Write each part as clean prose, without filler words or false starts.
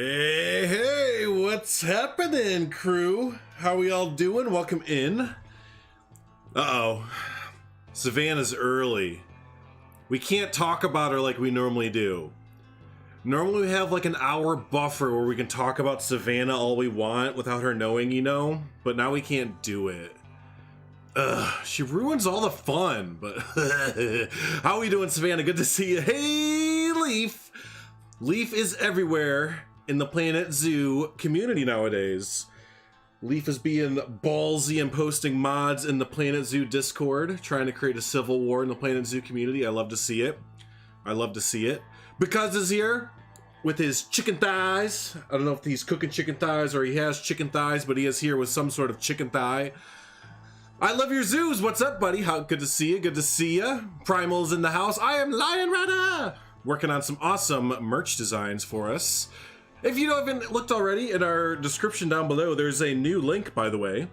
Hey, hey, what's happening, crew? How we all doing? Welcome in. Uh-oh. Savannah's early. We can't talk about her like we normally do. Normally we have like an hour buffer where we can talk about Savannah all we want without her knowing, you know? But now we can't do it. Ugh, she ruins all the fun, but how are we doing, Savannah? Good to see you. Hey, Leaf! Leaf is everywhere in the Planet Zoo community nowadays. Leaf is being ballsy and posting mods in the Planet Zoo Discord, trying to create a civil war in the Planet Zoo community. I love to see it. I love to see it. Because is here with his chicken thighs. I don't know if he's cooking chicken thighs or he has chicken thighs, but he is here with some sort of chicken thigh. I love your zoos. What's up, buddy? How good to see you. Good to see you. Primal's in the house. I am Lion Rider. Working on some awesome merch designs for us. If you haven't looked already, in our description down below, there's a new link, by the way.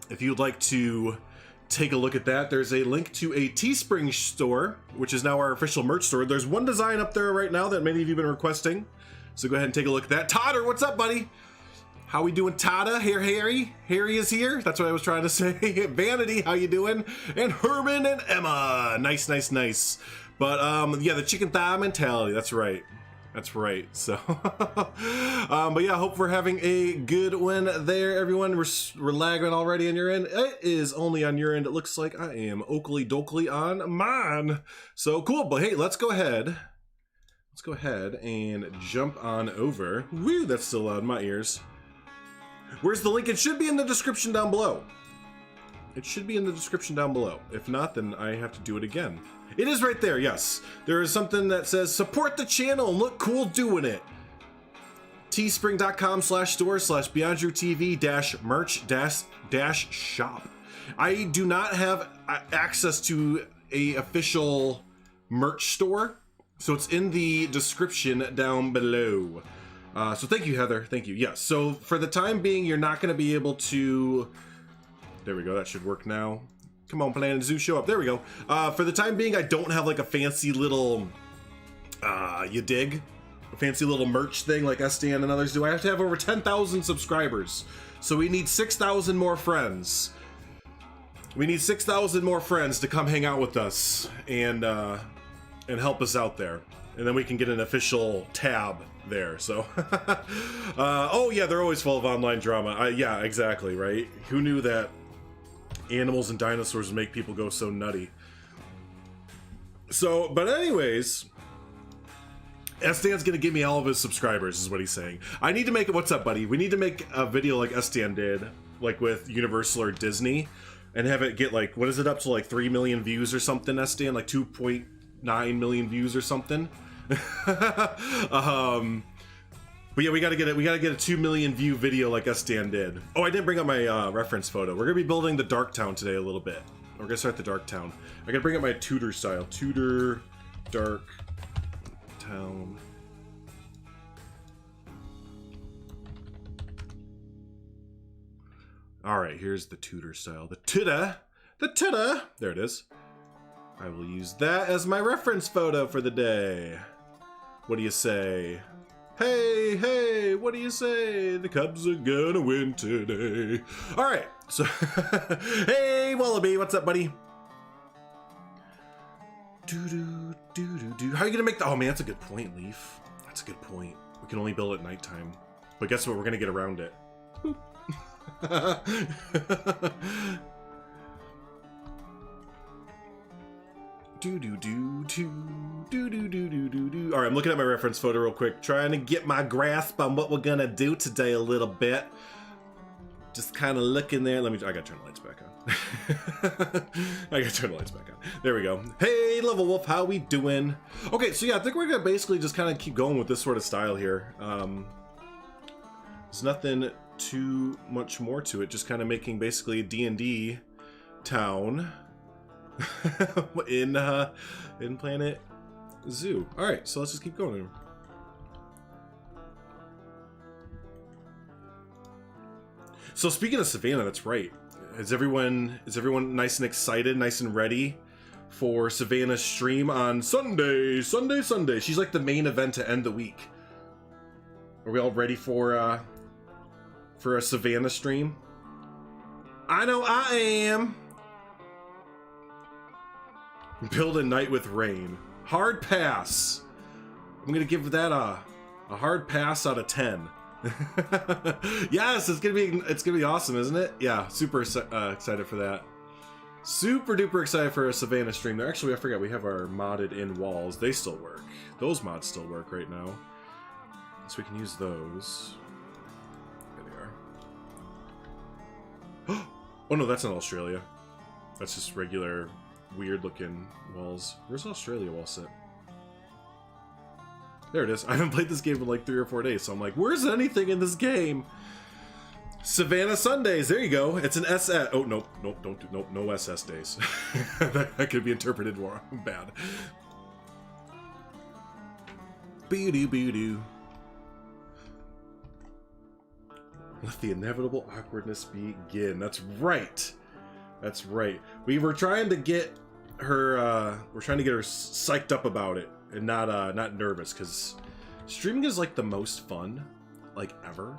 If you'd like to take a look at that, there's a link to a Teespring store, which is now our official merch store. There's one design up there right now that many of you have been requesting. So go ahead and take a look at that. Totter, what's up, buddy? How we doing, Tada? Here, Harry. Harry is here. That's what I was trying to say. Vanity, how you doing? And Herman and Emma. Nice, nice, nice. But yeah, the chicken thigh mentality. That's right. That's right. So, but yeah, hope we're having a good one there, everyone. We're lagging already on your end. It is only on your end. It looks like I am oakley dokley on mine. So cool. But hey, let's go ahead. Let's go ahead and jump on over. Woo, that's still loud in my ears. Where's the link? It should be in the description down below. It should be in the description down below. If not, then I have to do it again. It is right there, yes. There is something that says support the channel and look cool doing it. teespring.com/store/BeyondDrewTV-merch-shop. I do not have access to a official merch store, so it's in the description down below. So thank you, Heather. Thank you. Yes. So for the time being, you're not going to be able to. There we go. That should work now. Come on, Planet Zoo, show up. There we go. For the time being, I don't have like a fancy little, you dig? A fancy little merch thing like Stan and others do. I have to have over 10,000 subscribers. So we need 6,000 more friends. We need 6,000 more friends to come hang out with us and help us out there. And then we can get an official tab there. So, oh yeah, they're always full of online drama. Yeah, exactly, right? Who knew that animals and dinosaurs would make people go so nutty? So, but anyways, Stan's gonna give me all of his subscribers, is what he's saying. I need to make, what's up, buddy? We need to make a video like Stan did, like with Universal or Disney, and have it get like, what is it, up to like 3 million views or something, Stan? Like 2.9 million views or something? But yeah, we gotta get it. We gotta get a 2 million view video like Stan did. Oh, I didn't bring up my reference photo. We're gonna be building the Dark Town today a little bit. We're gonna start the Dark Town. I gotta bring up my Tudor style. Tudor Dark Town. All right, here's the Tudor style. The Tudor. There it is. I will use that as my reference photo for the day. What do you say? Hey, hey, what do you say? The Cubs are gonna win today. All right, so, hey, Wallaby, what's up, buddy? How are you gonna make the, oh man, that's a good point, Leaf. That's a good point. We can only build at nighttime. But guess what, we're gonna get around it. All right, I'm looking at my reference photo real quick, trying to get my grasp on what we're gonna do today a little bit. Just kind of looking there. I gotta turn the lights back on. I gotta turn the lights back on. There we go. Hey, Level Wolf, how we doing? Okay, so yeah, I think we're gonna basically just kind of keep going with this sort of style here. There's nothing too much more to it, just kind of making basically a D&D town. in Planet Zoo. All right, so let's just keep going. So speaking of Savannah, that's right. Is everyone nice and excited, nice and ready for Savannah's stream on Sunday? She's like the main event to end the week. Are we all ready for a Savannah stream? I know I am. Build a night with rain. Hard pass. I'm gonna give that a hard pass out of 10. Yes, it's gonna be awesome, isn't it? Yeah, super excited for that. Super duper excited for a Savannah stream. There, actually, I forgot we have our modded in walls. They still work. Those mods still work right now, so we can use those. There they are. Oh no, that's not Australia. That's just regular, weird looking walls. Where's Australia wall sit? There it is. I haven't played this game in like 3 or 4 days, so I'm like, where's anything in this game? Savannah Sundays. There you go. It's an SS. Oh, nope. No SS days. That could be interpreted more bad. Boo-doo. Let the inevitable awkwardness begin. That's right. That's right. We were trying to get her, psyched up about it and not nervous, because streaming is like the most fun, like, ever.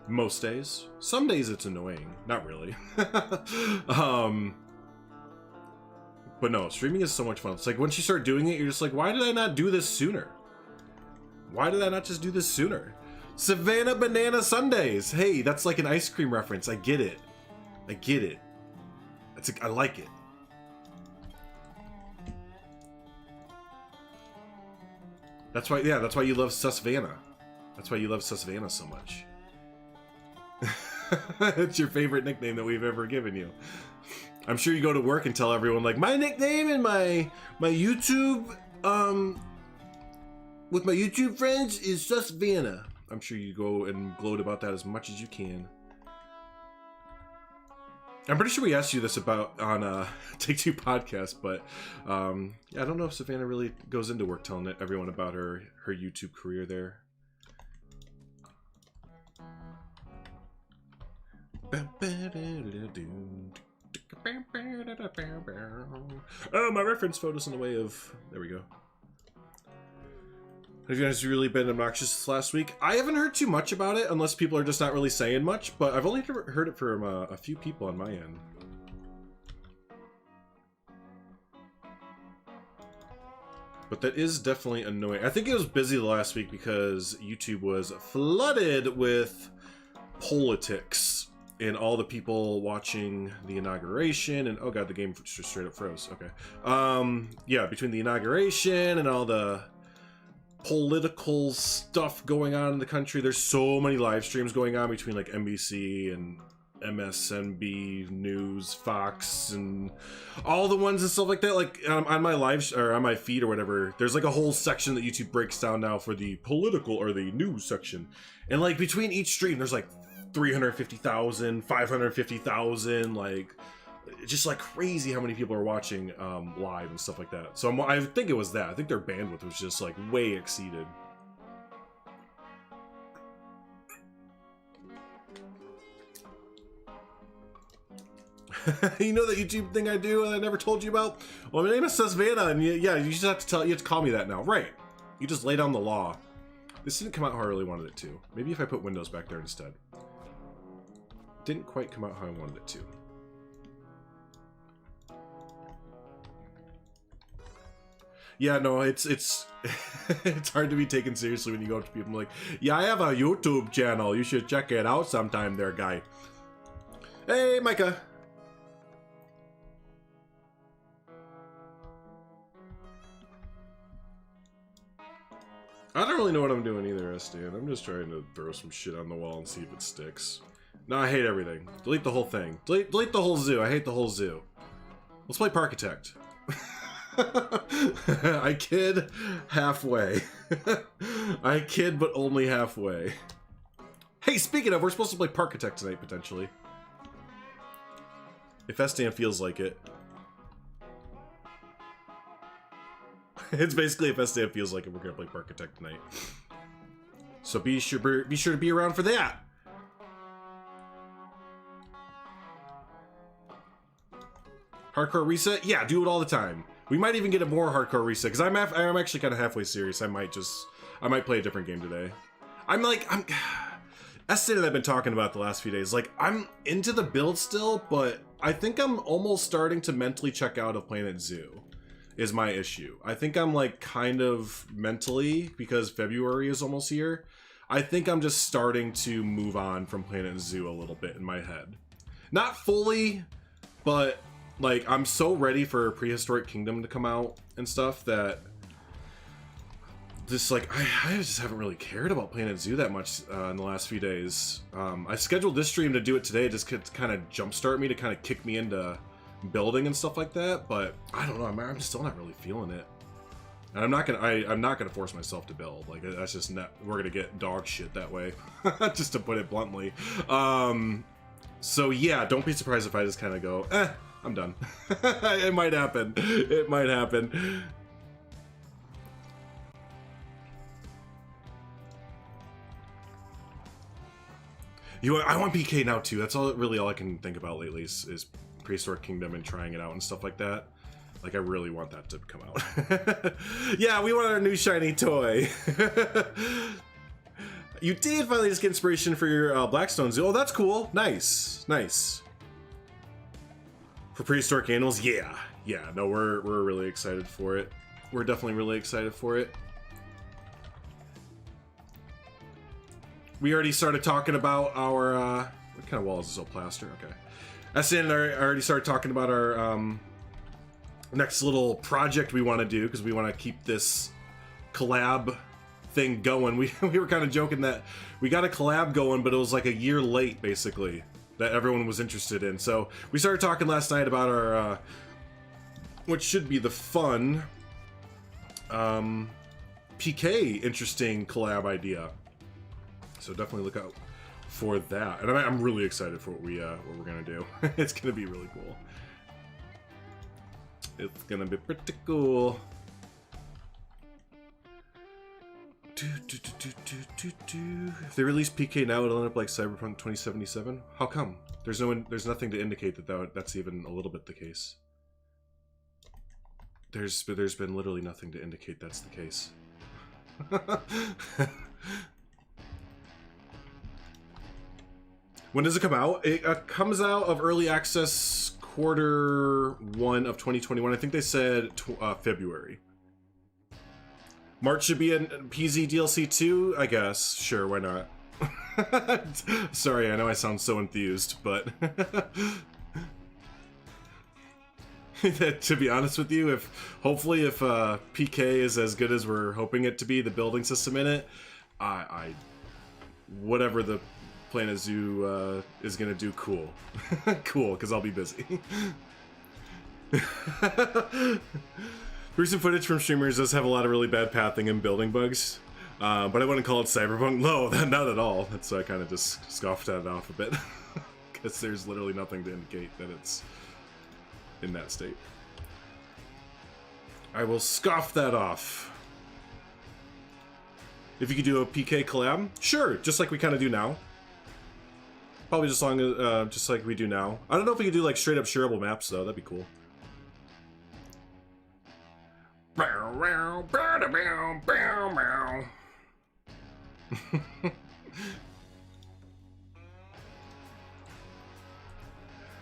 Most days. Some days it's annoying. Not really. But no, streaming is so much fun. It's like once you start doing it, you're just like, why did I not do this sooner? Why did I not just do this sooner? Savannah Banana Sundays. Hey, that's like an ice cream reference. I get it. I get it. I like it. That's why, yeah, that's why you love Susvana. That's why you love Susvana so much. It's your favorite nickname that we've ever given you. I'm sure you go to work and tell everyone, like, my nickname and my YouTube, with my YouTube friends is Susvana. I'm sure you go and gloat about that as much as you can. I'm pretty sure we asked you this about on Take Two podcast, but yeah, I don't know if Savannah really goes into work telling everyone about her YouTube career there. Oh, my reference photo's in the way of... There we go. Have you guys really been obnoxious this last week? I haven't heard too much about it, unless people are just not really saying much, but I've only heard it from a few people on my end. But that is definitely annoying. I think it was busy last week because YouTube was flooded with politics and all the people watching the inauguration and oh god, the game just straight up froze. Okay. Yeah, between the inauguration and all the political stuff going on in the country, there's so many live streams going on between like NBC and MSNB News, Fox, and all the ones and stuff like that. Like on my live or on my feed or whatever, there's like a whole section that YouTube breaks down now for the political or the news section, and like between each stream there's like 350,000, 550,000, like just like crazy how many people are watching live and stuff like that. So I think it was that. I think their bandwidth was just like way exceeded. You know that YouTube thing I do and I never told you about? Well, my name is Susvana, and yeah, you just have to call me that now. Right. You just lay down the law. This didn't come out how I really wanted it to. Maybe if I put windows back there instead. Didn't quite come out how I wanted it to. Yeah, no, it's it's hard to be taken seriously when you go up to people and like, yeah, I have a YouTube channel. You should check it out sometime there, guy. Hey, Micah. I don't really know what I'm doing either, Stan. I'm just trying to throw some shit on the wall and see if it sticks. No, I hate everything. Delete the whole thing. Delete the whole zoo. I hate the whole zoo. Let's play Parkitect. I kid halfway. I kid, but only halfway. Hey, speaking of, we're supposed to play Parkitect tonight, potentially. If Stan feels like it. It's basically if Stan feels like it, we're gonna play Parkitect tonight. So be sure to be around for that. Hardcore reset? Yeah, do it all the time. We might even get a more hardcore reset because I'm actually kind of halfway serious. I might play a different game today. That's the thing that I've been talking about the last few days. Like, I'm into the build still, but I think I'm almost starting to mentally check out of Planet Zoo is my issue. I think I'm like kind of mentally, because February is almost here, I think I'm just starting to move on from Planet Zoo a little bit in my head. Not fully, but like I'm so ready for Prehistoric Kingdom to come out and stuff that just like I just haven't really cared about Planet Zoo that much in the last few days. I scheduled this stream to do it today just to kind of jumpstart me, to kind of kick me into building and stuff like that, but I don't know, I'm still not really feeling it. And I'm not gonna force myself to build. Like, that's just not, we're gonna get dog shit that way, just to put it bluntly. So yeah, don't be surprised if I just kind of go, I'm done. It might happen. It might happen. I want PK now too. That's all I can think about lately is Prehistoric Kingdom and trying it out and stuff like that. Like, I really want that to come out. Yeah, we want our new shiny toy. You did finally just get inspiration for your Blackstone Zoo. Oh, that's cool. Nice, nice. For prehistoric animals, yeah, no, we're really excited for it. We're definitely really excited for it. We already started talking about our what kind of wall is this? Oh, plaster. Okay. SN and I already started talking about our next little project we want to do, because we want to keep this collab thing going. We were kind of joking that we got a collab going, but it was like a year late, basically, that everyone was interested in. So we started talking last night about our what should be the fun PK interesting collab idea. So definitely look out for that. And I'm really excited for what we're gonna do. It's gonna be really cool. It's gonna be pretty cool. If they release PK now, it'll end up like Cyberpunk 2077. How come? There's nothing to indicate that's even a little bit the case. There's been literally nothing to indicate that's the case. When does it come out? It comes out of early access Q1 of 2021. I think they said February. March should be in PZ DLC 2, I guess. Sure, why not? Sorry, I know I sound so enthused, but to be honest with you, hopefully if PK is as good as we're hoping it to be, the building system in it, whatever the Planet Zoo is gonna do, cool. Cool, because I'll be busy. Recent footage from streamers does have a lot of really bad pathing and building bugs, but I wouldn't call it cyberpunk. No, not at all. That's why I kind of just scoffed at it off a bit, because there's literally nothing to indicate that it's in that state. I will scoff that off. If you could do a PK collab, sure, just like we kind of do now. Probably just like we do now. I don't know if we could do like straight up shareable maps though. That'd be cool.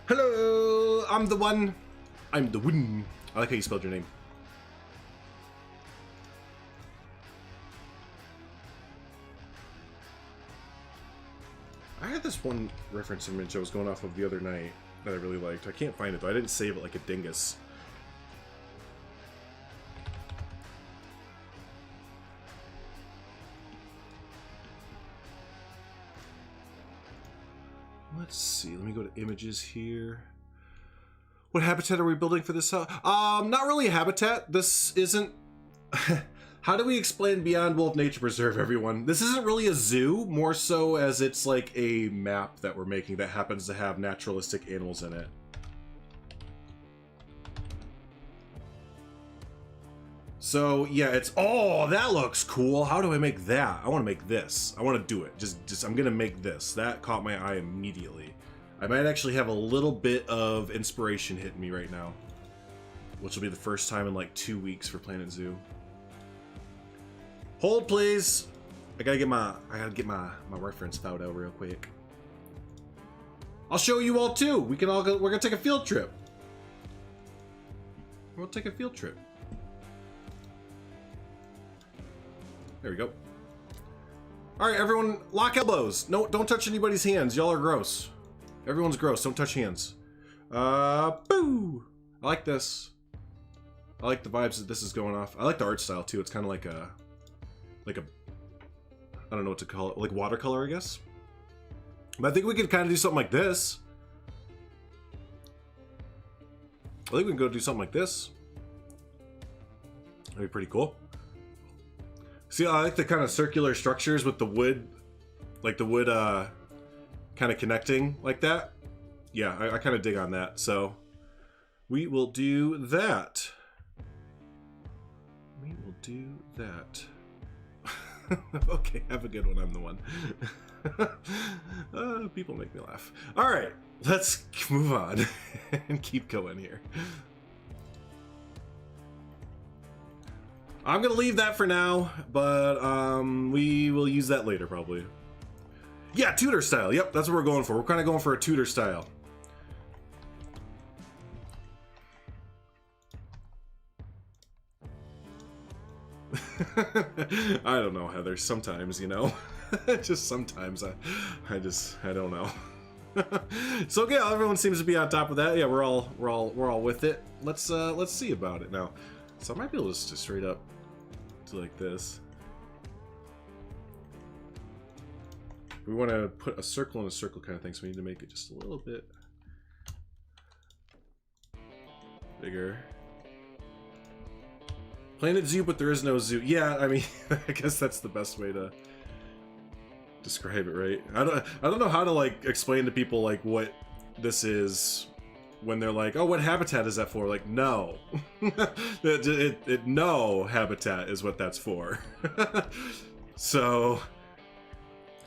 Hello, I'm the one. I'm the one. I like how you spelled your name. I had this one reference image I was going off of the other night that I really liked. I can't find it though. I didn't save it like a dingus. Let's see. Let me go to images here. What habitat are we building for this house? Not really a habitat. This isn't... How do we explain Beyond Wolf Nature Preserve, everyone? This isn't really a zoo, more so as it's like a map that we're making that happens to have naturalistic animals in it. So, yeah, it's... Oh, that looks cool. How do I make that? I want to make this. I want to do it. Just I'm going to make this. That caught my eye immediately. I might actually have a little bit of inspiration hitting me right now, which will be the first time in like 2 weeks for Planet Zoo. Hold, please. I gotta get my reference photo real quick. I'll show you all too. We can all go. We're gonna take a field trip. We'll take a field trip. There we go. All right, everyone, lock elbows. No, don't touch anybody's hands. Y'all are gross. Everyone's gross. Don't touch hands. Boo! I like this. I like the vibes that this is going off. I like the art style too. It's kind of like a, I don't know what to call it, like watercolor, I guess. But I think we could kind of do something like this. I think we can go do something like this. That'd be pretty cool. See, I like the kind of circular structures with the wood, like the wood kind of connecting like that. Yeah, I kind of dig on that. So we will do that. We will do that. Okay, have a good one. I'm the one. People make me laugh. All right, let's move on and keep going here. I'm gonna leave that for now, but we will use that later probably. Yeah, Tudor style. Yep, that's what we're going for. We're kind of going for a Tudor style. I don't know, Heather. Sometimes, you know, just sometimes I don't know. So yeah, everyone seems to be on top of that. Yeah, we're all with it. Let's see about it now. So I might be able to just straight up do like this. We want to put a circle in a circle kind of thing, so we need to make it just a little bit bigger. Planet Zoo, but there is no zoo. Yeah, I mean, I guess that's the best way to describe it, right? I don't know how to like explain to people like what this is when they're like, "Oh, what habitat is that for?" Like, no, no habitat is what that's for. So,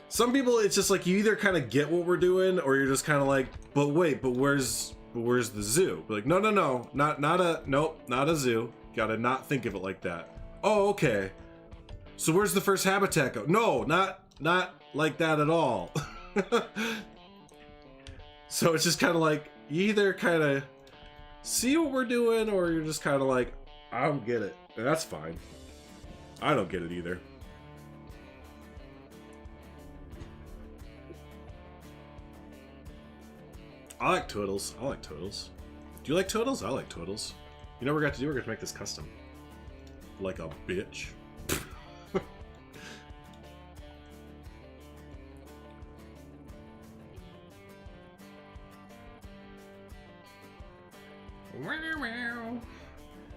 some people, it's just like you either kind of get what we're doing, or you're just kind of like, "But wait, but where's the zoo?" But like, no, not a zoo. Gotta not think of it like that. Oh, okay. So where's the first habitat go? No, not like that at all. So it's just kind of like, you either kind of see what we're doing, or you're just kind of like, I don't get it. And that's fine. I don't get it either. I like turtles. I like turtles. Do you like turtles? I like turtles. You know what we're going to do? We're going to make this custom. Like a bitch.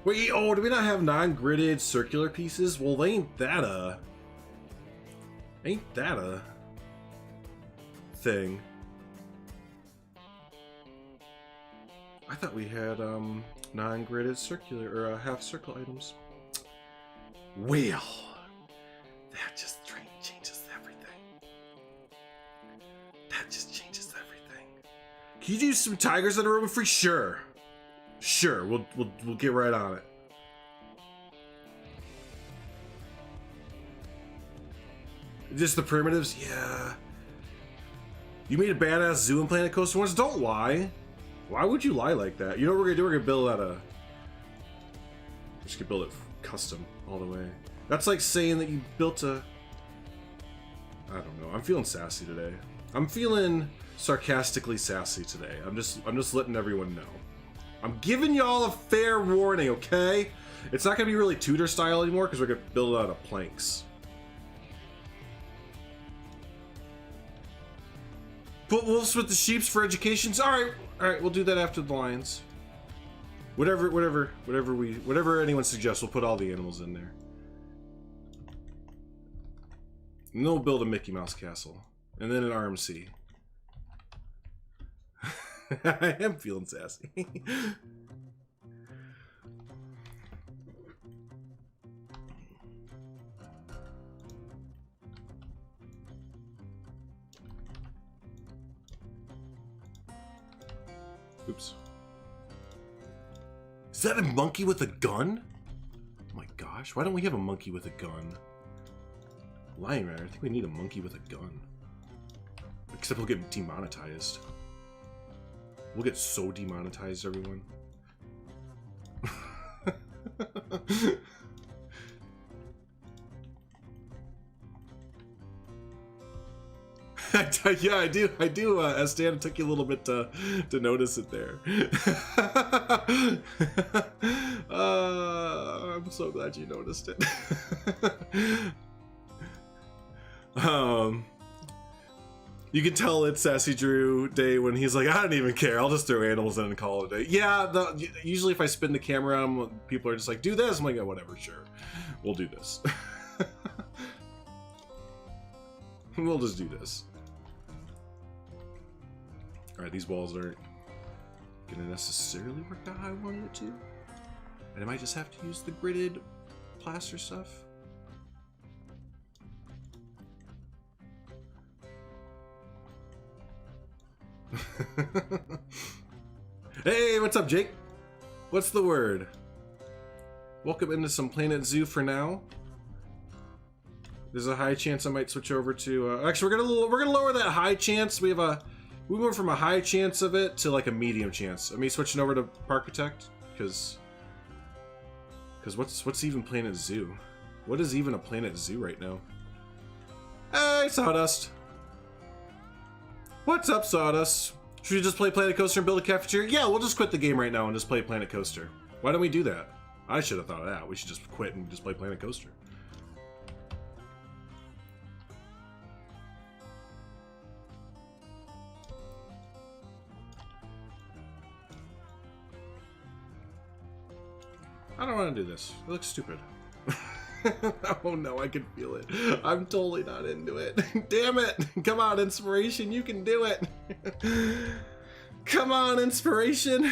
Wait, oh, do we not have non-gridded circular pieces? Well, ain't that a thing? I thought we had non-gridded circular or half circle items. Well, that just changes everything. That just changes everything. Can you do some tigers that are roaming free? Sure. Sure, we'll get right on it. Just the primitives? Yeah. You made a badass zoo in Planet Coaster once? Don't lie. Why would you lie like that? You know what we're gonna do? We're gonna build out a... We're just gonna build it custom all the way. That's like saying that you built a... I don't know. I'm feeling sassy today. I'm feeling sarcastically sassy today. I'm just letting everyone know. I'm giving y'all a fair warning, okay? It's not gonna be really Tudor style anymore because we're gonna build it out of planks. Put wolves with the sheeps for educations. All right, we'll do that after the lions. Whatever anyone suggests, we'll put all the animals in there. And then we'll build a Mickey Mouse castle, and then an RMC. I am feeling sassy. Oops. Is that a monkey with a gun? Oh my gosh, why don't we have a monkey with a gun? Lion Rider, I think we need a monkey with a gun. Except we'll get demonetized. We'll get so demonetized, everyone. Yeah, I do, Stan, it took you a little bit to notice it there. I'm so glad you noticed it. You can tell it's Sassy Drew Day when he's like, I don't even care, I'll just throw animals in and call it a day. Yeah, usually if I spin the camera on, people are just like, do this. I'm like, oh, whatever, sure. We'll do this. We'll just do this. Alright, these walls aren't gonna necessarily work out how I wanted it to. And I might just have to use the gridded plaster stuff. Hey, what's up, Jake? What's the word? Welcome into some Planet Zoo for now. There's a high chance I might switch over to. Actually, we're gonna lower that high chance. We went from a high chance of it to like a medium chance. I mean, switching over to Parkitect because what's even Planet Zoo? What is even a Planet Zoo right now? Hey, Sawdust. What's up, Sawdust? Should we just play Planet Coaster and build a cafeteria? Yeah, we'll just quit the game right now and just play Planet Coaster. Why don't we do that? I should have thought of that. We should just quit and just play Planet Coaster. I don't want to do this. It looks stupid. Oh no, I can feel it. I'm totally not into it. Damn it! Come on, Inspiration, you can do it. Come on, Inspiration.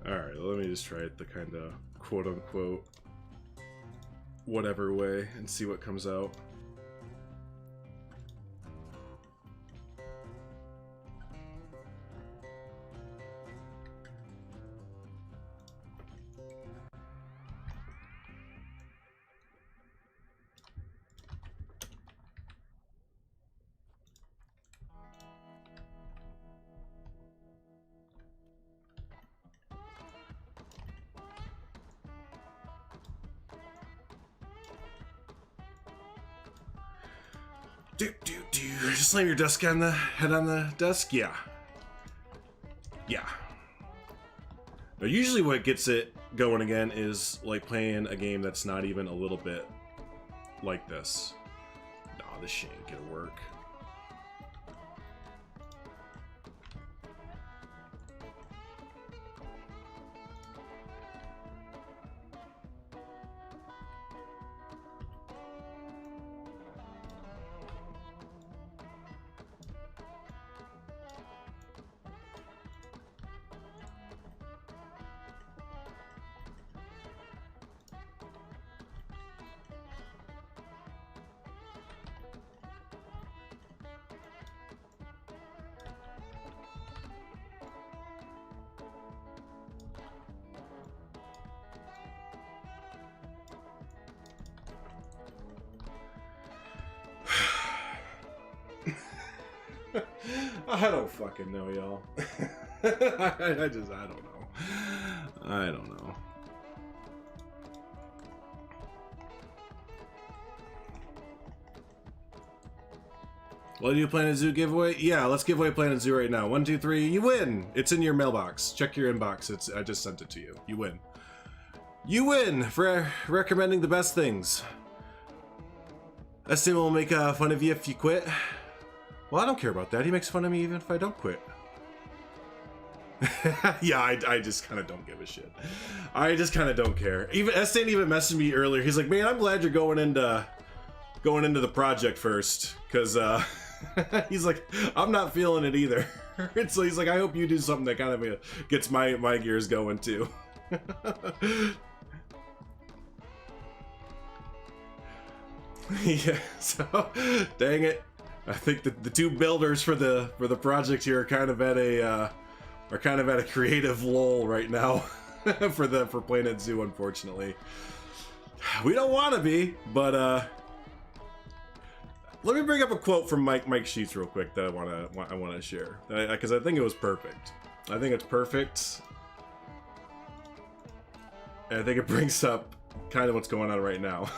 Alright, let me just try it the kind of quote-unquote whatever way and see what comes out. Just slam your desk on the head on the desk. Yeah. Yeah. Now, usually what gets it going again is like playing a game that's not even a little bit like this. Nah, this shit ain't gonna work. I don't fucking know, y'all. I don't know. I don't know. Well, do you Planet Zoo giveaway? Yeah, let's give away Planet Zoo right now. 1, 2, 3, you win! It's in your mailbox. Check your inbox. I just sent it to you. You win. You win for recommending the best things. Estim will make fun of you if you quit. Well, I don't care about that. He makes fun of me even if I don't quit. Yeah, I just kind of don't give a shit. I just kind of don't care. Even Estain even messaged me earlier. He's like, man, I'm glad you're going into the project first, because he's like, I'm not feeling it either. So he's like, I hope you do something that kind of gets my gears going too. Yeah, so dang it. I think the two builders for the project here are kind of at a creative lull right now for Planet Zoo, unfortunately. We don't want to be, but let me bring up a quote from Mike Sheets real quick that I want to share, because I think it was perfect. I think it's perfect. And I think it brings up kind of what's going on right now.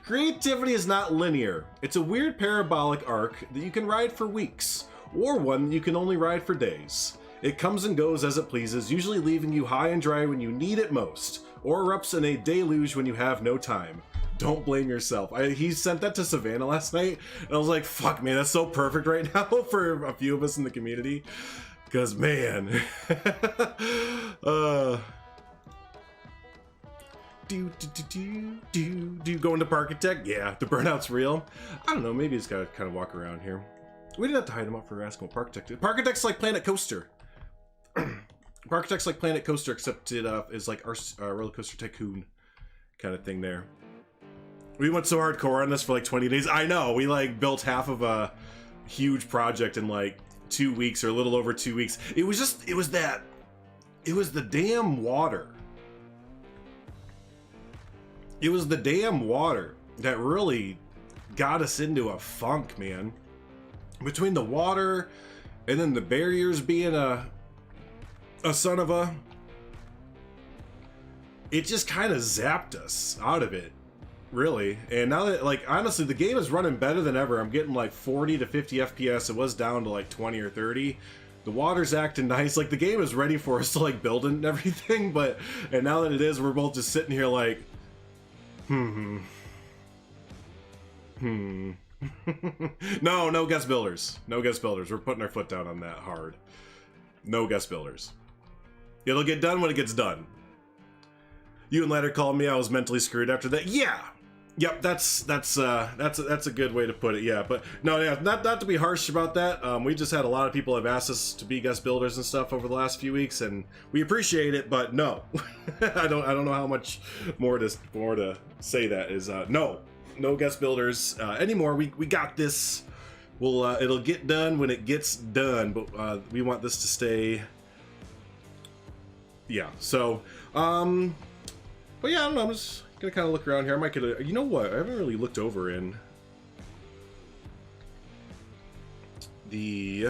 Creativity is not linear. It's a weird parabolic arc that you can ride for weeks, or one that you can only ride for days. It comes and goes as it pleases, usually leaving you high and dry when you need it most, or erupts in a deluge when you have no time. Don't blame yourself. He sent that to Savannah last night, and I was like, fuck, man, that's so perfect right now for a few of us in the community. Because, man... Going to Parkitect? Yeah, the burnout's real. I don't know, maybe he's gotta kind of walk around here. We didn't have to hide him up for asking what Parkitect is. Parkitect's like Planet Coaster. Parkitect's like Planet Coaster, except it is like our Roller Coaster Tycoon kind of thing there. We went so hardcore on this for like 20 days. I know, we like built half of a huge project in like 2 weeks or a little over 2 weeks. It was the damn water. It was the damn water that really got us into a funk, man. Between the water and then the barriers being a son of a... It just kind of zapped us out of it, really. And now that, like, honestly, the game is running better than ever. I'm getting like 40 to 50 FPS. It was down to like 20 or 30. The water's acting nice. Like, the game is ready for us to like build it and everything. And now that it is, we're both just sitting here like... No guest builders. No guest builders. We're putting our foot down on that hard. No guest builders. It'll get done when it gets done. You and Ladder called me. I was mentally screwed after that. Yeah. Yep. That's a good way to put it. Yeah. But no, yeah. Not to be harsh about that. We just had a lot of people have asked us to be guest builders and stuff over the last few weeks, and we appreciate it. But no, I don't know how much more to say that is no guest builders anymore. We got this. We'll it'll get done when it gets done, but we want this to stay. Yeah. So but yeah, I don't know. I'm just gonna kind of look around here. I might get a. You know what? I haven't really looked over in the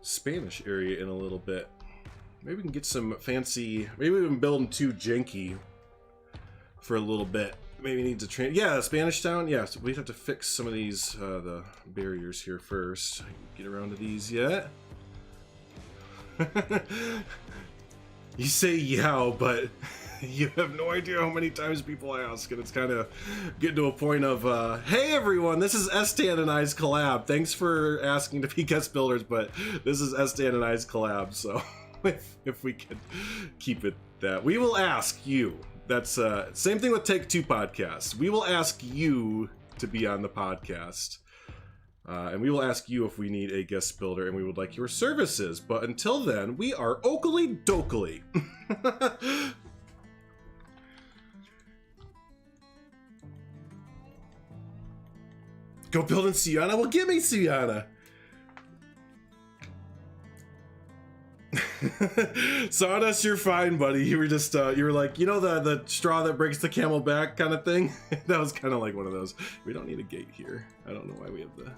Spanish area in a little bit. Maybe we can get some fancy. Maybe we've been building too janky for a little bit. Maybe need to train. Yeah, Spanish Town. Yeah, so we have to fix some of these the barriers here first. Get around to these yet? You say yow, but you have no idea how many times people ask, and it's kind of getting to a point of, hey everyone, this is Estan and I's collab. Thanks for asking to be guest builders, but this is Estan and I's collab, so if we can keep it that. We will ask you. That's same thing with Take Two podcast. We will ask you to be on the podcast. And we will ask you if we need a guest builder and we would like your services. But until then, we are Oakley Dokley. Go build in Sienna? Well, give me Sienna. Sawdust, you're fine, buddy. You were just, you were like, you know, the straw that breaks the camel back kind of thing? That was kind of like one of those. We don't need a gate here. I don't know why we have the...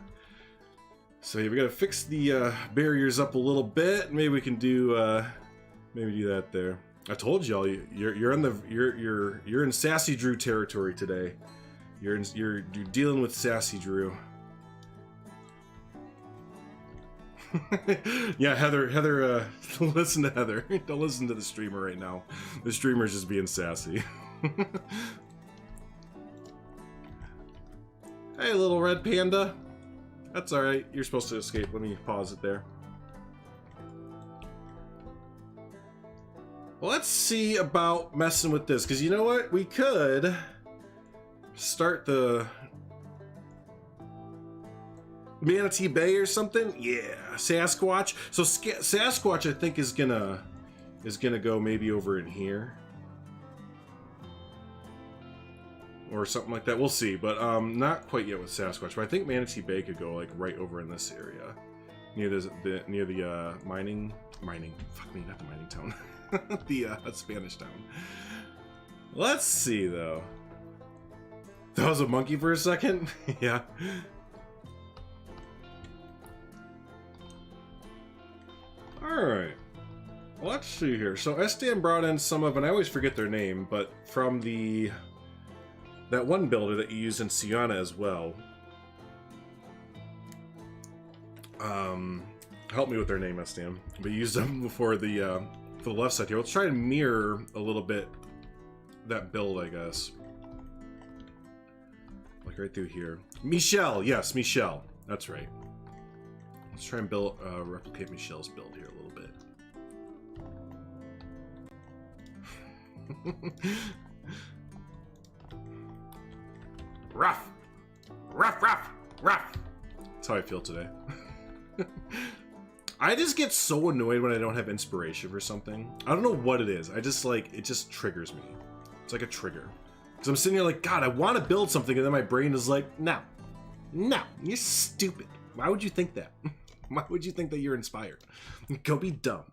So yeah, we gotta fix the barriers up a little bit. Maybe we can do maybe do that there. I told y'all you're in Sassy Drew territory today. You're dealing with Sassy Drew. Yeah, Heather, don't listen to Heather. Don't listen to the streamer right now. The streamer's just being sassy. Hey, little red panda. That's alright. You're supposed to escape. Let me pause it there. Well, let's see about messing with this, because you know what? We could start the Manatee Bay or something. Yeah, Sasquatch. So Sasquatch, I think, is gonna go maybe over in here. or something like that. We'll see, but not quite yet with Sasquatch. But I think Manatee Bay could go like right over in this area, near the mining. Fuck me, not the mining town. the Spanish town. Let's see though. That was a monkey for a second. Yeah. All right. Let's see here. So Esteban brought in some of, and I always forget their name, but from that one builder that you use in Sienna as well. Help me with their name, Esteban. We used them for the left side here. Let's try and mirror a little bit that build, I guess. Like right through here. Michelle, yes, Michelle. That's right. Let's try and build, replicate Michelle's build here a little bit. Rough! Rough, rough, rough! That's how I feel today. I just get so annoyed when I don't have inspiration for something. I don't know what it is. I just like, it just triggers me. It's like a trigger. Because I'm sitting here like, God, I want to build something, and then my brain is like, no. No, you're stupid. Why would you think that? Why would you think that you're inspired? Go be dumb.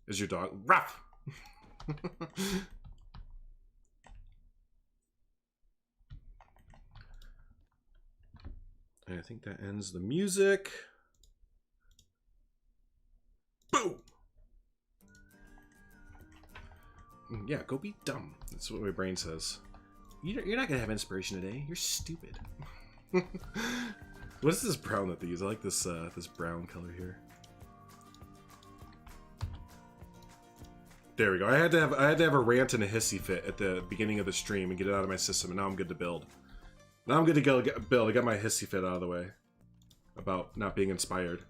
Is your dog rough? And I think that ends the music. Boom! Yeah, go be dumb. That's what my brain says. You're not gonna have inspiration today. You're stupid. What is this brown that they use? I like this this brown color here. There we go. I had to have a rant and a hissy fit at the beginning of the stream and get it out of my system, and now I'm good to build. Now I'm good to go build. I got my hissy fit out of the way about not being inspired.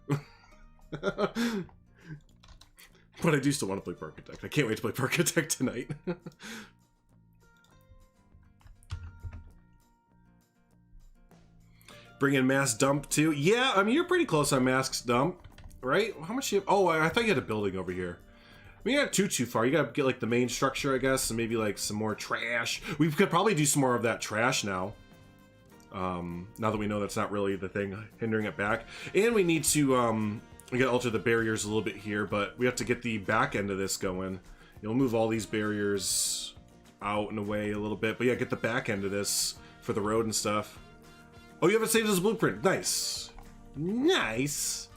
But I do still want to play Architect. I can't wait to play Architect tonight. Bring in Mass Dump too. Yeah, I mean you're pretty close on Mass Dump, right? How much you have? Oh, I thought you had a building over here. I mean, you're not too far. You gotta get like the main structure, I guess, and maybe like some more trash. We could probably do some more of that trash now. Now that we know that's not really the thing hindering it back. And we need to, we gotta alter the barriers a little bit here, but we have to get the back end of this going. You'll move all these barriers out and away a little bit, but yeah, get the back end of this for the road and stuff. Oh, you have it saved as a blueprint. Nice. Nice.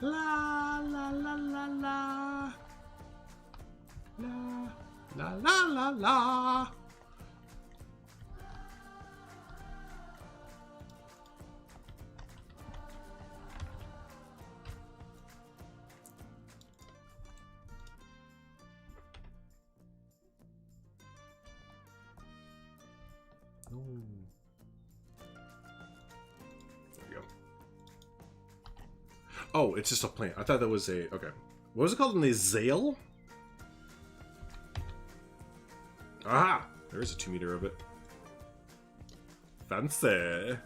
La la la la la. La la la la la. There we go. Oh, it's just a plant. I thought that was a... Okay. What was it called? An azale? Aha! There is a 2 meter of it. Fancy.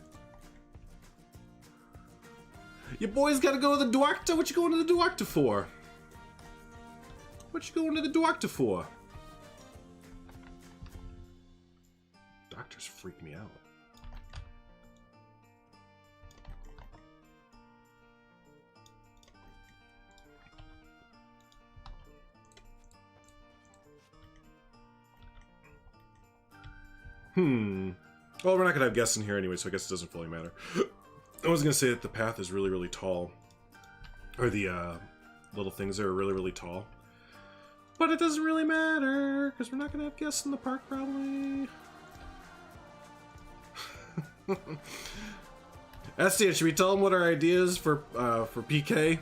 Your boy's gotta go to the doctor? What you going to the doctor for? What you going to the doctor for? Doctors freak me out. Well, we're not gonna have guests in here anyway, so I guess it doesn't fully matter. I was gonna say that the path is really, really tall. Or the little things there are really, really tall. But it doesn't really matter, because we're not gonna have guests in the park, probably. Estian, should we tell them what our idea is for PK?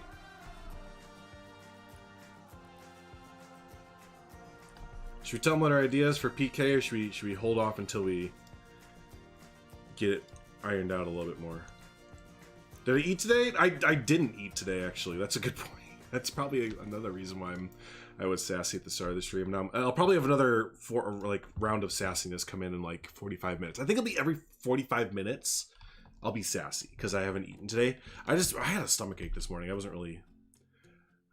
Should we tell them what our idea is for PK, or should we hold off until we get it ironed out a little bit more? Did I eat today? I didn't eat today, actually. That's a good point. That's probably another reason why I was sassy at the start of the stream. Now I'll probably have another round of sassiness come in like 45 minutes. I think it'll be every 45 minutes. I'll be sassy because I haven't eaten today. I had a stomachache this morning. I wasn't really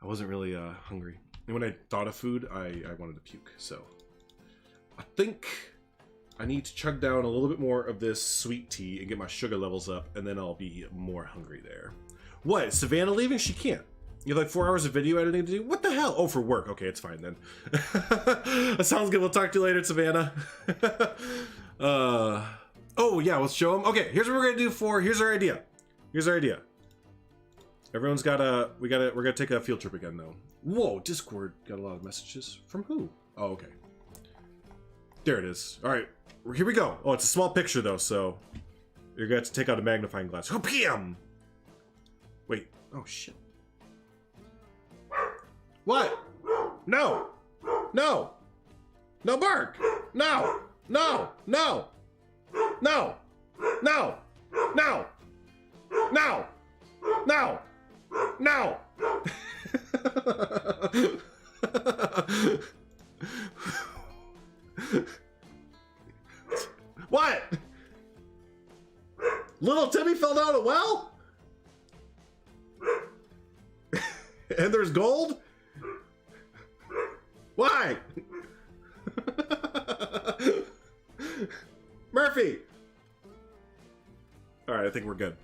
I wasn't really hungry. And when I thought of food, I wanted to puke. So I think I need to chug down a little bit more of this sweet tea and get my sugar levels up, and then I'll be more hungry there. What? Is Savannah leaving? She can't. You have like 4 hours of video editing to do? What the hell? Oh, for work. Okay, it's fine then. That sounds good. We'll talk to you later, Savannah. Oh yeah, let's show them. Okay, here's what we're gonna do here's our idea. Here's our idea. Everyone's we're gonna take a field trip again though. Whoa, Discord got a lot of messages. From who? Oh, okay. There it is. All right, here we go. Oh, it's a small picture though, so you're gonna have to take out a magnifying glass. Oh, PM! Wait, oh shit. What? No! No! No bark! No! No! No! No! No! No! No! No! No! What? Little Timmy fell down a well? And there's gold? Why? Murphy! Alright, I think we're good.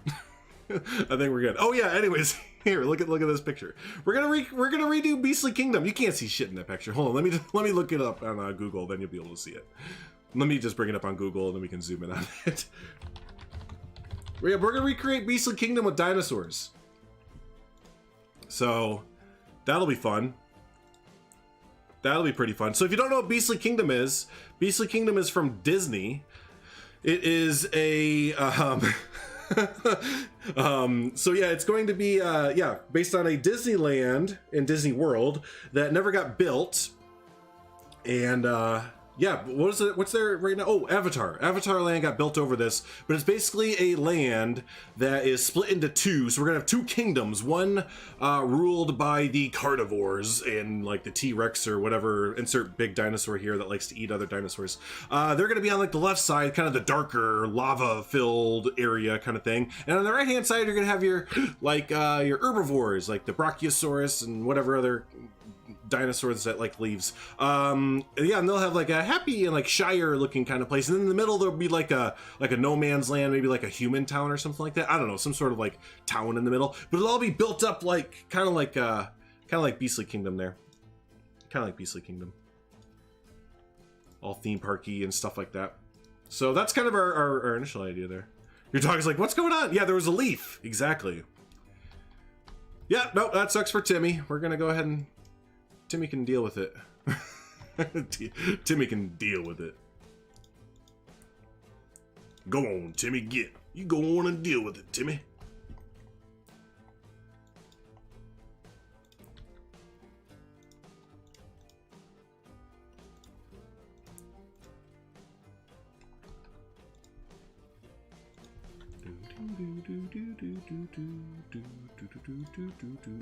I think we're good. Oh yeah, anyways, here, look at this picture. We're gonna redo Beastly Kingdom. You can't see shit in that picture. Hold on, let me look it up on Google, then you'll be able to see it. Let me just bring it up on Google, and then we can zoom in on it. Yeah, we're gonna recreate Beastly Kingdom with dinosaurs. So, that'll be fun. That'll be pretty fun. So if you don't know what Beastly Kingdom is from Disney. It is a so yeah, it's going to be based on a Disneyland in Disney World that never got built. And yeah, what is it? What's there right now? Oh, Avatar. Avatar land got built over this, but it's basically a land that is split into 2. So we're gonna have 2 kingdoms. One ruled by the carnivores and like the T-Rex or whatever. Insert big dinosaur here that likes to eat other dinosaurs. They're gonna be on like the left side, kind of the darker lava-filled area kind of thing. And on the right-hand side, you're gonna have your like your herbivores, like the Brachiosaurus and whatever other dinosaurs that like leaves. Yeah, and they'll have like a happy and like Shire looking kind of place, and then in the middle there'll be like a no man's land, maybe like a human town or something like that. I don't know, some sort of like town in the middle, but it'll all be built up like kind of like Beastly Kingdom there, kind of like Beastly Kingdom, all theme parky and stuff like that. So that's kind of our initial idea there. Your dog is like, what's going on? Yeah, there was a leaf. Exactly. Yeah, no, that sucks for Timmy. We're gonna go ahead and Timmy can deal with it. Timmy can deal with it. Go on, Timmy, get. You go on and deal with it, Timmy.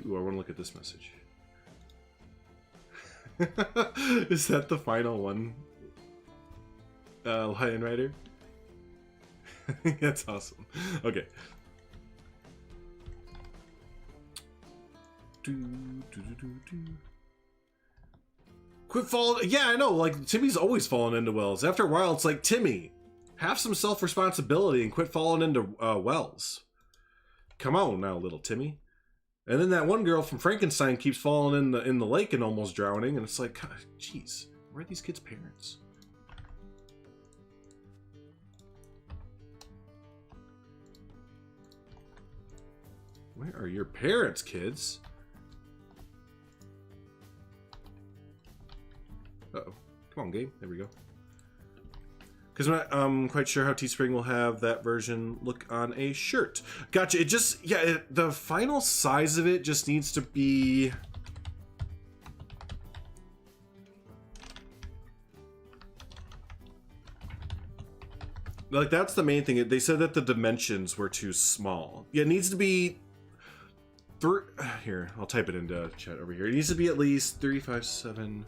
Ooh, I want to look at this message. Is that the final one? Lion Rider? That's awesome. Okay. Quit falling. Yeah, I know. Like, Timmy's always falling into wells. After a while, it's like, Timmy, have some self-responsibility and quit falling into wells. Come on now, little Timmy. And then that one girl from Frankenstein keeps falling in the lake and almost drowning, and it's like, God, jeez, where are these kids' parents? Where are your parents, kids? Uh-oh. Come on, game. There we go. Because I'm not quite sure how Teespring will have that version look on a shirt. Gotcha. It just, yeah, the final size of it just needs to be... Like, that's the main thing. They said that the dimensions were too small. Yeah, it needs to be... Here, I'll type it into chat over here. It needs to be at least 3570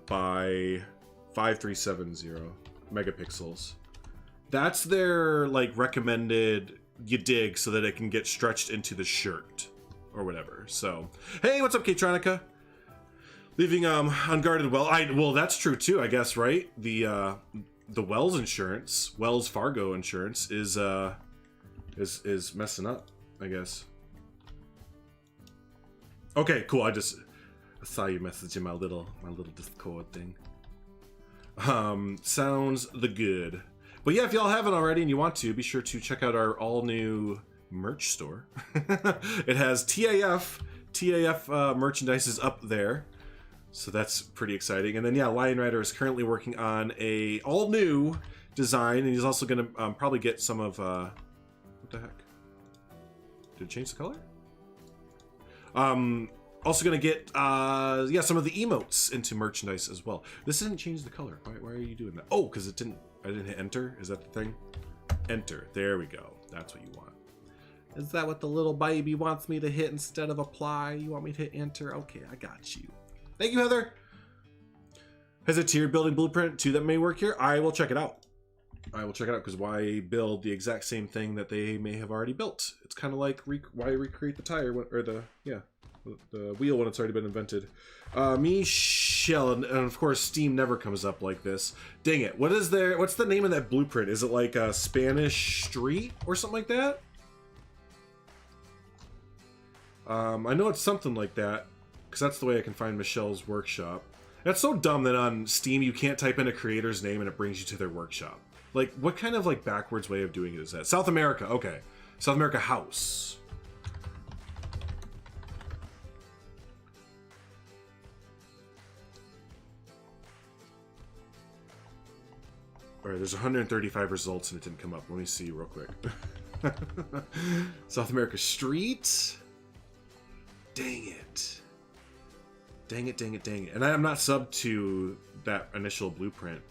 by 5370 megapixels. That's their like recommended you dig so that it can get stretched into the shirt. or whatever. So, hey, what's up, K-Tronica? Leaving unguarded well. Well, that's true too, I guess, right? The Wells insurance, Wells Fargo insurance is messing up, I guess. Okay, cool. I saw you messaging my little Discord thing. Sounds the good. But yeah, if y'all haven't already and you want to, be sure to check out our all new merch store. It has TAF merchandise is up there. So that's pretty exciting. And then yeah, Lion Rider is currently working on a all new design, and he's also gonna probably get some of what the heck? Did it change the color? Also gonna get yeah, some of the emotes into merchandise as well. This didn't change the color. Why are you doing that? Oh, because I didn't hit enter. Is that the thing? Enter. There we go. That's what you want. Is that what the little baby wants me to hit instead of apply? You want me to hit enter? Okay, I got you. Thank you, Heather. Has a tiered building blueprint too that may work here? I will check it out. I will check it out, because why build the exact same thing that they may have already built? It's kind of like why recreate the tire when, or the wheel when it's already been invented. Michelle, and of course Steam never comes up like this. Dang it! What's the name of that blueprint? Is it like a Spanish street or something like that? I know it's something like that, because that's the way I can find Michelle's workshop. That's so dumb that on Steam you can't type in a creator's name and it brings you to their workshop. Like, what kind of like backwards way of doing it is that? South America, okay. South America house. Alright, there's 135 results and it didn't come up. Let me see real quick. South America street. Dang it. Dang it, dang it, dang it. And I'm not subbed to that initial blueprint.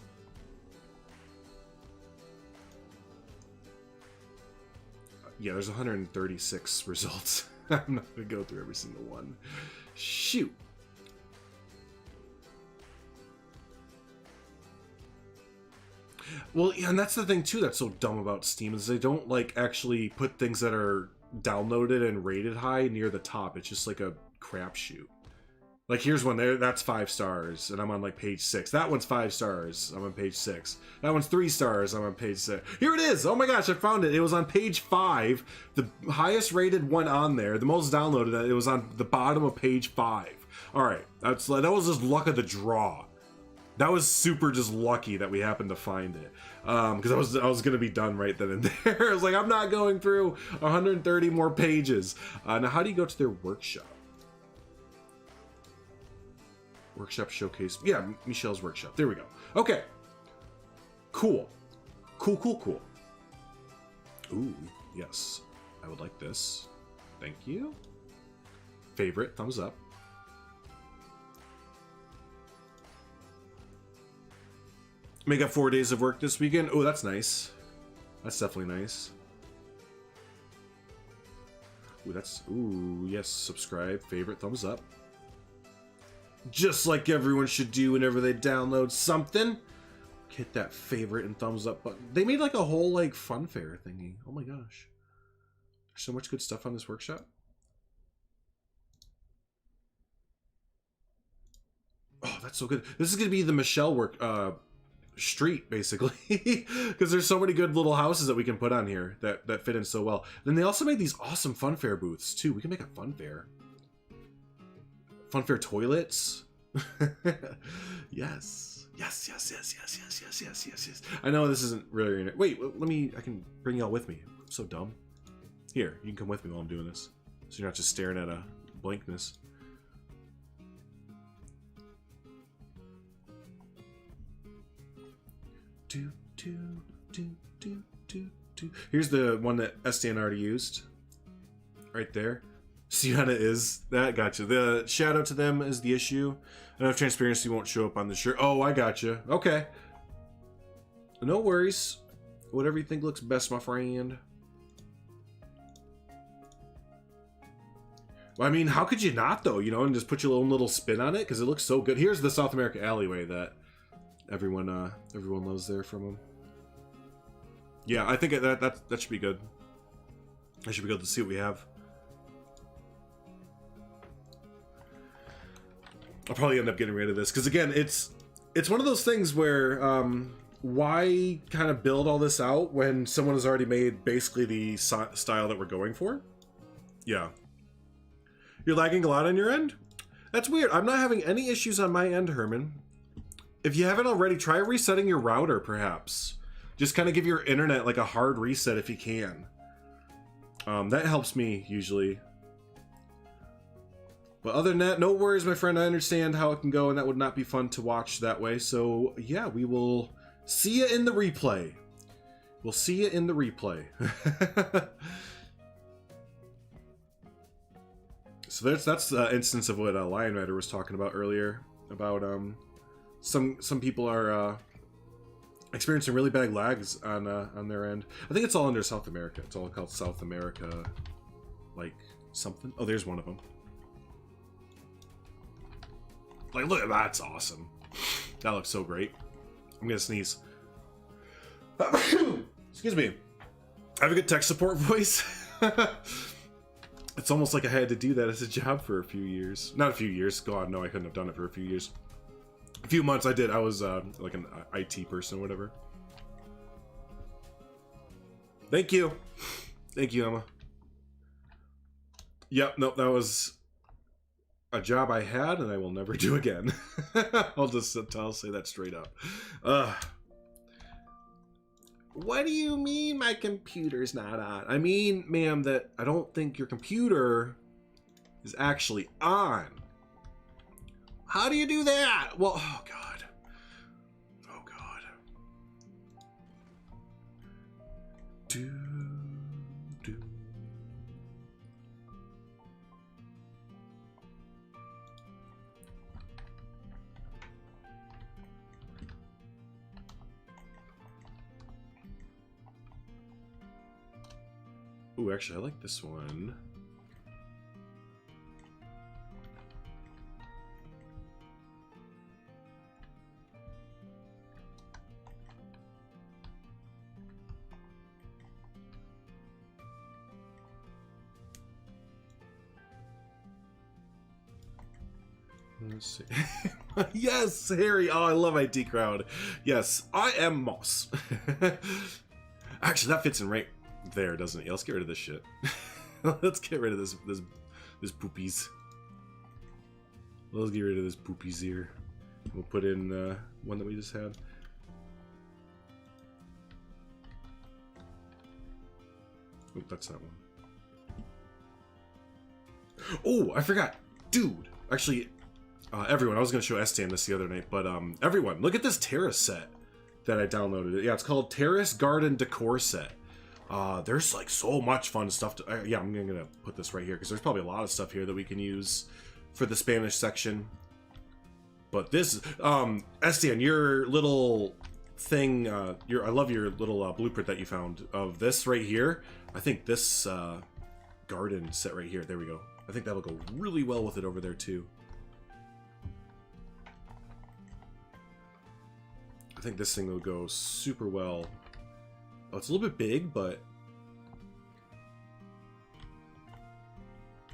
Yeah, there's 136 results. I'm not going to go through every single one. Shoot. Well, yeah, and that's the thing, too, that's so dumb about Steam, is they don't, like, actually put things that are downloaded and rated high near the top. It's just like a crapshoot. Like, here's one there, that's 5 stars, and I'm on, like, page 6. That one's 5 stars, I'm on page 6. That one's 3 stars, I'm on page 6. Here it is! Oh my gosh, I found it! It was on page 5, the highest rated one on there, the most downloaded, it was on the bottom of page 5. Alright, that was just luck of the draw. That was super just lucky that we happened to find it. Because I was gonna be done right then and there. I was like, I'm not going through 130 more pages. Now, how do you go to their workshop? Workshop showcase. Yeah, Michelle's workshop. There we go. Okay. Cool. Cool, cool, cool. Ooh, yes. I would like this. Thank you. Favorite, thumbs up. Make up 4 days of work this weekend. Oh, that's nice. That's definitely nice. Ooh, yes, subscribe, favorite, thumbs up. Just like everyone should do whenever they download something. Hit that favorite and thumbs up button. They made like a whole like fun fair thingy. Oh my gosh. There's so much good stuff on this workshop. Oh, that's so good. This is gonna be the Michelle street, basically. Because there's so many good little houses that we can put on here that fit in so well. Then they also made these awesome fun fair booths too. We can make a fun fair. Fun fair toilets. Yes. Yes, yes, yes, yes, yes, yes, yes, yes, yes. I know this isn't really... Wait, I can bring y'all with me. I'm so dumb. Here, you can come with me while I'm doing this. So you're not just staring at a blankness. Here's the one that SDN already used. Right there. See how it is? That gotcha. The shadow to them is the issue. Enough transparency won't show up on the shirt. Oh, I gotcha. Okay. No worries. Whatever you think looks best, my friend. Well, I mean, how could you not, though? You know, and just put your own little spin on it? Because it looks so good. Here's the South America alleyway that everyone loves there from them. Yeah, I think that should be good. I should be good to see what we have. I'll probably end up getting rid of this because again, it's one of those things where why kind of build all this out when someone has already made basically the style that we're going for? Yeah. You're lagging a lot on your end? That's weird. I'm not having any issues on my end, Herman. If you haven't already, try resetting your router, perhaps. Just kind of give your internet like a hard reset if you can. That helps me, usually. But other than that, no worries, my friend. I understand how it can go, and that would not be fun to watch that way. So, yeah, we will see you in the replay. We'll see you in the replay. So that's the instance of what Lion Rider was talking about earlier. About some people are experiencing really bad lags on their end. I think it's all under South America. It's all called South America, like something. Oh, there's one of them. Like, look, that's awesome. That looks so great. I'm gonna sneeze. Excuse me. I have a good tech support voice. It's almost like I had to do that as a job for a few years. Not a few years. God, no, I couldn't have done it for a few years. A few months I did. I was like an IT person or whatever. Thank you. Thank you, Emma. Yep, nope, that was a job I had and I will never do again. I'll say that straight up. What do you mean my computer's not on? I mean, ma'am, that I don't think your computer is actually on. How do you do that? Well, oh God. Oh God. Do. Ooh, actually, I like this one. Let's see. Yes, Harry. Oh, I love IT Crowd. Yes, I am Moss. Actually, that fits in right there, doesn't it? Yeah, let's get rid of this shit. Let's get rid of this poopies. Let's get rid of this poopies here. We'll put in one that we just had. Oop, that's that one. Oh, I forgot. Dude, actually, everyone, I was going to show Estian this the other night, but everyone, look at this Terrace set that I downloaded. Yeah, it's called Terrace Garden Decor Set. There's like so much fun stuff to, yeah, I'm gonna put this right here because there's probably a lot of stuff here that we can use for the Spanish section. But this, Estian, your little thing, I love your little blueprint that you found of this right here. I think this garden set right here, there we go. I think that'll go really well with it over there too. I think this thing will go super well. Oh, it's a little bit big, but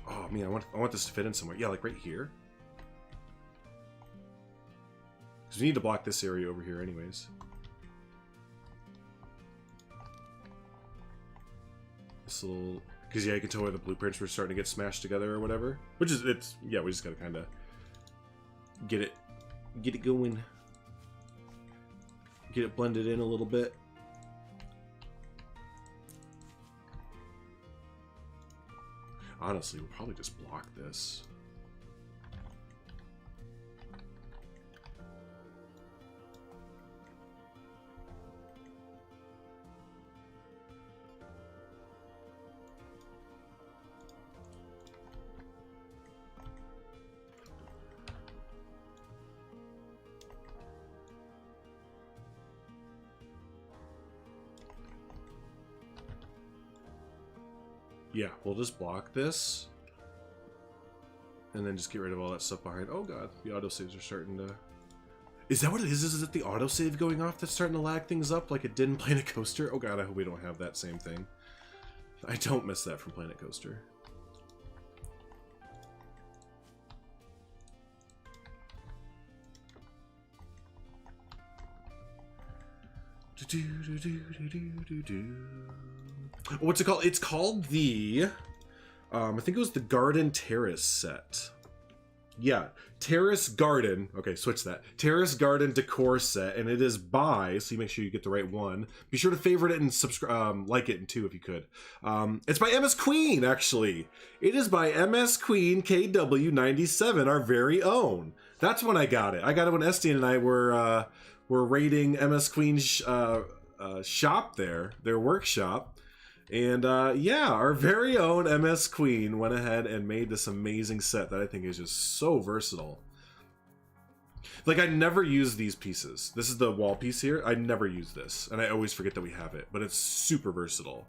oh man, I want this to fit in somewhere. Yeah, like right here. Because we need to block this area over here, anyways. This little, because yeah, you can tell where the blueprints were starting to get smashed together or whatever. Which is, it's, yeah, we just gotta kind of get it going, get it blended in a little bit. Honestly, we'll probably just block this. Yeah, we'll just block this. And then just get rid of all that stuff behind. Oh god, the autosaves are starting to... Is that what it is? Is it the autosave going off that's starting to lag things up like it did in Planet Coaster? Oh god, I hope we don't have that same thing. I don't miss that from Planet Coaster. What's it called? It's called the, I think it was the Garden Terrace set. Yeah, Terrace Garden. Okay, switch that. Terrace Garden Decor set, and it is by, so you make sure you get the right one. Be sure to favorite it and subscribe, like it too if you could. It's by MS Queen, actually. It is by MS Queen KW97, our very own. That's when I got it. I got it when Estienne and I were raiding MS Queen's shop there, their workshop. And yeah, our very own MS Queen went ahead and made this amazing set that I think is just so versatile. Like, I never use these pieces. This is the wall piece here. I never use this, and I always forget that we have it, but it's super versatile.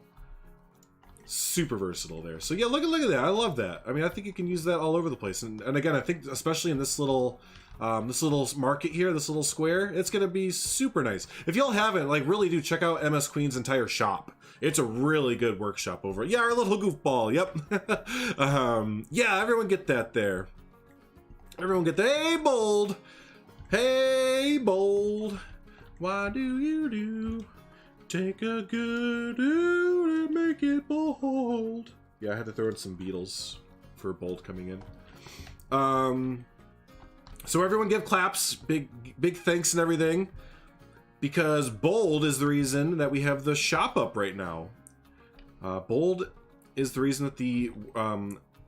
Super versatile there. So yeah, look at that. I love that. I mean, I think you can use that all over the place. And again, I think especially in this little market here, this little square, it's gonna be super nice. If y'all haven't, like, really do check out MS Queen's entire shop. It's a really good workshop over it. Yeah, our little goofball. Yep. Yeah, everyone get that there. Everyone get that. Hey, Bold. Hey, Bold. Why do you take a good do to make it bold? Yeah, I had to throw in some Beatles for Bold coming in. So everyone give claps, big thanks and everything, because Bold is the reason that we have the shop up right now. Bold is the reason that the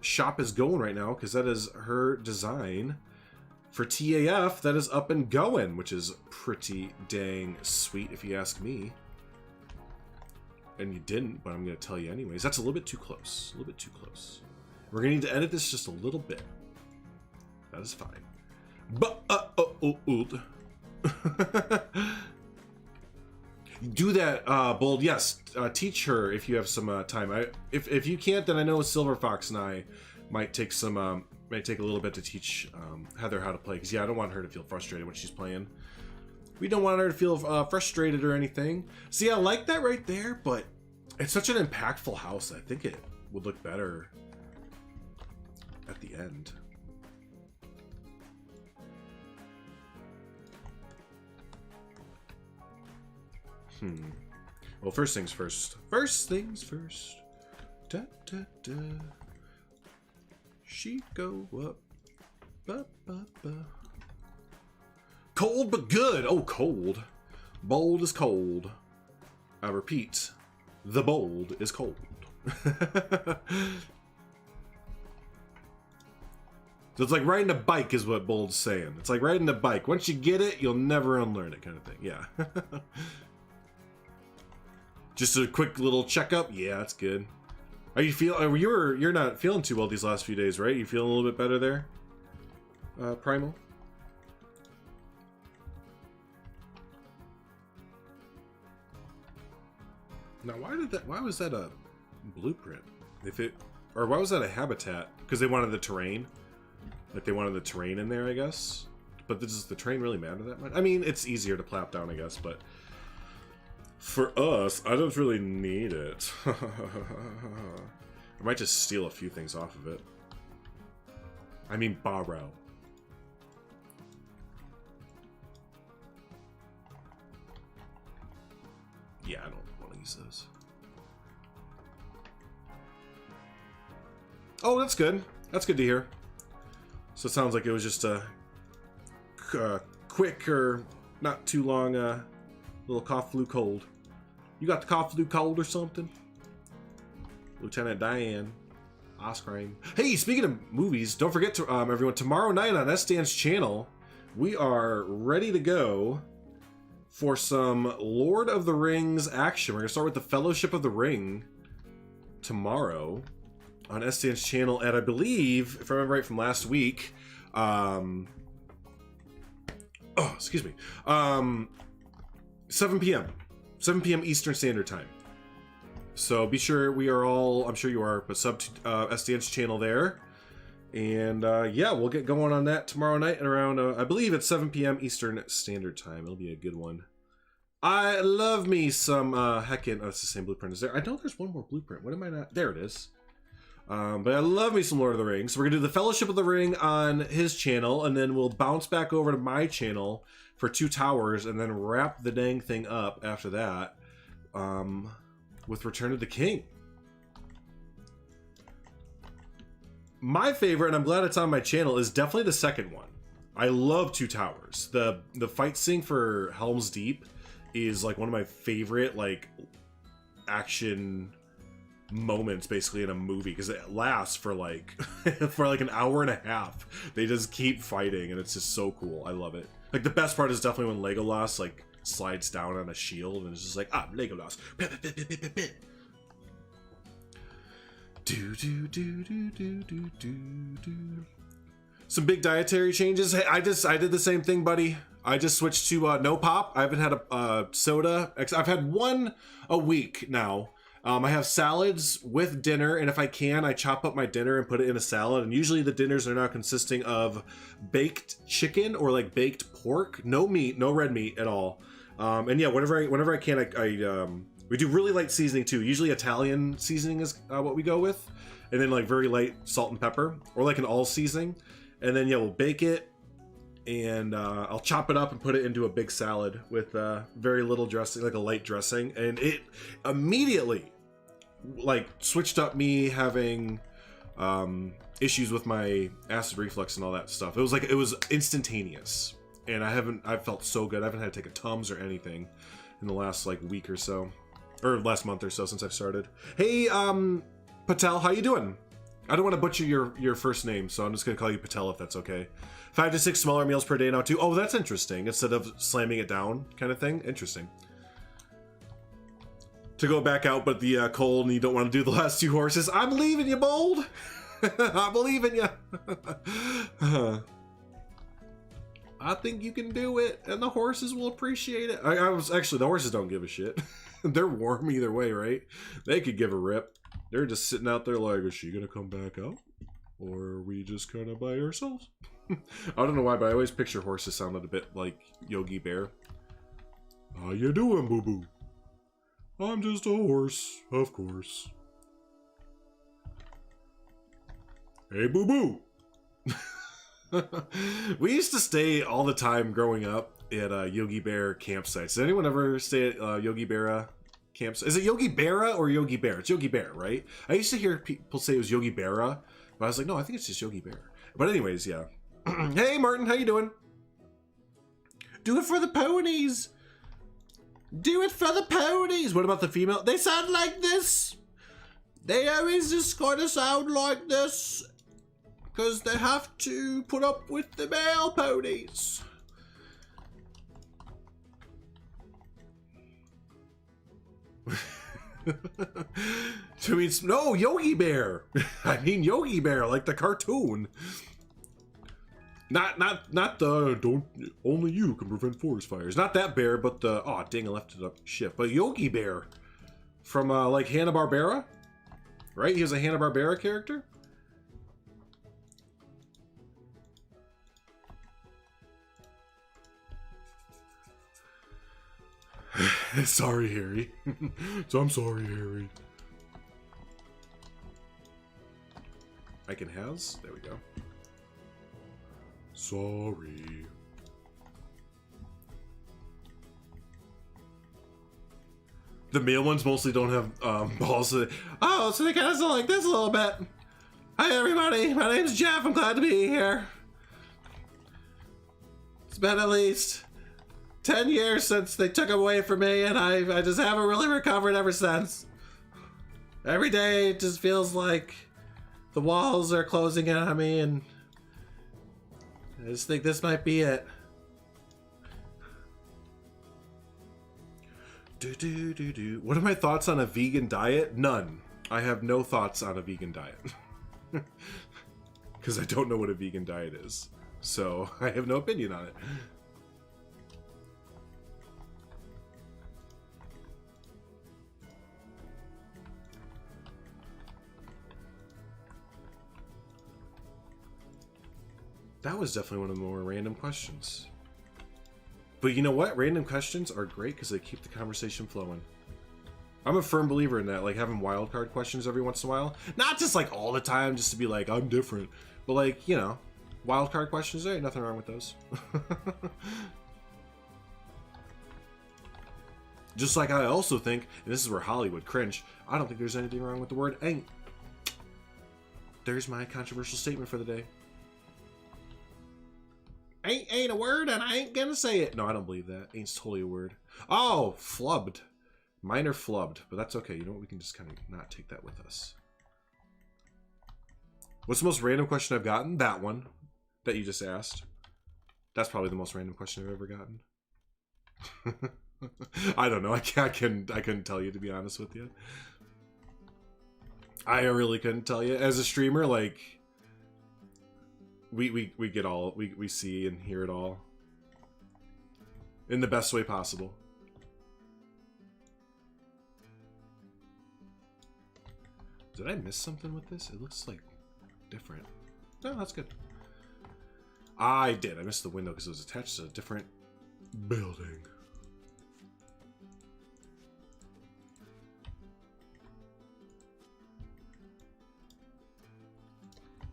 shop is going right now, because that is her design for TAF that is up and going, which is pretty dang sweet if you ask me. And you didn't, but I'm going to tell you anyways. That's a little bit too close. A little bit too close. We're going to need to edit this just a little bit. That is fine. But, do that, Bold. Yes, teach her if you have some time. If you can't, then I know Silver Fox and I might take some, might take a little bit to teach Heather how to play. Because yeah, I don't want her to feel frustrated when she's playing. We don't want her to feel frustrated or anything. See, I like that right there, but it's such an impactful house. I think it would look better at the end. Well, first things first. First things first. Da da da. She go up. Ba ba ba. Cold but good. Oh, cold. Bold is cold. I repeat, the bold is cold. So it's like riding a bike is what Bold's saying. It's like riding a bike. Once you get it, you'll never unlearn it, kind of thing. Yeah. Just a quick little checkup. Yeah, that's good. Are you feel? You're not feeling too well these last few days, right? You feeling a little bit better there, Primal? Now, why was that a blueprint? Or why was that a habitat? Because they wanted the terrain. Like they wanted the terrain in there, I guess. But does the terrain really matter that much? I mean, it's easier to plap down, I guess, but for us, I don't really need it. I might just steal a few things off of it. I mean, borrow. Yeah, I don't want to use those. Oh, that's good. That's good to hear. So it sounds like it was just a quick or not too long little cough, flu, cold. You got the cough, flu, cold or something? Lieutenant Diane. Ice cream. Hey, speaking of movies, don't forget to everyone, tomorrow night on Estienne's channel, we are ready to go for some Lord of the Rings action. We're gonna start with the Fellowship of the Ring tomorrow on Estienne's channel at, I believe, if I remember right from last week, excuse me, 7 p.m. 7 p.m. Eastern Standard Time. So be sure, we are all, I'm sure you are, but sub to Estienne's channel there. And yeah, we'll get going on that tomorrow night at around, I believe it's 7 p.m. Eastern Standard Time. It'll be a good one. I love me some heckin', oh, it's the same blueprint as there. I know there's one more blueprint. What am I not? There it is. But I love me some Lord of the Rings. So we're gonna do the Fellowship of the Ring on his channel, and then we'll bounce back over to my channel for 2 towers and then wrap the dang thing up after that with Return of the King. My favorite, and I'm glad it's on my channel, is definitely the second one. I love 2 towers. The fight scene for Helm's Deep is like one of my favorite like action moments basically in a movie, because it lasts for like for like an hour and a half. They just keep fighting and it's just so cool. I love it. Like the best part is definitely when Legolas like slides down on a shield and it's just like, ah, Legolas. Some big dietary changes. Hey, I did the same thing, buddy. I just switched to no pop. I haven't had a soda. I've had one a week now. I have salads with dinner, and if I can, I chop up my dinner and put it in a salad. And usually the dinners are now consisting of baked chicken or like baked pork, no meat, no red meat at all. And yeah, whenever I can, we do really light seasoning too. Usually Italian seasoning is what we go with, and then like very light salt and pepper, or like an all seasoning. And then yeah, we'll bake it, and I'll chop it up and put it into a big salad with very little dressing, like a light dressing, and it immediately like switched up me having issues with my acid reflux and all that stuff. It was instantaneous, and I felt so good. I haven't had to take a Tums or anything in the last like week or so, or last month or so since I've started. Hey, Patel, how you doing? I don't want to butcher your first name, so I'm just going to call you Patel if that's okay. 5 to 6 smaller meals per day now too. Oh, that's interesting. Instead of slamming it down kind of thing. Interesting. To go back out, but the cold and you don't want to do the last 2 horses. I'm leaving you, Bold. I believe in you. I think you can do it, and the horses will appreciate it. I was actually, the horses don't give a shit. They're warm either way, right? They could give a rip. They're just sitting out there like, is she gonna come back out? Or are we just kind of by ourselves? I don't know why, but I always picture horses sounded a bit like Yogi Bear. How you doing, boo-boo? I'm just a horse, of course. Hey, boo-boo! We used to stay all the time growing up at Yogi Bear campsites. Did anyone ever stay at Yogi Berra campsite? Is it Yogi Berra or Yogi Bear? It's Yogi Bear, right? I used to hear people say it was Yogi Berra, but I was like, no, I think it's just Yogi Bear. But anyways, yeah. Hey, Martin, how you doing? Do it for the ponies. Do it for the ponies. What about the female? They sound like this. They always just gotta sound like this, because they have to put up with the male ponies. To mean, no, Yogi Bear. I mean Yogi Bear, like the cartoon. Not the don't only you can prevent forest fires. Not that bear, but the oh dang, I left it up. Shit, but Yogi Bear from like Hanna-Barbera, right? He was a Hanna-Barbera character. Sorry, Harry. So I'm sorry, Harry. I can has? There we go. Sorry. The male ones mostly don't have balls. Oh, so they kind of sound like this a little bit. Hi, everybody. My name's Jeff. I'm glad to be here. It's been at least 10 years since they took him away from me, and I just haven't really recovered ever since. Every day it just feels like the walls are closing in on me, and I just think this might be it. What are my thoughts on a vegan diet? None. I have no thoughts on a vegan diet. Because I don't know what a vegan diet is. So I have no opinion on it. That was definitely one of the more random questions. But you know what? Random questions are great because they keep the conversation flowing. I'm a firm believer in that, like having wildcard questions every once in a while. Not just like all the time, just to be like, I'm different. But like, you know, wildcard questions, there ain't nothing wrong with those. Just like I also think, and this is where Hollywood cringe, I don't think there's anything wrong with the word ain't. There's my controversial statement for the day. Ain't a word, and I ain't gonna say it. No, I don't believe that. Ain't's totally a word. Oh, flubbed. Minor flubbed, but that's okay. You know what? We can just kind of not take that with us. What's the most random question I've gotten? That one that you just asked. That's probably the most random question I've ever gotten. I don't know. I couldn't tell you, to be honest with you. I really couldn't tell you. As a streamer, like we get all we see and hear it all in the best way possible. Did I miss something with this? It looks like different. No, that's good. I did. I missed the window because it was attached to a different building.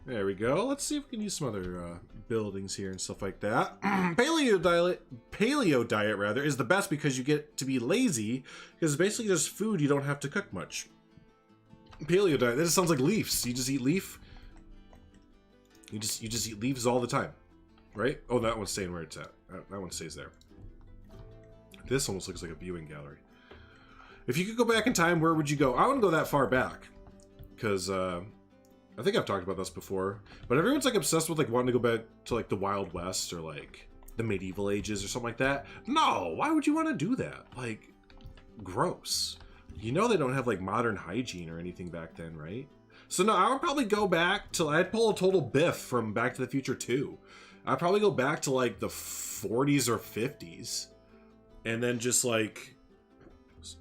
There we go. Let's see if we can use some other buildings here and stuff like that. Paleo diet rather is the best because you get to be lazy because it's basically just food. You don't have to cook much. Paleo diet. That just sounds like leaves. You just eat leaf. You just eat leaves all the time, right? Oh, that one's staying where it's at. That one stays there. This almost looks like a viewing gallery. If you could go back in time, where would you go? I wouldn't go that far back because I think I've talked about this before, but everyone's like obsessed with like wanting to go back to like the Wild West or like the medieval ages or something like that. No, why would you want to do that? Like, gross. You know they don't have like modern hygiene or anything back then, right? So no, I would probably go back to, I'd pull a total Biff from Back to the Future 2. I'd probably go back to like the 40s or 50s and then just like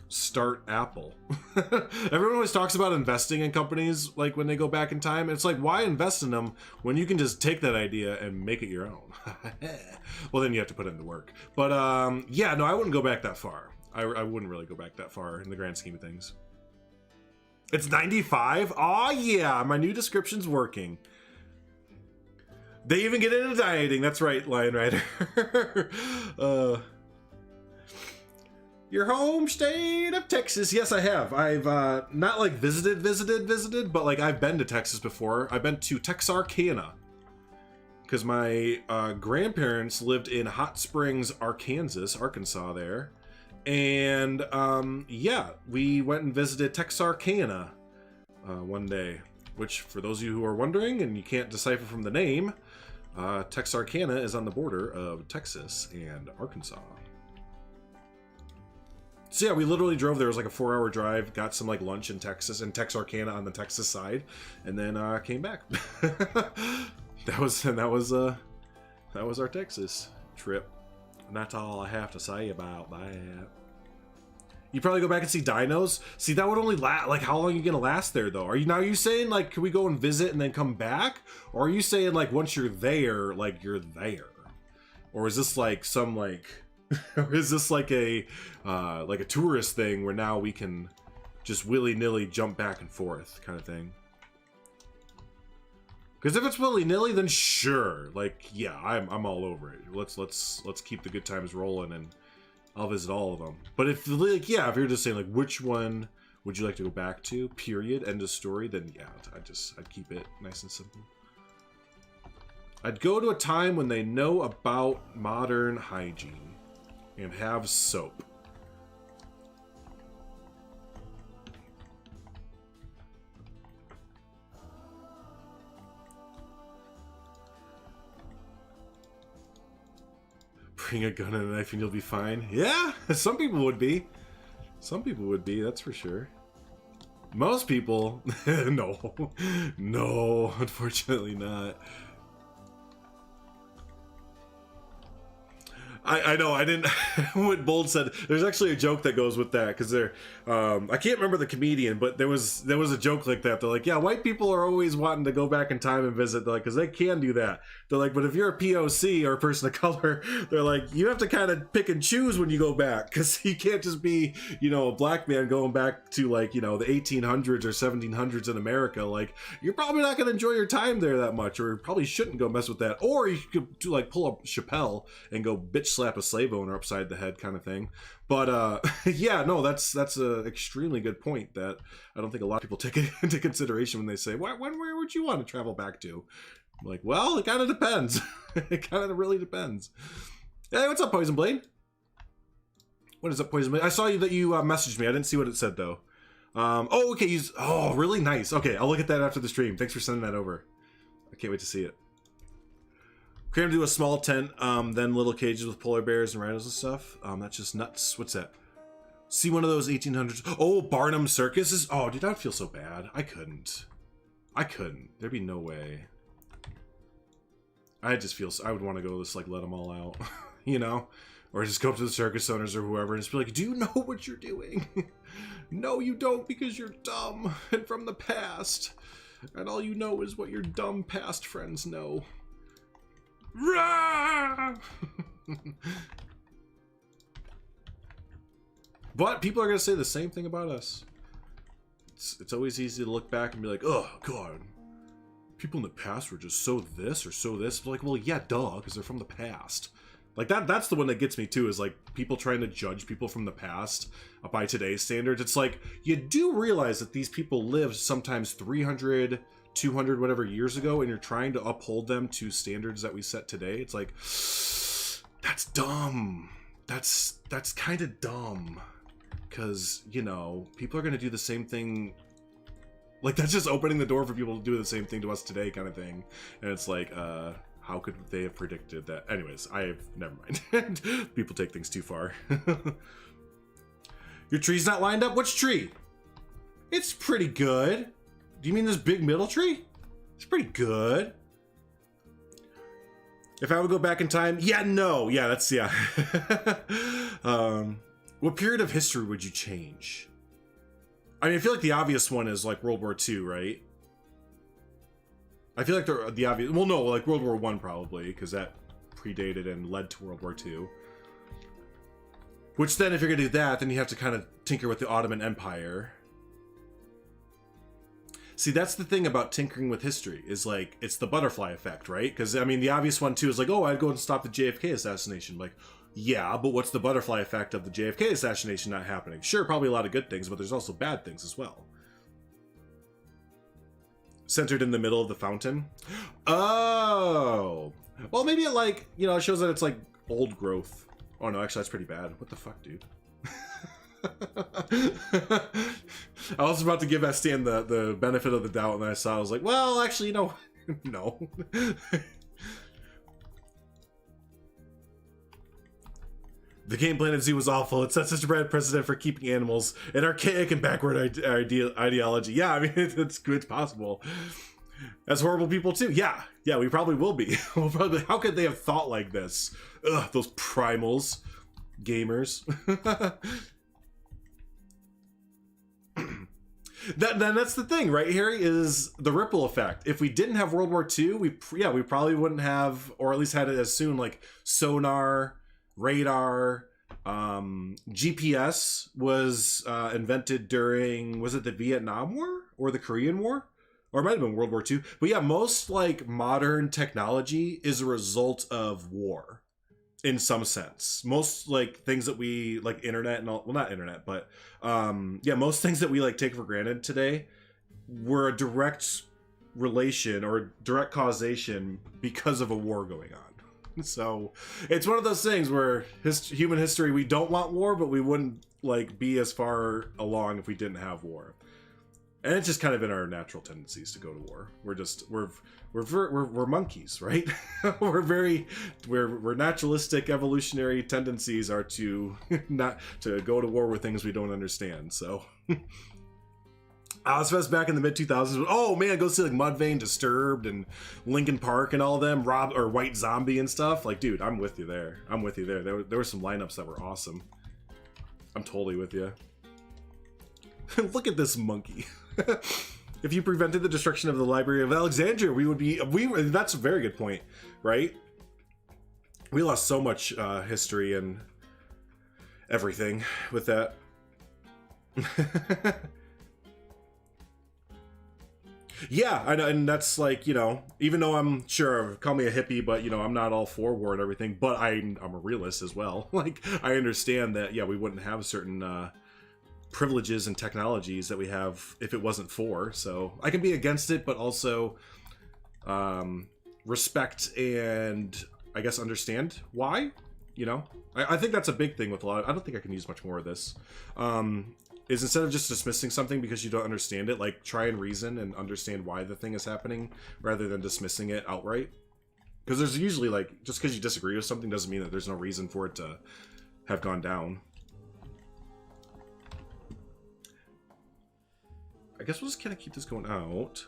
start Apple. Everyone always talks about investing in companies like when they go back in time. It's like, why invest in them when you can just take that idea and make it your own? Well, then you have to put in the work. But yeah, no, I wouldn't go back that far. I wouldn't really go back that far in the grand scheme of things. It's 95? Oh yeah, my new description's working. They even get into dieting. That's right, Lion Rider. Your home state of Texas. Yes, I have. I've not like visited, but like I've been to Texas before. I've been to Texarkana because my grandparents lived in Hot Springs, Arkansas there. And yeah, we went and visited Texarkana one day, which for those of you who are wondering and you can't decipher from the name, Texarkana is on the border of Texas and Arkansas. So yeah, we literally drove there. It was like a 4-hour drive, got some like lunch in Texas and Texarkana on the Texas side, and then came back. that was our Texas trip. And that's all I have to say about that. You probably go back and see dinos. See, that would only last, like, how long are you gonna last there though? Are you saying like, can we go and visit and then come back? Or are you saying like once you're there, like you're there? Or is this like some like, or is this like a tourist thing where now we can just willy-nilly jump back and forth kind of thing? Because if it's willy-nilly, then sure, like yeah, I'm all over it. Let's keep the good times rolling, and I'll visit all of them. But if like yeah, if you're just saying like which one would you like to go back to, period, end of story, then yeah, I'd keep it nice and simple. I'd go to a time when they know about modern hygiene and have soap. Bring a gun and a knife and you'll be fine. Yeah, some people would be. Some people would be, that's for sure. Most people, no. No, unfortunately not. I know, I didn't, what Bold said, there's actually a joke that goes with that, because I can't remember the comedian, but there was a joke like that. They're like, yeah, white people are always wanting to go back in time and visit, they're like, because they can do that. They're like, but if you're a POC or a person of color, they're like, you have to kind of pick and choose when you go back, because you can't just be, you know, a black man going back to like, you know, the 1800s or 1700s in America. Like, you're probably not going to enjoy your time there that much, or probably shouldn't go mess with that. Or you could do like pull up Chappelle and go bitch slap a slave owner upside the head kind of thing. But yeah, no, that's a extremely good point that I don't think a lot of people take into consideration when they say, where would you want to travel back to? I'm like, well, it kind of depends. It kind of really depends. Hey, what's up, Poison Blade? What is up, Poison Blade? I saw that you messaged me. I didn't see what it said though. Oh, okay. Oh, really nice. Okay, I'll look at that after the stream. Thanks for sending that over. I can't wait to see it. Cram to do a small tent, then little cages with polar bears and rhinos and stuff. That's just nuts. What's that? See one of those 1800s. Oh, Barnum Circus is. Oh, dude, I'd feel so bad. I couldn't. There'd be no way. I just feel. I would want to go just like let them all out, you know, or just go up to the circus owners or whoever and just be like, "Do you know what you're doing?" No, you don't, because you're dumb and from the past, and all you know is what your dumb past friends know. But people are gonna say the same thing about us. It's always easy to look back and be like, oh god, people in the past were just so this or so this. Like, well, yeah, duh, because they're from the past. Like that's the one that gets me too, is like people trying to judge people from the past by today's standards. It's like, you do realize that these people lived sometimes 300, 200, whatever years ago, and you're trying to uphold them to standards that we set today. It's like, that's dumb. That's kind of dumb. Because, you know, people are going to do the same thing. Like, that's just opening the door for people to do the same thing to us today kind of thing. And it's like, how could they have predicted that? Anyways, never mind. People take things too far. Your tree's not lined up? Which tree? It's pretty good. Do you mean this big middle tree? It's pretty good. If I would go back in time, yeah, no. Yeah, that's, yeah. What period of history would you change? I mean, I feel like the obvious one is like World War II, right? I feel like the obvious, well, no, like World War I probably, because that predated and led to World War II. Which then, if you're gonna do that, then you have to kind of tinker with the Ottoman Empire. See, that's the thing about tinkering with history, is like, it's the butterfly effect, right? Because, I mean, the obvious one too is like, oh, I'd go and stop the JFK assassination. Like, yeah, but what's the butterfly effect of the JFK assassination not happening? Sure, probably a lot of good things, but there's also bad things as well. Centered in the middle of the fountain. Oh. Well, maybe it, like, you know, it shows that it's like old growth. Oh no, actually that's pretty bad. What the fuck, dude? I was about to give that stand the benefit of the doubt, and then I saw, I was like, well, actually, you know, no. The Game Planet Zoo was awful. It set such a bad precedent for keeping animals an archaic and backward ideology. Yeah, I mean, it's possible. As horrible people too. Yeah, we probably will be. We'll probably. How could they have thought like this? Ugh, those primals, gamers. That's the thing, right, Harry? Is the ripple effect. If we didn't have World War II, we probably wouldn't have, or at least had it as soon, like sonar, radar, GPS was invented during, was it the Vietnam War or the Korean War? Or it might have been World War II. But yeah, most like modern technology is a result of war in some sense. Most like things that we like internet and all, well, not internet, but yeah, most things that we like take for granted today were a direct relation or direct causation because of a war going on. So it's one of those things where human history, we don't want war, but we wouldn't like be as far along if we didn't have war. And it's just kind of in our natural tendencies to go to war. We're monkeys, right? we're naturalistic evolutionary tendencies are to not to go to war with things we don't understand. So Ozfest back in the mid 2000s. Oh man, go see like Mudvayne, Disturbed, and Linkin Park and all of them. White Zombie and stuff. Like, dude, I'm with you there. There were some lineups that were awesome. I'm totally with you. Look at this monkey. If you prevented the destruction of the Library of Alexandria, that's a very good point, right? We lost so much history and everything with that. Yeah, I know, and that's like, you know, even though I'm sure, call me a hippie, but, you know, I'm not all for war and everything, but I'm a realist as well. Like, I understand that, yeah, we wouldn't have certain privileges and technologies that we have if it wasn't for. So I can be against it, but also respect and, I guess, understand why, you know? I think that's a big thing with a lot of, I don't think I can use much more of this. Is instead of just dismissing something because you don't understand it, like try and reason and understand why the thing is happening rather than dismissing it outright. Because there's usually like, just because you disagree with something doesn't mean that there's no reason for it to have gone down. I guess we'll just kind of keep this going out.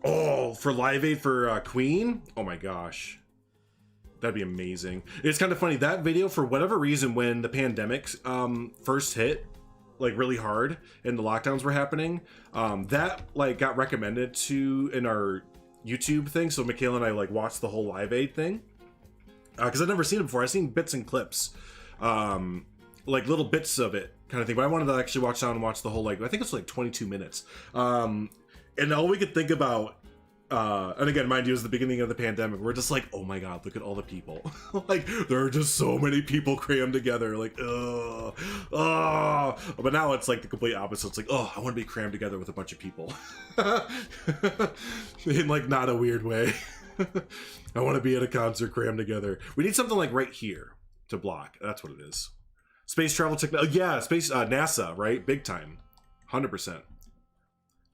Oh, for Live Aid for Queen? Oh my gosh. That'd be amazing. It's kind of funny, that video, for whatever reason, when the pandemic first hit, like really hard, and the lockdowns were happening, that like got recommended to in our YouTube thing. So Michaela and I like watched the whole Live Aid thing. Because I'd never seen it before. I've seen bits and clips. Like little bits of it kind of thing. But I wanted to actually watch down and watch the whole, like, I think it's like 22 minutes. And all we could think about, and again, mind you, it was the beginning of the pandemic. We're just like, oh my god, look at all the people. Like, there are just so many people crammed together. Like, oh. But now it's like the complete opposite. It's like, oh, I want to be crammed together with a bunch of people. In like not a weird way. I want to be at a concert crammed together. We need something like right here to block. That's what it is. Space travel technology. Yeah, space, NASA, right? Big time. 100%.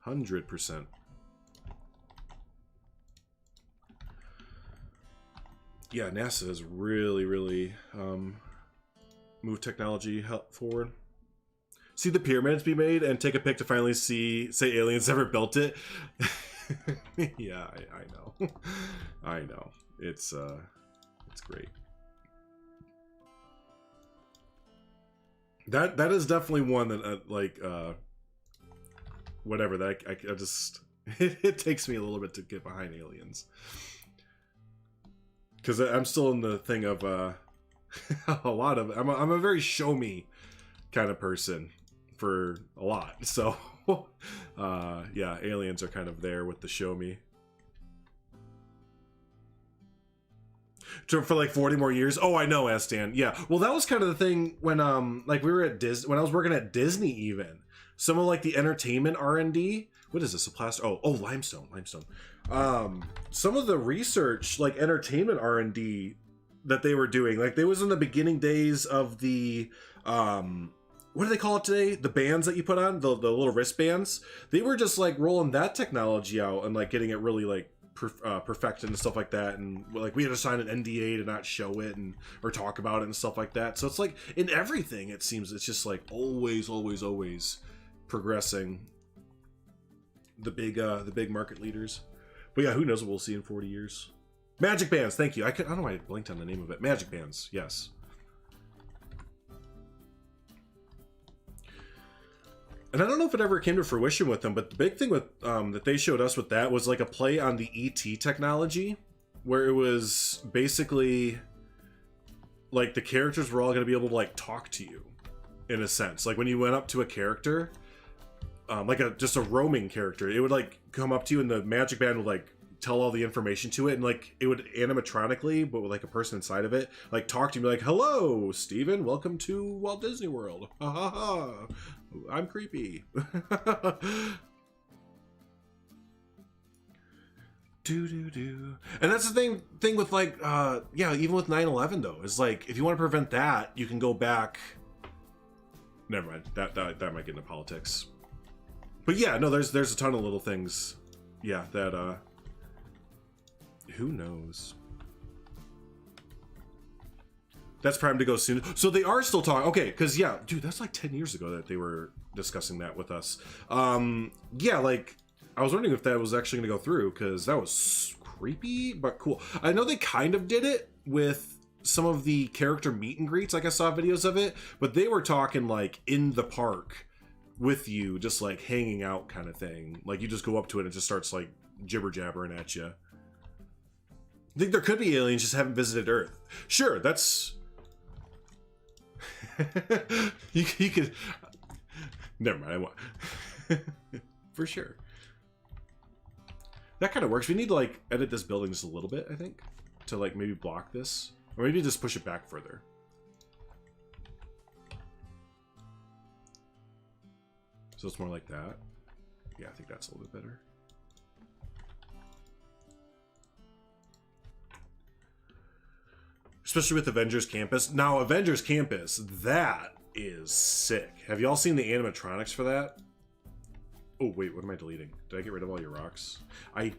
100%. Yeah, NASA has really, really moved technology forward. See the pyramids be made and take a pic to finally say aliens ever built it. Yeah, I know. I know. It's great. That is definitely one that whatever, that I just it takes me a little bit to get behind aliens. Because I'm still in the thing of a lot of I'm a very show me kind of person for a lot. So yeah, aliens are kind of there with the show me. For like 40 more years. Oh, I know, Astan. Yeah. Well, that was kind of the thing when like we were at Disney, when I was working at Disney even. Some of like the entertainment R&D. What is this? A plaster? Oh, limestone. Some of the research, like entertainment R&D that they were doing, like they was in the beginning days of the what do they call it today? The bands that you put on, the little wristbands. They were just like rolling that technology out and like getting it really like perfected and stuff like that, and like we had to sign an NDA to not show it and or talk about it and stuff like that. So it's like in everything, it seems it's just like always progressing. The big market leaders. But yeah, who knows what we'll see in 40 years. Magic bands, thank you. I don't know why I blinked on the name of it. Magic bands, yes. And I don't know if it ever came to fruition with them, but the big thing with that they showed us with that was like a play on the ET technology, where it was basically like the characters were all going to be able to like talk to you, in a sense. Like when you went up to a character, like just a roaming character, it would like come up to you and the magic band would like tell all the information to it, and like it would animatronically, but with like a person inside of it, like talk to you, be like, "Hello, Steven, welcome to Walt Disney World. Ha ha ha. I'm creepy." And that's the thing with like yeah, even with 9/11 though, is like if you want to prevent that, you can go back. Never mind. That might get into politics. But yeah, no, there's a ton of little things. Yeah, that who knows? That's primed to go soon. So they are still talking. Okay, because yeah, dude, that's like 10 years ago that they were discussing that with us. Yeah, like I was wondering if that was actually going to go through, because that was creepy but cool. I know they kind of did it with some of the character meet and greets. Like I saw videos of it, but they were talking like in the park with you, just like hanging out kind of thing. Like you just go up to it and it just starts like jibber jabbering at you. I think there could be aliens just haven't visited Earth. Sure, that's you could. Never mind. I want for sure. That kind of works. We need to like edit this building just a little bit, I think, to like maybe block this, or maybe just push it back further. So it's more like that. Yeah, I think that's a little bit better. Especially with Avengers Campus. Now, Avengers Campus, that is sick. Have y'all seen the animatronics for that? Oh, wait, what am I deleting? Did I get rid of all your rocks? I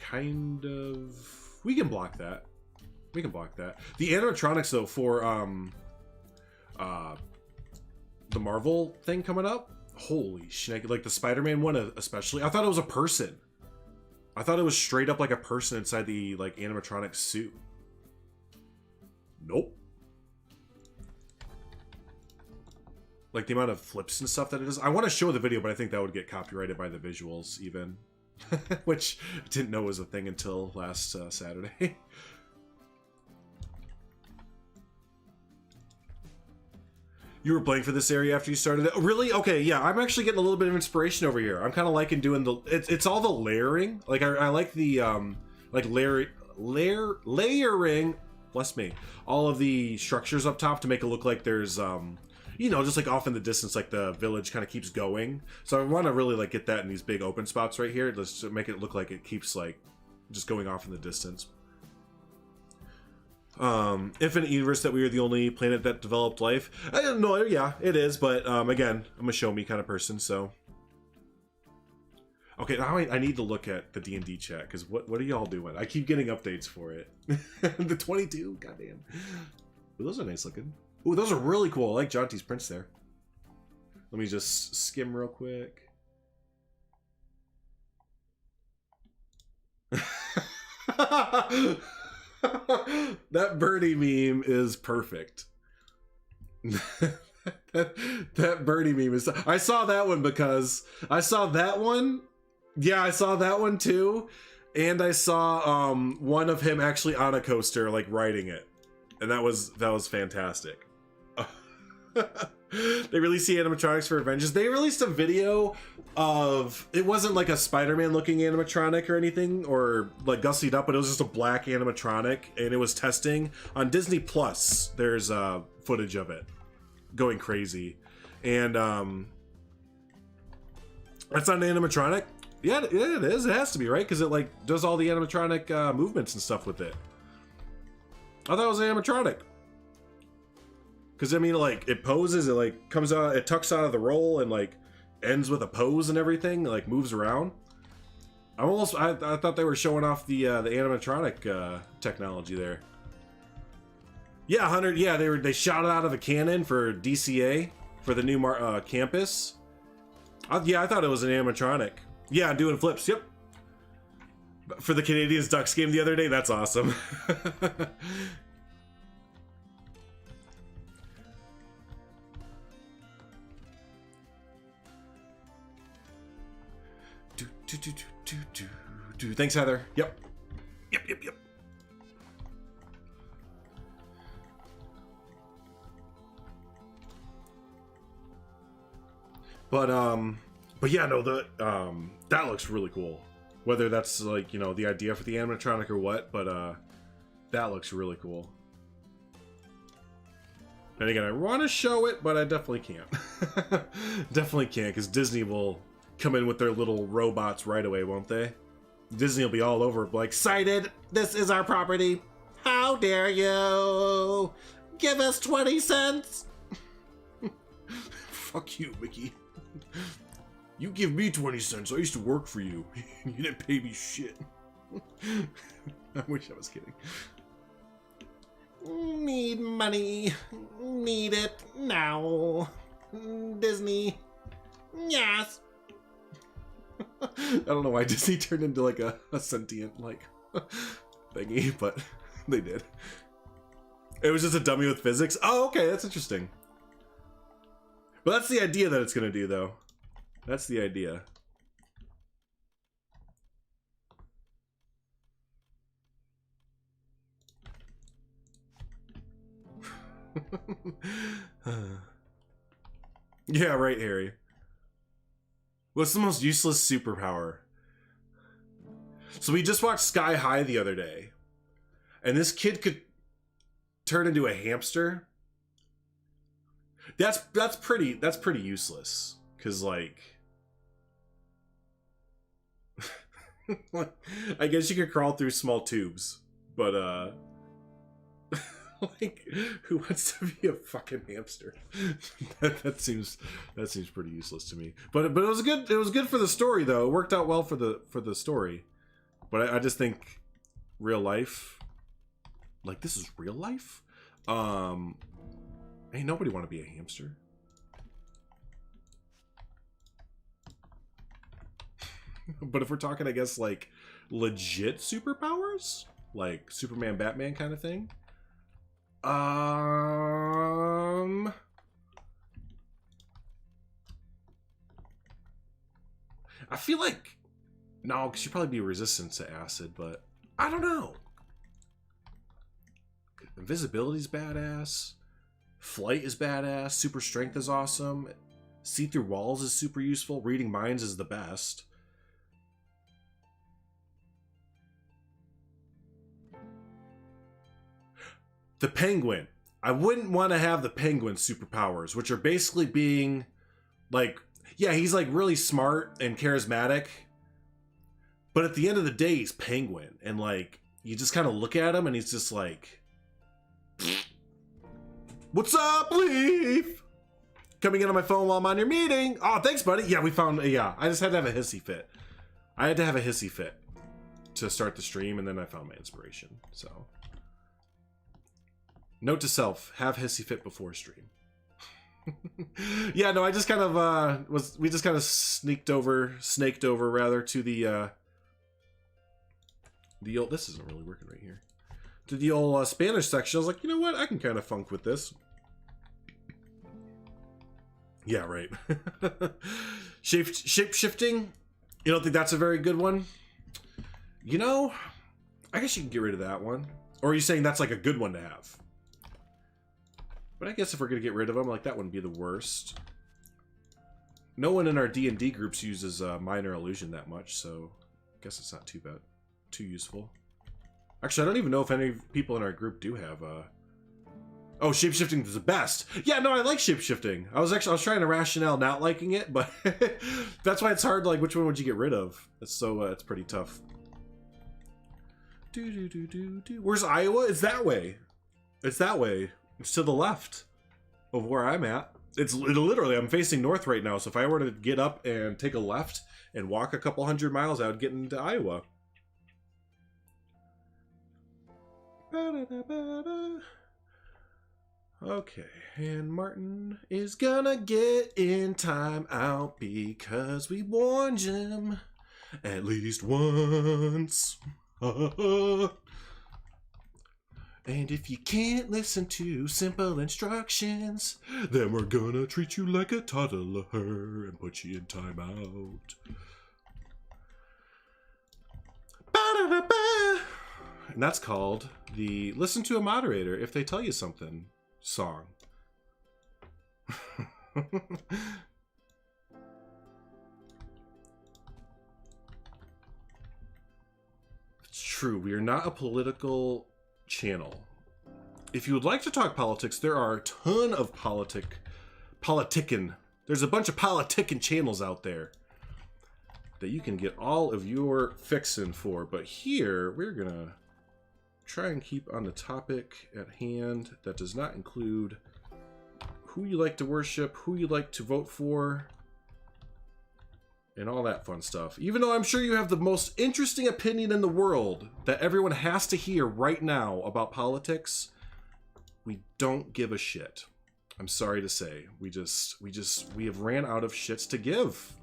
kind of... We can block that. We can block that. The animatronics, though, for the Marvel thing coming up, holy shit. Like the Spider-Man one especially. I thought it was a person. I thought it was straight up like a person inside the like animatronic suit. Nope. Like the amount of flips and stuff that it is. I want to show the video, but I think that would get copyrighted by the visuals even. Which I didn't know was a thing until last Saturday. You were playing for this area after you started it? Oh, really? Okay, yeah. I'm actually getting a little bit of inspiration over here. I'm kind of liking doing the... It's all the layering. Like, I like the, like, layering... Bless me. All of the structures up top to make it look like there's, you know, just like off in the distance, like the village kind of keeps going. So I want to really like get that in these big open spots right here. Let's make it look like it keeps like just going off in the distance. Infinite Universe, that we are the only planet that developed life. I don't know. Yeah, it is. But again, I'm a show me kind of person. So okay, now I need to look at the D&D chat, because what are y'all doing? I keep getting updates for it. The 22, goddamn. Ooh, those are nice looking. Ooh, those are really cool. I like Jonty's prints there. Let me just skim real quick. That birdie meme is perfect. that birdie meme is... I saw that one because... I saw that one... Yeah, I saw that one too, and I saw one of him actually on a coaster, like riding it, and that was fantastic. They released the animatronics for Avengers. They released a video of, it wasn't like a Spider-Man looking animatronic or anything, or like gussied up, but it was just a black animatronic, and it was testing on Disney Plus. There's footage of it going crazy, and that's not an animatronic. Yeah, it is. It has to be, right? Because it like does all the animatronic movements and stuff with it. I thought it was an animatronic. Because I mean, like it poses, it like comes out, it tucks out of the roll, and like ends with a pose and everything. It, like moves around. I thought they were showing off the animatronic technology there. Yeah, 100. Yeah, they shot it out of a cannon for DCA for the new campus. Yeah, I thought it was an animatronic. Yeah, doing flips, yep. For the Canadians Ducks game the other day, that's awesome. Thanks, Heather. Yep. Yep. But yeah, no, that looks really cool. Whether that's like, you know, the idea for the animatronic or what, but that looks really cool. And again, I want to show it, but I definitely can't. Definitely can't, because Disney will come in with their little robots right away, won't they? Disney will be all over, like, cited, this is our property. How dare you? Give us 20 cents. Fuck you, Mickey. You give me 20 cents. I used to work for you. You didn't pay me shit. I wish I was kidding. Need money. Need it now. Disney. Yes. I don't know why Disney turned into like a sentient like thingy, but they did. It was just a dummy with physics. Oh, okay, that's interesting. But that's the idea that it's gonna do, though. That's the idea. Yeah, right, Harry. What's the most useless superpower? So we just watched Sky High the other day, and this kid could turn into a hamster. That's pretty useless, because like I guess you could crawl through small tubes, but like, who wants to be a fucking hamster? that seems pretty useless to me. But it was good. It was good for the story, though. It worked out well for the story. But I just think real life, like, this is real life. Ain't nobody want to be a hamster. But if we're talking, I guess, like, legit superpowers, like Superman, Batman kind of thing. I feel like no, because you'd probably be resistant to acid, but I don't know. Invisibility's badass. Flight is badass. Super strength is awesome. See through walls is super useful. Reading minds is the best. The Penguin. I wouldn't want to have the Penguin superpowers, which are basically being like, yeah, he's like really smart and charismatic, but at the end of the day, he's Penguin, and like you just kind of look at him and he's just like, "What's up, Leaf? Coming in on my phone while I'm on your meeting. Oh, thanks, buddy. Yeah, we found. Yeah, I just had to have a hissy fit. I had to have a hissy fit to start the stream, and then I found my inspiration. So. Note to self, have hissy fit before stream. Yeah, no, I just kind of we just kind of snaked over rather to the old, this isn't really working right here. To the old Spanish section. I was like, you know what? I can kind of funk with this. Yeah, right. Shape shifting. You don't think that's a very good one? You know, I guess you can get rid of that one. Or are you saying that's like a good one to have? But I guess if we're going to get rid of them, like, that wouldn't be the worst. No one in our D&D groups uses minor illusion that much, so I guess it's not too bad. Too useful. Actually, I don't even know if any people in our group do have... Oh, shapeshifting is the best! Yeah, no, I like shapeshifting. I was trying to rationale not liking it, but that's why it's hard, like, which one would you get rid of? It's pretty tough. Where's Iowa? It's that way. It's that way. It's to the left of where I'm at. It's literally, I'm facing north right now, so if I were to get up and take a left and walk a couple hundred miles, I would get into Iowa. Okay, and Martin is gonna get in time out because we warned him at least once. And if you can't listen to simple instructions, then we're gonna treat you like a toddler and put you in timeout. And that's called the Listen to a Moderator If They Tell You Something song. It's true, we are not a political channel. If you would like to talk politics, there are a ton of politicking. There's a bunch of politicking channels out there that you can get all of your fixin' for. But here, we're gonna try and keep on the topic at hand that does not include who you like to worship, who you like to vote for, and all that fun stuff. Even though I'm sure you have the most interesting opinion in the world that everyone has to hear right now about politics, we don't give a shit. I'm sorry to say. We have ran out of shits to give.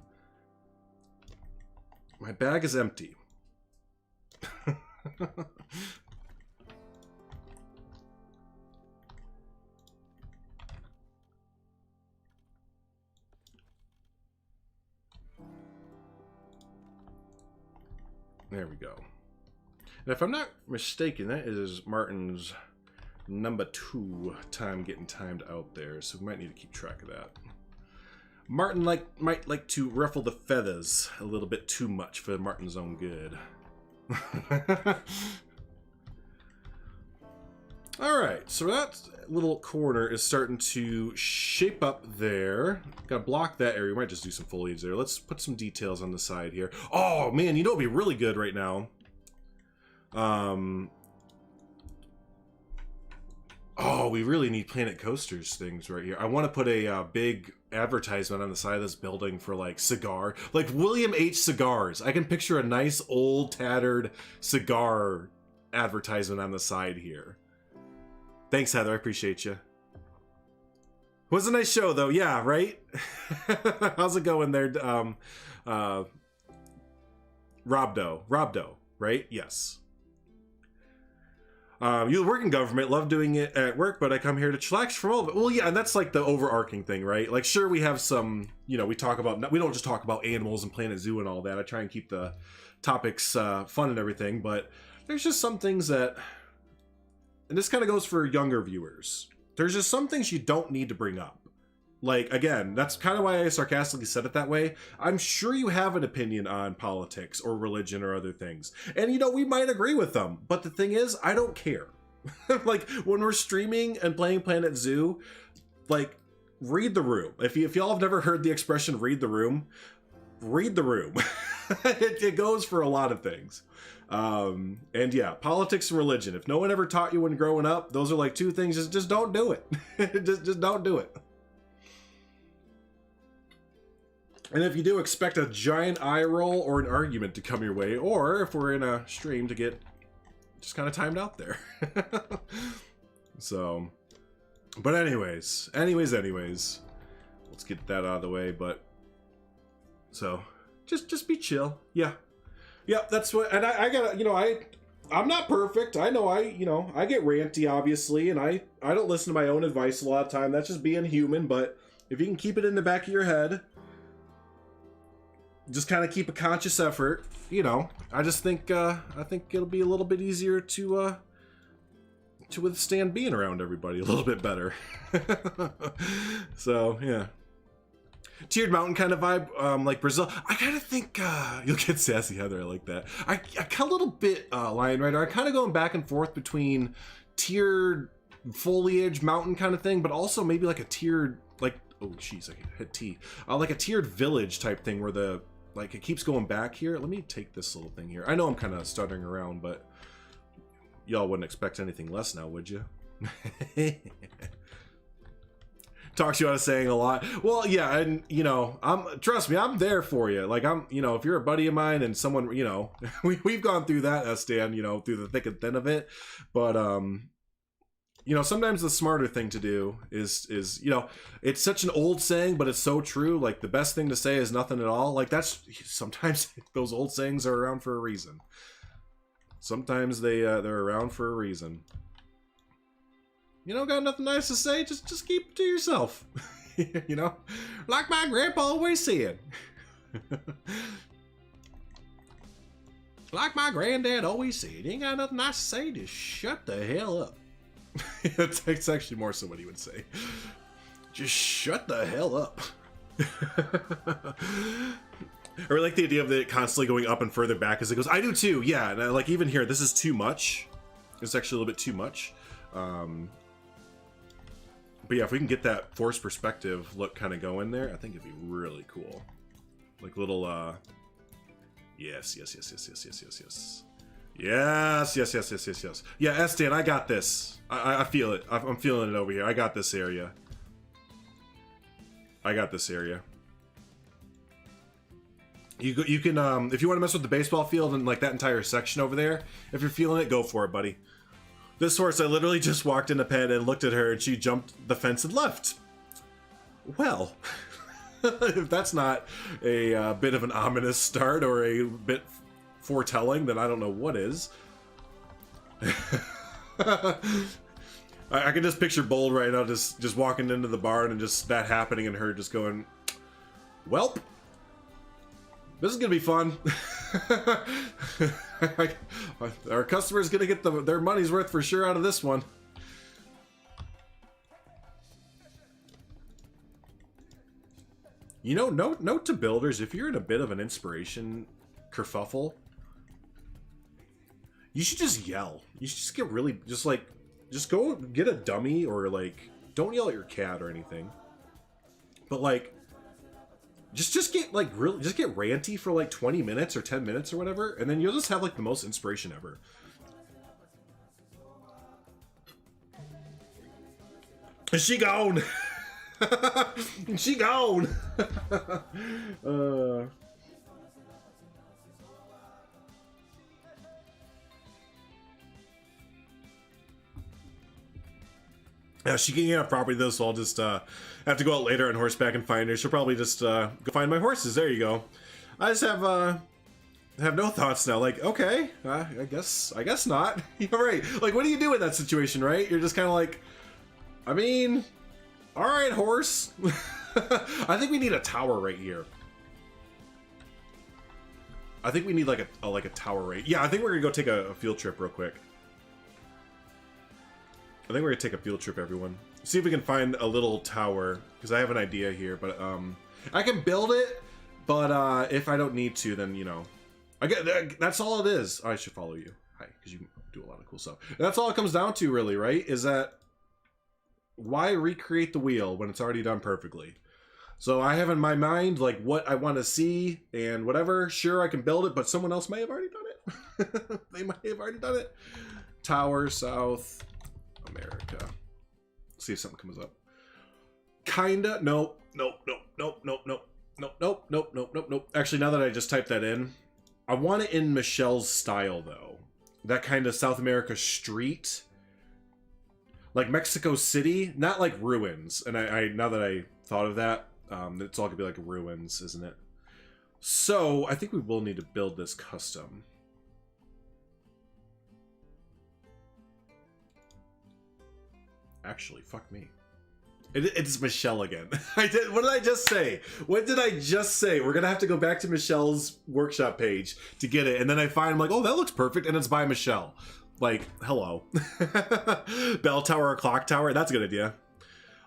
My bag is empty. There we go. And if I'm not mistaken, that is Martin's number 2 time getting timed out there, so we might need to keep track of that. Martin might like to ruffle the feathers a little bit too much for Martin's own good. All right, so that little corner is starting to shape up there. Gotta block that area. We might just do some foliage there. Let's put some details on the side here. Oh man, you know what'd be really good right now? Oh, we really need Planet Coasters things right here. I want to put a big advertisement on the side of this building for like cigar, like William H. Cigars. I can picture a nice old tattered cigar advertisement on the side here. Thanks, Heather. I appreciate you. Was a nice show though. Yeah, right? How's it going there? Robdo, right? Yes. You work in government, love doing it at work, but I come here to chillax from all of it. Well, yeah, and that's like the overarching thing, right? Like, sure, we have some, you know, we don't just talk about animals and Planet Zoo and all that. I try and keep the topics fun and everything, but there's just some things that, and this kind of goes for younger viewers, there's just some things you don't need to bring up. Like, again, that's kind of why I sarcastically said it that way. I'm sure you have an opinion on politics or religion or other things. And, you know, we might agree with them. But the thing is, I don't care. Like, when we're streaming and playing Planet Zoo, like, read the room. If y'all have never heard the expression, read the room, read the room. It goes for a lot of things. And yeah, politics and religion. If no one ever taught you when growing up, those are like two things. Just don't do it. just don't do it. And if you do, expect a giant eye roll or an argument to come your way, or if we're in a stream, to get just kind of timed out there. So, but anyways, let's get that out of the way. But so, just be chill. Yeah, that's what. And I gotta, you know, I'm not perfect. I know I get ranty, obviously, and I don't listen to my own advice a lot of time. That's just being human. But if you can keep it in the back of your head, just kind of keep a conscious effort, you know. I just think it'll be a little bit easier to withstand being around everybody a little bit better. So yeah, tiered mountain kind of vibe, like Brazil. I kind of think you'll get sassy, Heather. I like that. I kind of a little bit Lion Rider. I kind of going back and forth between tiered foliage mountain kind of thing, but also maybe like a tiered, like, oh jeez, I hit T. Like a tiered village type thing where the, like, it keeps going back here. Let me take this little thing here. I know I'm kind of stuttering around, but y'all wouldn't expect anything less now, would you? Talks you out of saying a lot. Well, yeah, and you know, trust me, I'm there for you. Like, you know, if you're a buddy of mine and someone, you know, we've gone through that, Stan, you know, through the thick and thin of it. But you know, sometimes the smarter thing to do is, you know, it's such an old saying, but it's so true. Like, the best thing to say is nothing at all. Like, that's, sometimes those old sayings are around for a reason. Sometimes they're around for a reason. You know, got nothing nice to say, just keep it to yourself. You know, like my grandpa always said. Like my granddad always said, you ain't got nothing nice to say, just shut the hell up. It's actually more so what he would say. Just shut the hell up. I like the idea of it constantly going up and further back as it goes. I do too, yeah. And I, like, even here, this is too much. It's actually a little bit too much. But yeah, if we can get that forced perspective look kind of going there, I think it'd be really cool. Like little, yes. Yes. Yeah, Estan, I got this. I feel it. I'm feeling it over here. I got this area. You can, if you want to mess with the baseball field and like that entire section over there, if you're feeling it, go for it, buddy. This horse, I literally just walked in a pen and looked at her and she jumped the fence and left. Well, if that's not a bit of an ominous start or a bit foretelling, then I don't know what is. I can just picture Bold right now just walking into the barn and just that happening and her just going, welp, this is gonna be fun. Our customer's gonna get their money's worth for sure out of this one. You know, note to builders, if you're in a bit of an inspiration kerfuffle, You should just yell. You should just get really, just go get a dummy, or like, don't yell at your cat or anything. But like, just get like really, just get ranty for like 20 minutes or 10 minutes or whatever, and then you'll just have like the most inspiration ever. Is she gone? She gone. Yeah, she can get off property though, so I'll just have to go out later on horseback and find her. She'll probably just go find my horses. There you go. I just have no thoughts now. Like, okay, I guess not. You're right. Like, what do you do in that situation, right? You're just kind of like, I mean, all right, horse. I think we need a tower right here. I think we need like a tower right. Yeah, I think we're gonna go take a field trip real quick. I think we're gonna take a field trip, everyone. See if we can find a little tower, because I have an idea here, but I can build it, but if I don't need to, then, you know, that's all it is. Oh, I should follow you. Hi, because you do a lot of cool stuff. And that's all it comes down to, really, right? Is that why recreate the wheel when it's already done perfectly? So I have in my mind like what I want to see and whatever. Sure, I can build it, but someone else may have already done it. They might have already done it. Tower, South America. Let's see if something comes up. Kinda. Nope. Nope. Actually, now that I just typed that in, I want it in Michelle's style, though. That kind of South America street. Like Mexico City, not like ruins. And I now that I thought of that, it's all gonna be like ruins, isn't it? So I think we will need to build this custom. Actually, fuck me. It's Michelle again. What did I just say? What did I just say? We're gonna have to go back to Michelle's workshop page to get it, and then I find, I'm like, oh, that looks perfect, and it's by Michelle. Like, hello. Bell tower or clock tower? That's a good idea.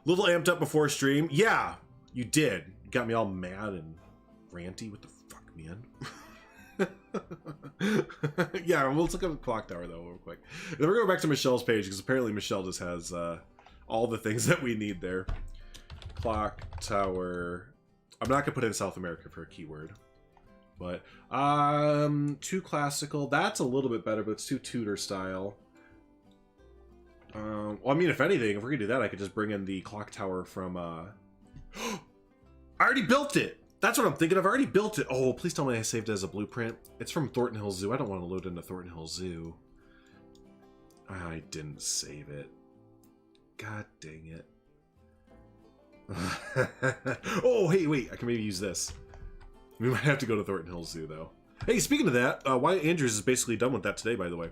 Little amped up before stream. Yeah, you did. You got me all mad and ranty. What the fuck, man? Yeah, let's look at the clock tower, though, real quick. And then we're going back to Michelle's page, because apparently Michelle just has all the things that we need there. Clock tower. I'm not going to put in South America for a keyword. But, too classical. That's a little bit better, but it's too Tudor style. Well, I mean, if anything, if we're gonna do that, I could just bring in the clock tower from, I already built it! That's what I'm thinking of. I already built it. Oh, please tell me I saved it as a blueprint. It's from Thornton Hills Zoo. I don't want to load into Thornton Hills Zoo. I didn't save it. God dang it. Oh, hey, wait. I can maybe use this. We might have to go to Thornton Hills Zoo, though. Hey, speaking of that, Wyatt Andrews is basically done with that today, by the way.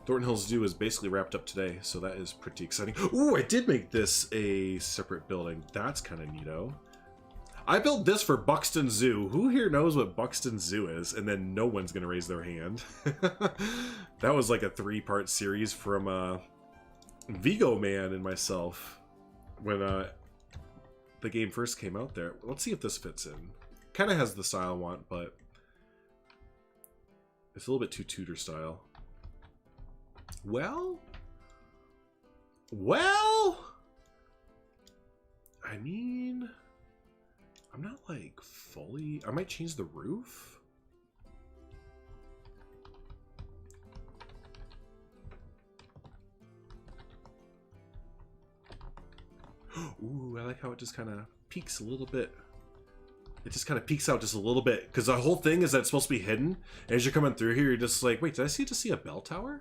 Thornton Hills Zoo is basically wrapped up today, so that is pretty exciting. Ooh, I did make this a separate building. That's kind of neato. I built this for Buxton Zoo. Who here knows what Buxton Zoo is? And then no one's going to raise their hand. That was like a 3-part series from Vigo Man and myself when the game first came out there. Let's see if this fits in. Kind of has the style I want, but it's a little bit too Tudor style. Well, I mean, I'm not like fully. I might change the roof. Ooh, I like how it just kind of peaks a little bit. It just kind of peeks out just a little bit, because the whole thing is that it's supposed to be hidden. And as you're coming through here, you're just like, wait, did I just see a bell tower?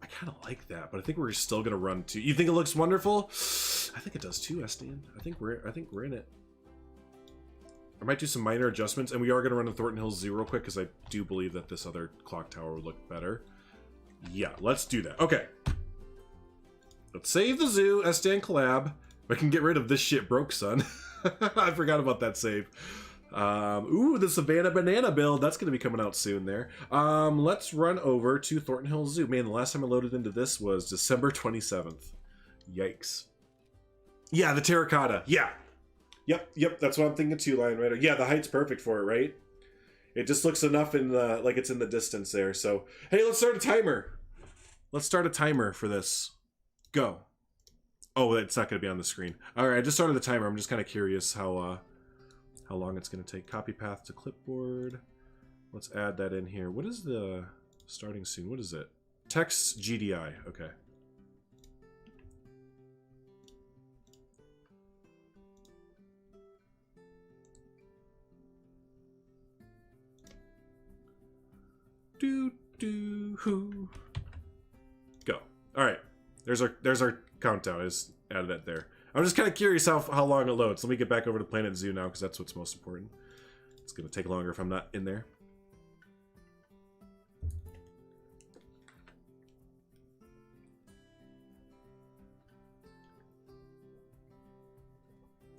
I kind of like that, but I think we're still gonna run to. You think it looks wonderful? I think it does too, Estian. I think we're in it. I might do some minor adjustments, and we are gonna run to Thornton Hills Zoo real quick, because I do believe that this other clock tower would look better. Yeah, let's do that. Okay. Let's save the zoo, Estian collab. I can get rid of this shit broke, son. I forgot about that save. Ooh, the Savannah Banana build. That's going to be coming out soon there. Let's run over to Thornton Hills Zoo. Man, the last time I loaded into this was December 27th. Yikes. Yeah, the terracotta. Yeah. Yep. That's what I'm thinking too, Lion Rider. Yeah, the height's perfect for it, right? It just looks enough in the, like it's in the distance there. So, hey, let's start a timer. Let's start a timer for this. Go. Oh, it's not going to be on the screen. All right, I just started the timer. I'm just kind of curious how long it's going to take. Copy path to clipboard. Let's add that in here. What is the starting soon? What is it? Text GDI. Okay. Who. Go. All right. There's our countdown. I just added that there. I'm just kind of curious how long it loads. Let me get back over to Planet Zoo now because that's what's most important. It's going to take longer if I'm not in there.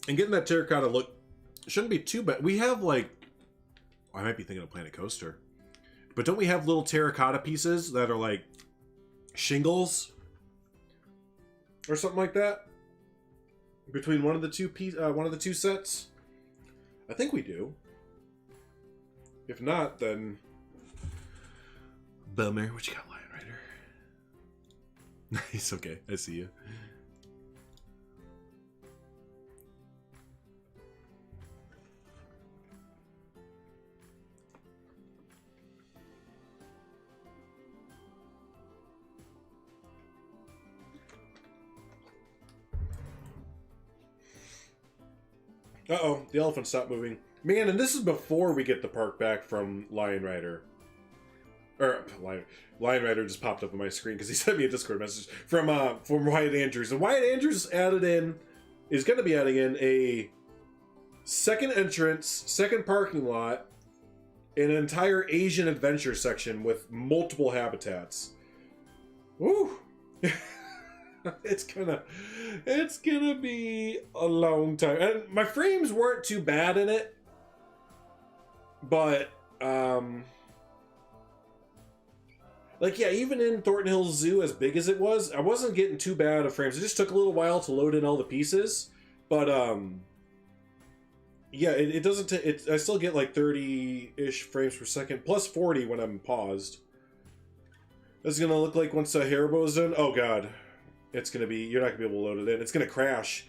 And getting that terracotta look shouldn't be too bad. We have like, I might be thinking of Planet Coaster, but don't we have little terracotta pieces that are like shingles or something like that between one of the two sets? I think we do. If not, then bummer. What you got, Lion Rider? Nice. Okay, I see you. Uh-oh, the elephant stopped moving. Man, and this is before we get the park back from Lion Rider. Or, Lion Rider just popped up on my screen because he sent me a Discord message from Wyatt Andrews. And Wyatt Andrews is going to be adding in a second entrance, second parking lot, an entire Asian adventure section with multiple habitats. Woo! It's gonna be a long time. And my frames weren't too bad in it, but like, yeah, even in Thornton Hills Zoo, as big as it was, I wasn't getting too bad of frames. It just took a little while to load in all the pieces, but yeah, it doesn't take. I still get like 30-ish frames per second, plus 40 when I'm paused. This is gonna look like once Haribo's done. Oh god. It's going to be, you're not going to be able to load it in. It's going to crash.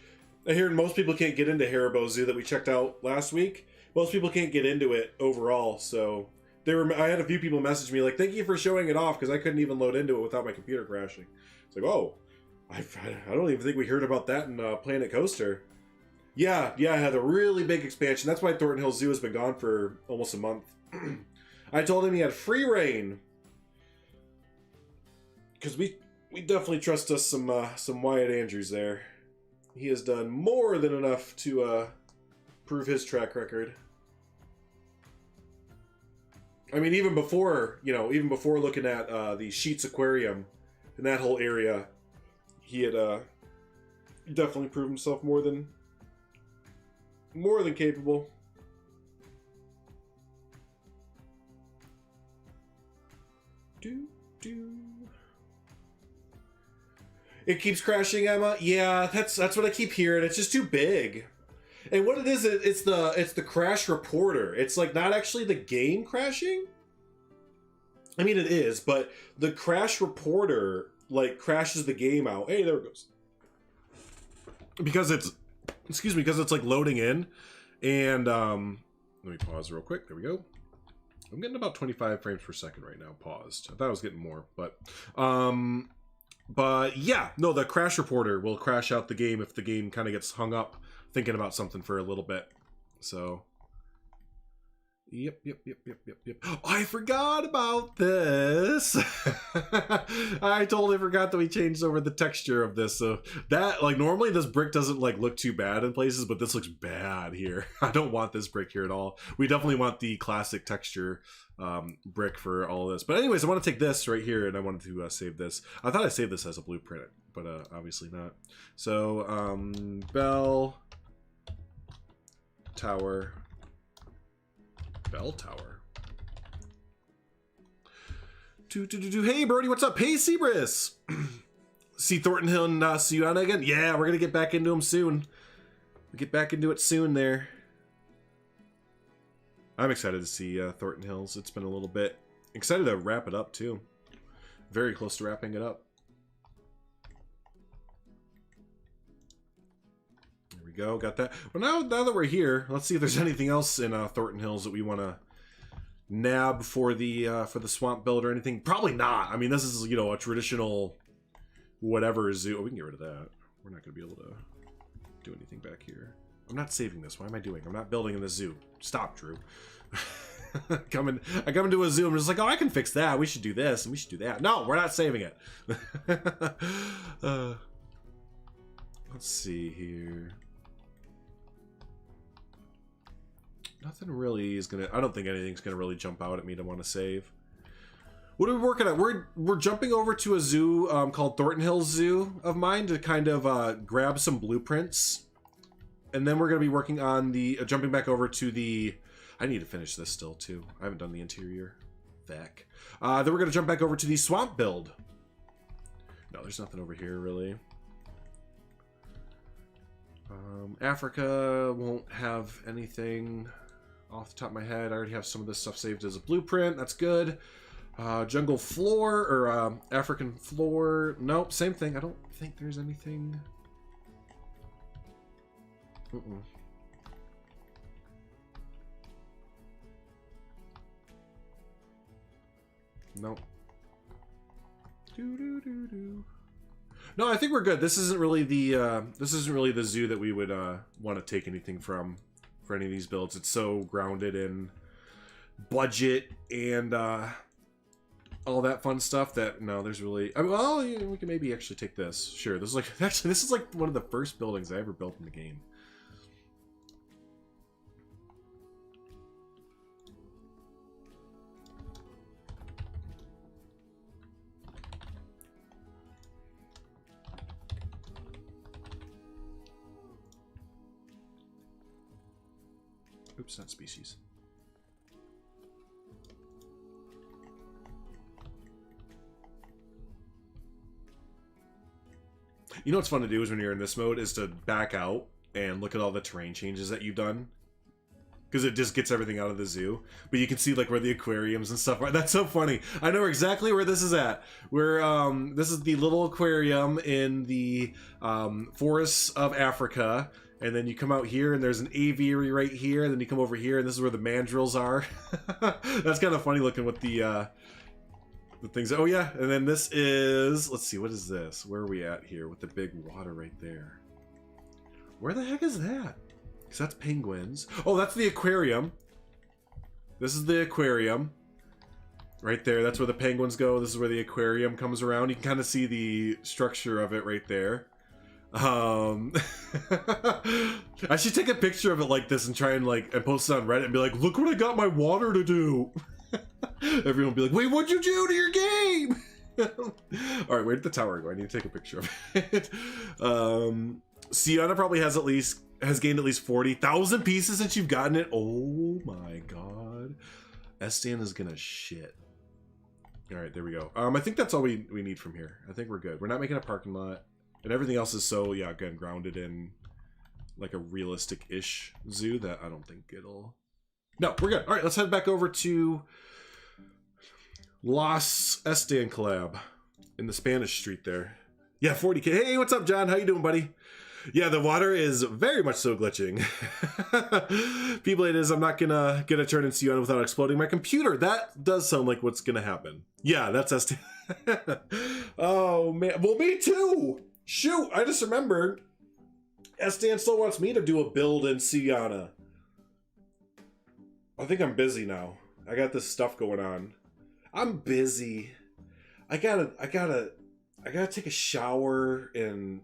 I hear most people can't get into Haribo Zoo that we checked out last week. Most people can't get into it overall, so I had a few people message me like, thank you for showing it off, because I couldn't even load into it without my computer crashing. It's like, oh, I don't even think we heard about that in Planet Coaster. Yeah, it had a really big expansion. That's why Thornton Hills Zoo has been gone for almost a month. I told him he had free reign, because we definitely trust us some Wyatt Andrews there. He has done more than enough to prove his track record. I mean, even before looking at the Sheets Aquarium and that whole area, he had definitely proved himself more than capable. It keeps crashing, Emma. Yeah, that's what I keep hearing. It's just too big. And what it is, it's the crash reporter. It's like not actually the game crashing. I mean, it is, but the crash reporter like crashes the game out. Hey, there it goes. Because it's like loading in, and let me pause real quick. There we go. I'm getting about 25 frames per second right now. Paused. I thought I was getting more, but yeah, no, the crash reporter will crash out the game if the game kind of gets hung up thinking about something for a little bit. So, yep. Oh, I forgot about this. I totally forgot that we changed over the texture of this. So that, like, normally this brick doesn't like look too bad in places, but this looks bad here. I don't want this brick here at all. We definitely want the classic texture brick for all of this. But anyways, I want to take this right here, and I wanted to save this. I thought I saved this as a blueprint, but obviously not. So bell tower. Hey Brody, what's up? Hey Seabriss. See Thornton Hill and Sienna again? Yeah, we're gonna get back into them soon. We'll get back into it soon there. I'm excited to see Thornton Hills. It's been a little bit. Excited to wrap it up, too. Very close to wrapping it up. There we go. Got that. Well, now that we're here, let's see if there's anything else in Thornton Hills that we want to nab for the swamp build or anything. Probably not. I mean, this is, you know, a traditional whatever zoo. Oh, we can get rid of that. We're not going to be able to do anything back here. I'm not saving this. What am I doing? I'm not building in the zoo. Stop, Drew. I come into a zoo. I'm just like, oh, I can fix that. We should do this and we should do that. No, we're not saving it. Let's see here. Nothing really is gonna. I don't think anything's gonna really jump out at me to want to save. What are we working at? We're jumping over to a zoo called Thornton Hills Zoo of mine to kind of grab some blueprints, and then we're gonna be working on the jumping back over to the. I need to finish this still too. I haven't done the interior. Feck. Then we're gonna jump back over to the swamp build. No, there's nothing over here really. Africa won't have anything off the top of my head. I already have some of this stuff saved as a blueprint. That's good. Jungle floor or African floor. Nope, same thing. I don't think there's anything. Nope. No, I think we're good. This isn't really the zoo that we would want to take anything from for any of these builds. It's so grounded in budget and all that fun stuff that no, there's really. I mean, well, yeah, we can maybe actually take this. Sure, this is like actually this is like one of the first buildings I ever built in the game. Oops, not species. You know what's fun to do is when you're in this mode is to back out and look at all the terrain changes that you've done. Because it just gets everything out of the zoo. But you can see like where the aquariums and stuff are. That's so funny. I know exactly where this is at. This is the little aquarium in the forests of Africa. And then you come out here and there's an aviary right here. And then you come over here and this is where the mandrills are. That's kind of funny looking with the things. Oh yeah, and then this is, let's see, what is this? Where are we at here with the big water right there? Where the heck is that? Because that's penguins. Oh, that's the aquarium. This is the aquarium. Right there, that's where the penguins go. This is where the aquarium comes around. You can kind of see the structure of it right there. I should take a picture of it like this and try and and post it on Reddit and be like, look what I got my water to do. Everyone will be like, wait, what'd you do to your game? Alright, where did the tower go? I need to take a picture of it. Sienna probably has gained at least 40,000 pieces since you've gotten it. Oh my god. Estan is gonna shit. Alright, there we go. I think that's all we need from here. I think we're good. We're not making a parking lot. And everything else is so, yeah, again, grounded in like a realistic-ish zoo that I don't think it'll... No, we're good. All right, let's head back over to Las Estan collab in the Spanish street there. Yeah, 40K. Hey, what's up, John? How you doing, buddy? Yeah, the water is very much so glitching. People, it is. I'm not gonna get a turn and see you on without exploding my computer. That does sound like what's gonna happen. Yeah, that's Estan. Oh, man. Well, me too. Shoot, I just remembered Estan still wants me to do a build in Sienna. I think I'm busy now. I got this stuff going on. I'm busy. I gotta take a shower and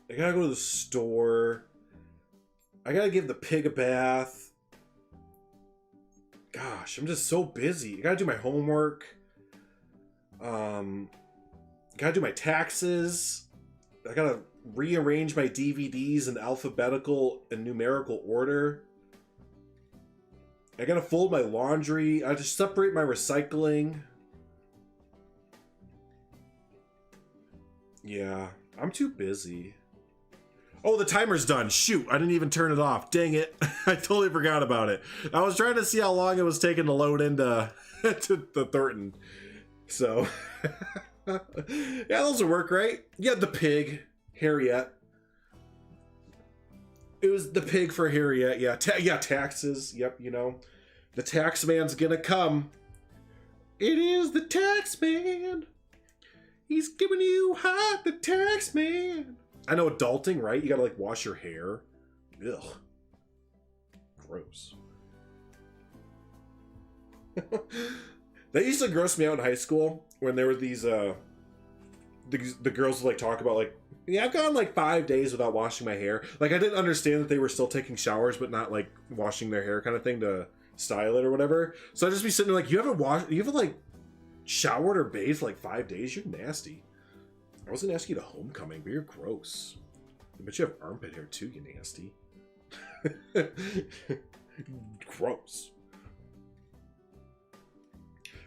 I gotta go to the store. I gotta give the pig a bath. Gosh, I'm just so busy. I gotta do my homework. Gotta do my taxes. I gotta rearrange my DVDs in alphabetical and numerical order. I gotta fold my laundry. I just separate my recycling. Yeah, I'm too busy. Oh, the timer's done. Shoot, I didn't even turn it off. Dang it. I totally forgot about it. I was trying to see how long it was taking to load into to the Thornton. So, yeah, those will work, right? You had the pig, Harriet. It was the pig for Harriet. Yeah, yeah, taxes. Yep, you know. The tax man's gonna come. It is the tax man. He's giving you hot, the tax man. I know adulting, right? You gotta like wash your hair. Ugh. Gross. That used to gross me out in high school when there were these the girls would like talk about like, yeah, I've gone like 5 days without washing my hair. Like I didn't understand that they were still taking showers but not like washing their hair kind of thing to style it or whatever. So I'd just be sitting there like, you haven't like showered or bathed for like 5 days? You're nasty. I was gonna ask you to homecoming, but you're gross. I bet you have armpit hair too, you nasty. Gross.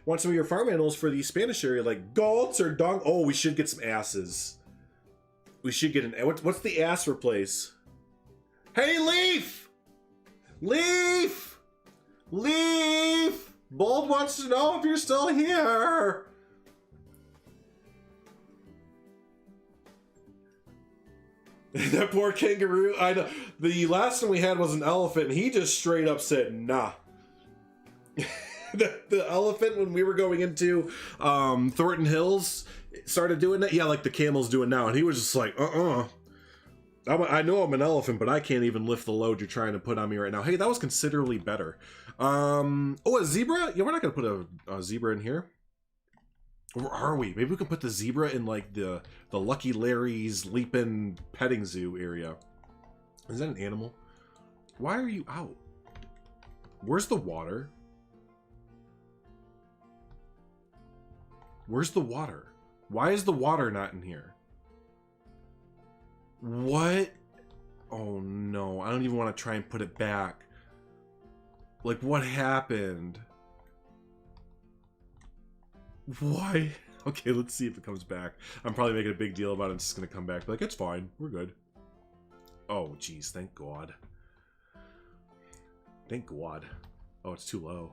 Want some of your farm animals for the Spanish area, like goats or dong? Oh, we should get some asses. We should get an... What's the ass replace? Hey, Leaf! Leaf! Leaf! Bulb wants to know if you're still here. That poor kangaroo. I know. The last one we had was an elephant, and he just straight up said, nah. The elephant, when we were going into Thornton Hills, started doing that. Yeah, like the camel's doing now. And he was just like, I know I'm an elephant, but I can't even lift the load you're trying to put on me right now. Hey, that was considerably better. Oh, a zebra? Yeah, we're not going to put a zebra in here. Or are we? Maybe we can put the zebra in like the Lucky Larry's Leapin' Petting Zoo area. Is that an animal? Why are you out? Where's the water? Where's the water? Why is the water not in here? What? Oh no, I don't even want to try and put it back. Like, what happened? Why? Okay, let's see if it comes back. I'm probably making a big deal about it. It's just gonna come back. But like, it's fine. We're good. Oh, geez. Thank God. Thank God. Oh, it's too low.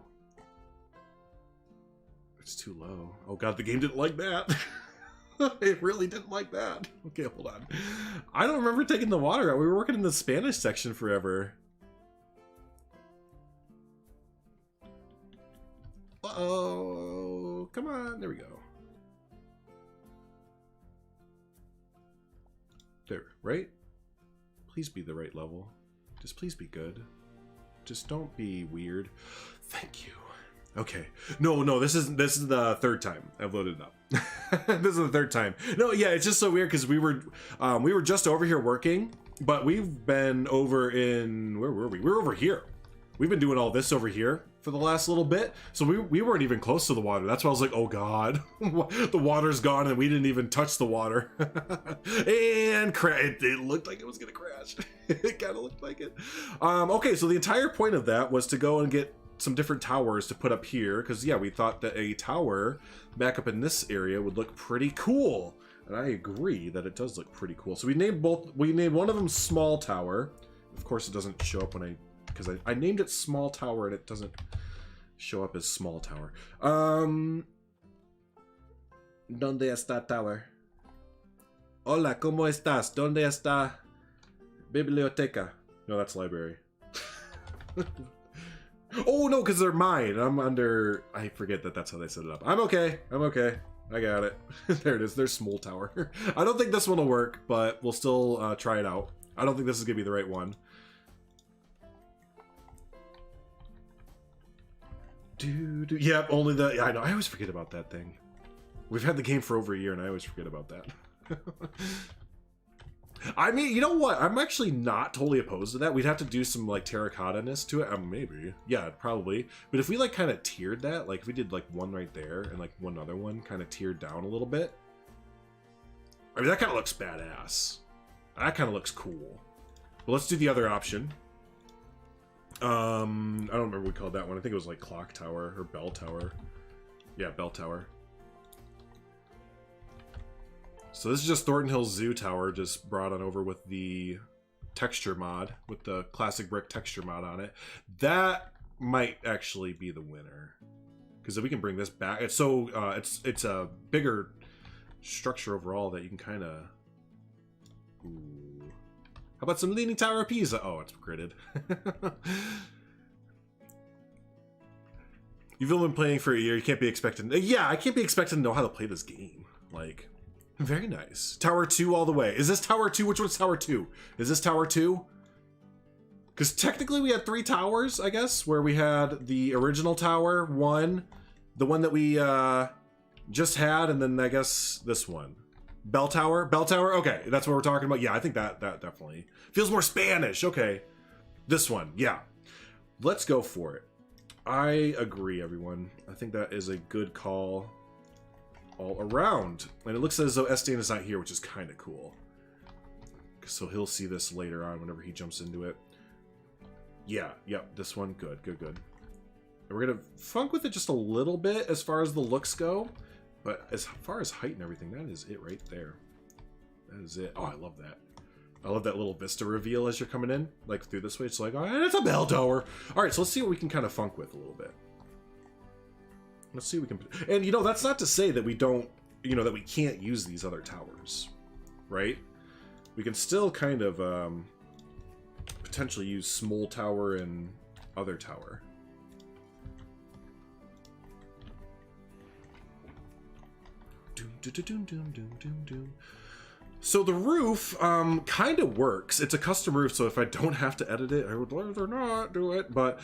It's too low. Oh God, the game didn't like that. It really didn't like that. Okay, hold on. I don't remember taking the water out. We were working in the Spanish section forever. Uh-oh. Come on. There we go. There, right? Please be the right level. Just please be good. Just don't be weird. Thank you. Okay. No, this is the third time I've loaded it up. This is the third time. No, yeah, it's just so weird because we were just over here working, but we've been over in, where were we? We were over here. We've been doing all this over here for the last little bit, so we weren't even close to the water. That's why I was like, oh God, the water's gone and we didn't even touch the water. And it looked like it was gonna crash. It kind of looked like it. Okay, so the entire point of that was to go and get some different towers to put up here, because yeah, we thought that a tower back up in this area would look pretty cool, and I agree that it does look pretty cool. So we named one of them Small Tower. Of course it doesn't show up when because I named it Small Tower and it doesn't show up as Small Tower. ¿Dónde está tower? Hola, ¿cómo estás? ¿Dónde está biblioteca? No, that's library. Oh no, because they're mine. I'm under. I forget that that's how they set it up. I'm okay. I'm okay. I got it. There it is. There's Small Tower. I don't think this one will work, but we'll still try it out. I don't think this is gonna be the right one. Yep, only the. Yeah, I know. I always forget about that thing. We've had the game for over a year, and I always forget about that. I mean, you know what? I'm actually not totally opposed to that. We'd have to do some like terracotta-ness to it. Maybe. Yeah, probably. But if we like kind of tiered that, like if we did like one right there and like one other one kind of tiered down a little bit. I mean, that kind of looks badass. That kind of looks cool. But let's do the other option. I don't remember what we called that one. I think it was like Clock Tower or Bell Tower. Yeah, Bell Tower. So this is just Thornton Hills Zoo Tower, just brought on over with the texture mod, with the classic brick texture mod on it. That might actually be the winner, because if we can bring this back, it's so it's a bigger structure overall that you can kind of. How about some Leaning Tower of Pisa? Oh, it's gridded. You've only been playing for a year. You can't be expected. Yeah, I can't be expected to know how to play this game. Like, very nice. Tower 2 all the way. Is this Tower 2? Which one's Tower 2? Is this Tower 2? Because technically we had 3 towers, I guess, where we had the original Tower 1, the one that we just had, and then I guess this one. Bell Tower? Bell Tower? Okay, that's what we're talking about. Yeah, I think that definitely feels more Spanish. Okay. This one, yeah. Let's go for it. I agree, everyone. I think that is a good call all around. And it looks as though Estienne is not here, which is kind of cool. So he'll see this later on whenever he jumps into it. Yeah, yep, this one, good. And we're going to funk with it just a little bit as far as the looks go. But as far as height and everything, that is it right there. That is it. Oh, I love that. I love that little vista reveal as you're coming in, like through this way. It's like, oh, it's a bell tower. All right, so let's see what we can kind of funk with a little bit. Let's see what we can. And you know, that's not to say that we don't, you know, that we can't use these other towers, right? We can still kind of potentially use small tower and other tower. So the roof kind of works. It's a custom roof, so if I don't have to edit it, I would rather not do it. But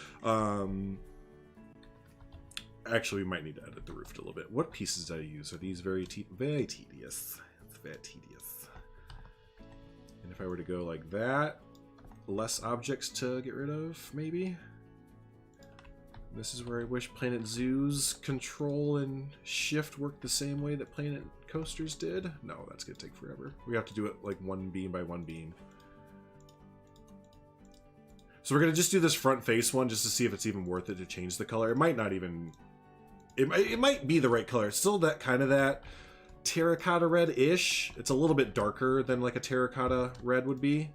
actually, we might need to edit the roof a little bit. What pieces did I use? Are these very tedious? It's very tedious. And if I were to go like that, less objects to get rid of, maybe. This is where I wish Planet Zoo's control and shift worked the same way that Planet Coasters did. No, that's gonna take forever. We have to do it like one beam by one beam. So we're gonna just do this front face one just to see if it's even worth it to change the color. It might not even. It might be the right color. It's still that kind of that terracotta red-ish. It's a little bit darker than like a terracotta red would be,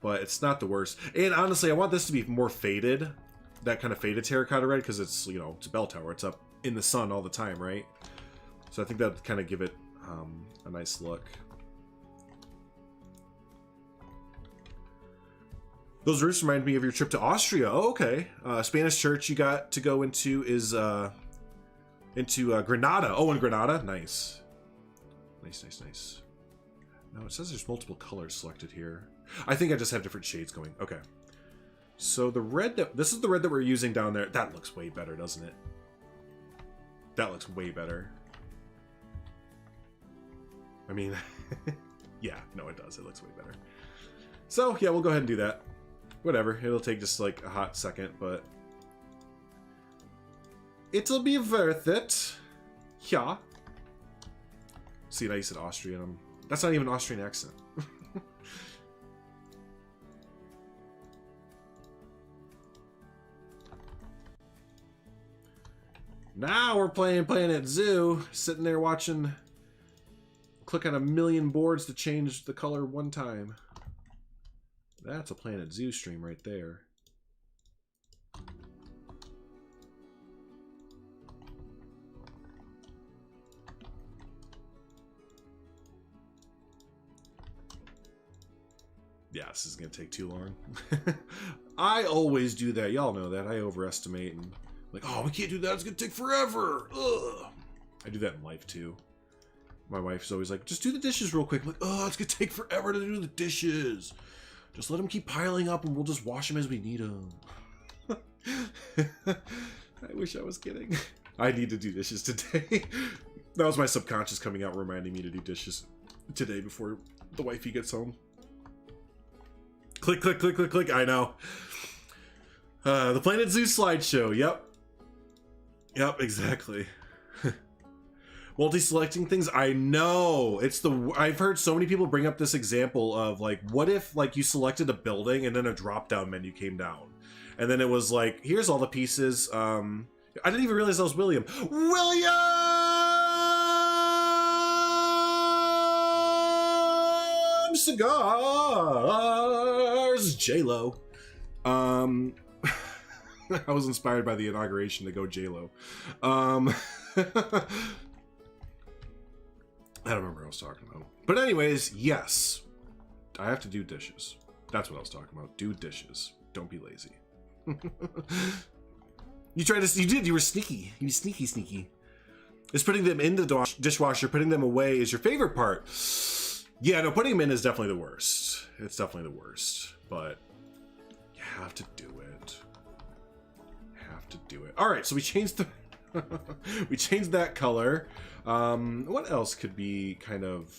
but it's not the worst. And honestly, I want this to be more faded. That kind of faded terracotta red, because it's, you know, it's a bell tower. It's up in the sun all the time, right? So I think that would kind of give it a nice look. Those roofs remind me of your trip to Austria. Oh, okay. Spanish church you got to go into is into Granada. Oh, in Granada? Nice. Nice. No, it says there's multiple colors selected here. I think I just have different shades going. Okay. So the red this is the red that we're using down there. That looks way better, doesn't it? That looks way better. I mean, yeah, no, it does. It looks way better. So yeah, we'll go ahead and do that. Whatever. It'll take just like a hot second, but it'll be worth it. Yeah. See, now you said Austrian. That's not even an Austrian accent. Now we're playing Planet Zoo, sitting there watching, click on a million boards to change the color one time. That's a Planet Zoo stream right there. Yeah, this is going to take too long. I always do that. Y'all know that. I overestimate and like, oh, we can't do that. It's going to take forever. Ugh. I do that in life, too. My wife's always like, just do the dishes real quick. I'm like, oh, it's going to take forever to do the dishes. Just let them keep piling up and we'll just wash them as we need them. I wish I was kidding. I need to do dishes today. That was my subconscious coming out reminding me to do dishes today before the wifey gets home. Click, click, click, click, click. I know. The Planet Zoo slideshow. Yep. Yep, exactly. Multi-selecting things. I know. It's the. I've heard so many people bring up this example of like, what if like you selected a building and then a drop-down menu came down, and then it was like, here's all the pieces. I didn't even realize that was William. William! cigars, J-Lo. I was inspired by the inauguration to go J-Lo. I don't remember what I was talking about. But anyways, yes. I have to do dishes. That's what I was talking about. Do dishes. Don't be lazy. You did. You were sneaky. You sneaky. Is putting them in the dishwasher, putting them away is your favorite part. Yeah, no, putting them in is definitely the worst. It's definitely the worst. But you have to do it. All right, so we changed the we changed that color. What else could be kind of,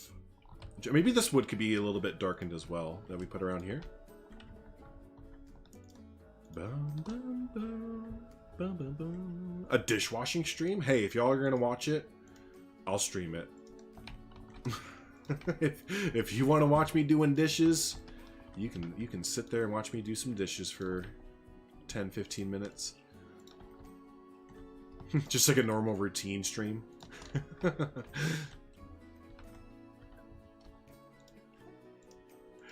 maybe this wood could be a little bit darkened as well that we put around here. A dishwashing stream? Hey, if y'all are gonna watch it, I'll stream it. if you want to watch me doing dishes, you can sit there and watch me do some dishes for 10-15 minutes. Just like a normal routine stream.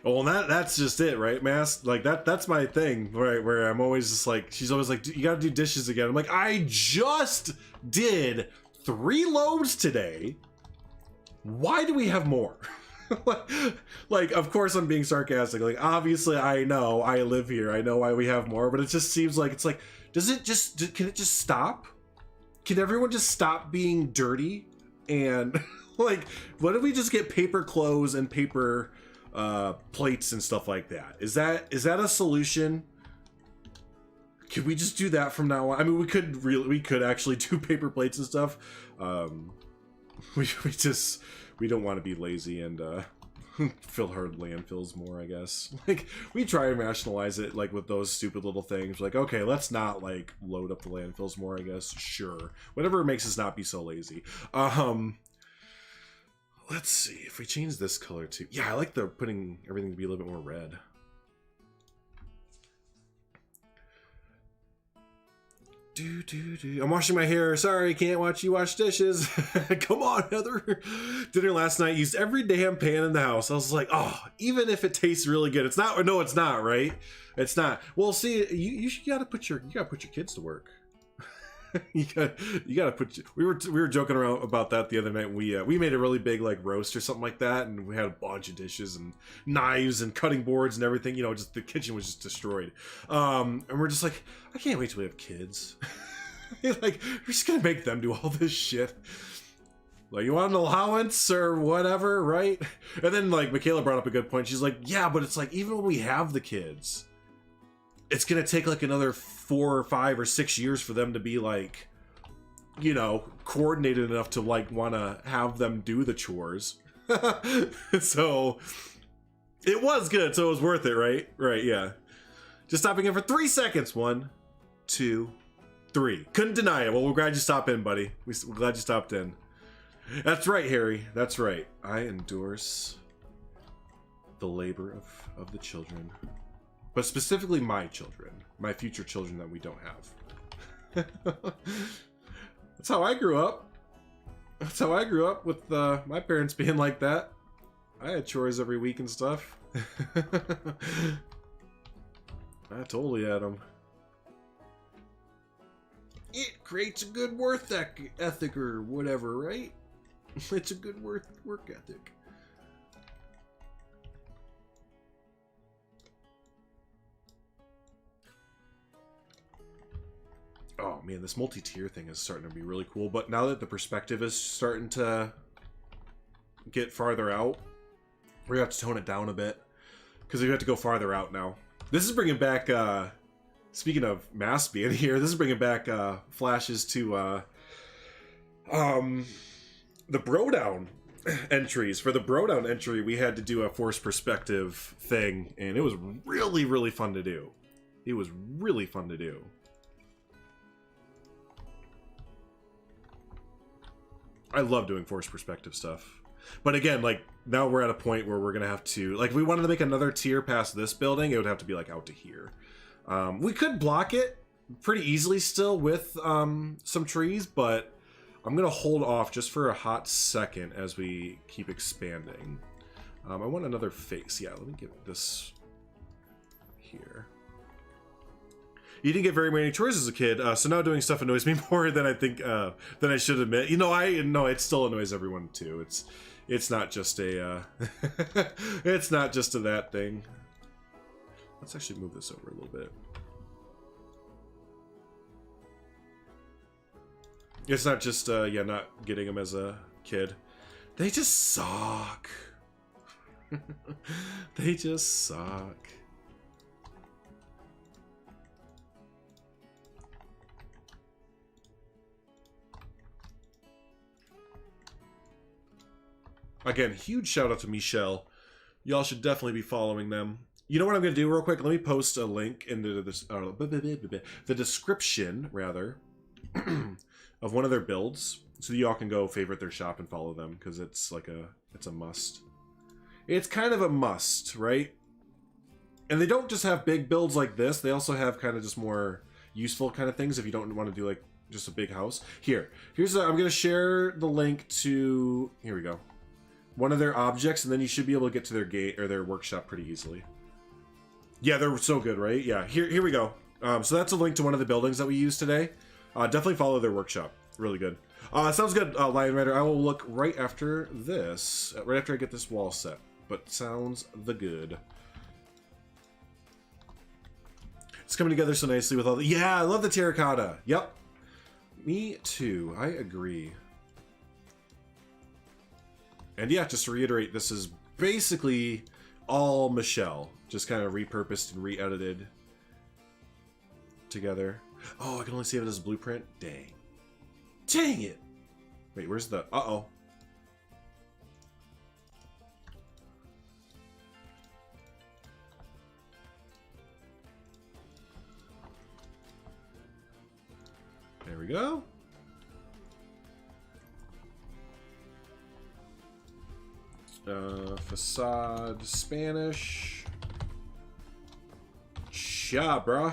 Well, that's just it, right, Mass? Like that's my thing, right? Where I'm always just like, she's always like, you gotta do dishes again. I'm like, I just did 3 loads today. Why do we have more? Like, of course I'm being sarcastic. Like, obviously I know I live here. I know why we have more, but it just seems like, it's like, can it just stop? Can everyone just stop being dirty? And like, what if we just get paper clothes and paper plates and stuff like that? Is that a solution? Could we just do that from now on? I mean, we could actually do paper plates and stuff. We don't want to be lazy and fill our landfills more, I guess. Like, we try and rationalize it, like, with those stupid little things. Like, okay, let's not, like, load up the landfills more, I guess. Sure. Whatever makes us not be so lazy. Let's see. If we change this color too. Yeah, I like putting everything to be a little bit more red. I'm washing my hair. Sorry, can't watch you wash dishes. Come on, Heather. Dinner last night, used every damn pan in the house. I was like, oh, even if it tastes really good, it's not. No, it's not, right? It's not. Well, see, you gotta put your kids to work. you gotta put. We were joking around about that the other night. We made a really big like roast or something like that, and we had a bunch of dishes and knives and cutting boards and everything. You know, just the kitchen was just destroyed. And we're just like, I can't wait till we have kids. Like, we're just gonna make them do all this shit. Like, you want an allowance or whatever, right? And then like Michaela brought up a good point. She's like, yeah, but it's like, even when we have the kids, it's gonna take like another 4 or 5 or 6 years for them to be like, you know, coordinated enough to like want to have them do the chores. So it was good, so it was worth it, right? Right, yeah. Just stopping in for 3 seconds. 1, 2, 3. Couldn't deny it. Well, we're glad you stopped in, buddy. We're glad you stopped in. That's right, Harry. That's right. I endorse the labor of the children. But specifically my children. My future children that we don't have. That's how I grew up. That's how I grew up, with my parents being like that. I had chores every week and stuff. I totally had them. It creates a good work ethic or whatever, right? It's a good work ethic. Oh man, this multi-tier thing is starting to be really cool, but now that the perspective is starting to get farther out, we're gonna have to tone it down a bit, because we have to go farther out now. This is bringing back, speaking of Mass being here, this is bringing back flashes to the Brodown entries. For the Brodown entry, we had to do a forced perspective thing, and it was really, really fun to do. It was really fun to do. I love doing forced perspective stuff. But again, like, now we're at a point where we're gonna have to, like, if we wanted to make another tier past this building, it would have to be like out to here. We could block it pretty easily still with some trees, but I'm gonna hold off just for a hot second as we keep expanding. I want another face. Yeah, let me get this here. You didn't get very many chores as a kid, so now doing stuff annoys me more than I think than I should admit. You know, I know it still annoys everyone too. It's not just a it's not just a that thing. Let's actually move this over a little bit. It's not just yeah, not getting them as a kid. They just suck. They just suck. Again, huge shout out to Michelle. Y'all should definitely be following them. You know what I'm going to do real quick? Let me post a link into this, the description, rather, of one of their builds, so that y'all can go favorite their shop and follow them, because it's like it's a must. It's kind of a must, right? And they don't just have big builds like this. They also have kind of just more useful kind of things if you don't want to do like just a big house. Here's I'm going to share the link to, here we go, one of their objects, and then you should be able to get to their gate or their workshop pretty easily. Yeah, they're so good, right? Yeah, here we go. So that's a link to one of the buildings that we used today. Definitely follow their workshop. Really good. Sounds good, Lion Rider. I will look right after this, right after I get this wall set. But sounds the good. It's coming together so nicely with all the... Yeah, I love the terracotta. Yep. Me too. I agree. And yeah, just to reiterate, this is basically all Michelle. Just kind of repurposed and re-edited together. Oh, I can only save it as a blueprint? Dang. Dang it! Wait, where's the... Uh-oh. There we go. Facade Spanish. Cha, bruh.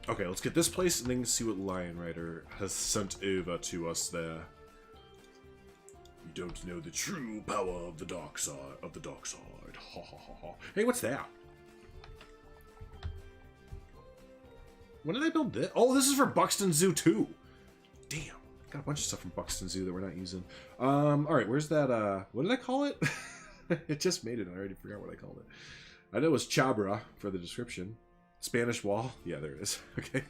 Okay, let's get this place and then see what Lion Rider has sent over to us there. You don't know the true power of the dark side. Ha ha ha ha. Hey, what's that? When did I build this? Oh, this is for Buxton Zoo too. Damn, got a bunch of stuff from Buxton Zoo that we're not using. All right, where's that? What did I call it? It just made it. I already forgot what I called it. I know it was Chabra for the description. Spanish wall. Yeah, there it is. Okay.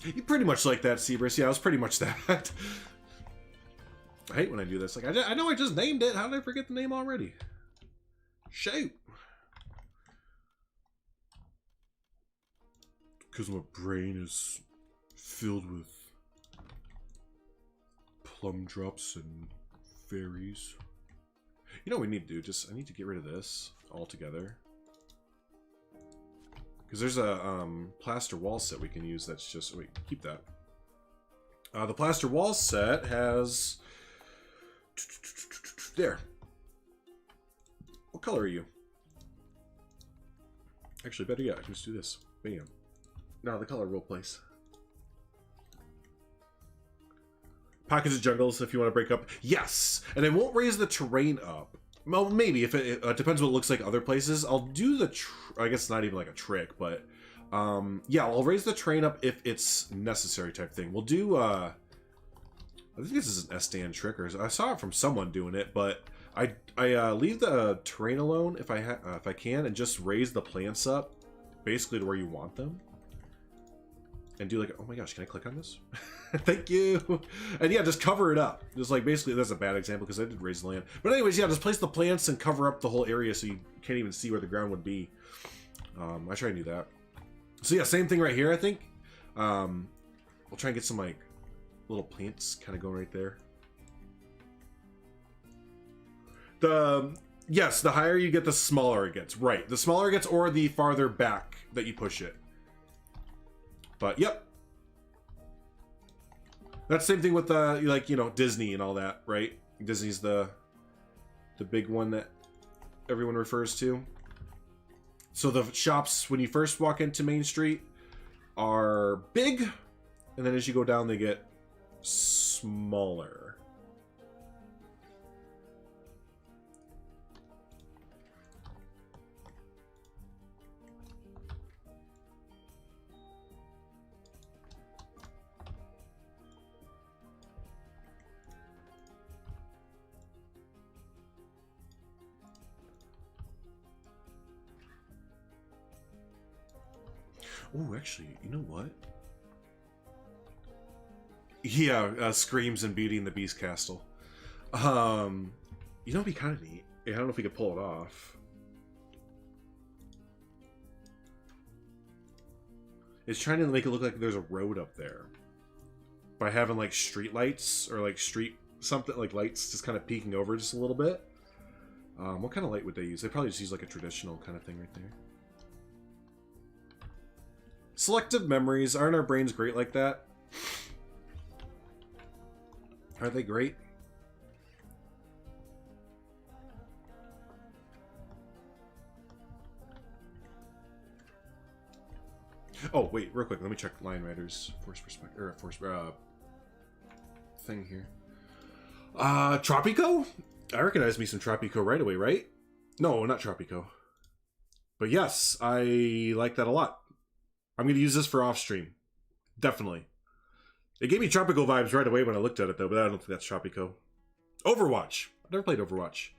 You pretty much like that, Seabrus. Yeah, it was pretty much that. I hate when I do this. Like, I know I just named it. How did I forget the name already? Shoot. Because my brain is filled with plum drops and fairies. You know what we need to do? I need to get rid of this altogether. Because there's a plaster wall set we can use that's just... Wait, keep that. The plaster wall set has... There. What color are you? Actually, better yet, just do this. Bam. Now the color will place. Pockets of jungles if you want to break up. Yes! And I won't raise the terrain up. Well, maybe, if it depends what it looks like other places. I'll do the, I guess it's not even like a trick, but, yeah, I'll raise the terrain up if it's necessary type thing. We'll do, I think this is an S-stand trick, or I saw it from someone doing it, but I leave the terrain alone if I can, and just raise the plants up, basically to where you want them. And do like, oh my gosh, can I click on this? Thank you. And yeah, just cover it up. Just like basically, that's a bad example because I did raise the land. But anyways, yeah, just place the plants and cover up the whole area so you can't even see where the ground would be. I try and do that. So yeah, same thing right here, I think. We'll try and get some like little plants kind of going right there. Yes, the higher you get, the smaller it gets. Right. The smaller it gets, or the farther back that you push it. But, yep. That's the same thing with, like, you know, Disney and all that, right? Disney's the big one that everyone refers to. So the shops, when you first walk into Main Street, are big, and then as you go down, they get smaller. Oh, actually, you know what? Yeah, Screams and Beauty and the Beast Castle. You know, it'd be kind of neat. I don't know if we could pull it off. It's trying to make it look like there's a road up there. By having, like, street lights, or, like, something, like, lights just kind of peeking over just a little bit. What kind of light would they use? They probably just use, like, a traditional kind of thing right there. Selective memories. Aren't our brains great like that? Aren't they great? Oh, wait, real quick. Let me check Lion Rider's force perspective, or force, thing here. Tropico? I recognize me some Tropico right away, right? No, not Tropico. But yes, I like that a lot. I'm going to use this for off-stream. Definitely. It gave me Tropico vibes right away when I looked at it, though, but I don't think that's Tropico. Overwatch. I've never played Overwatch.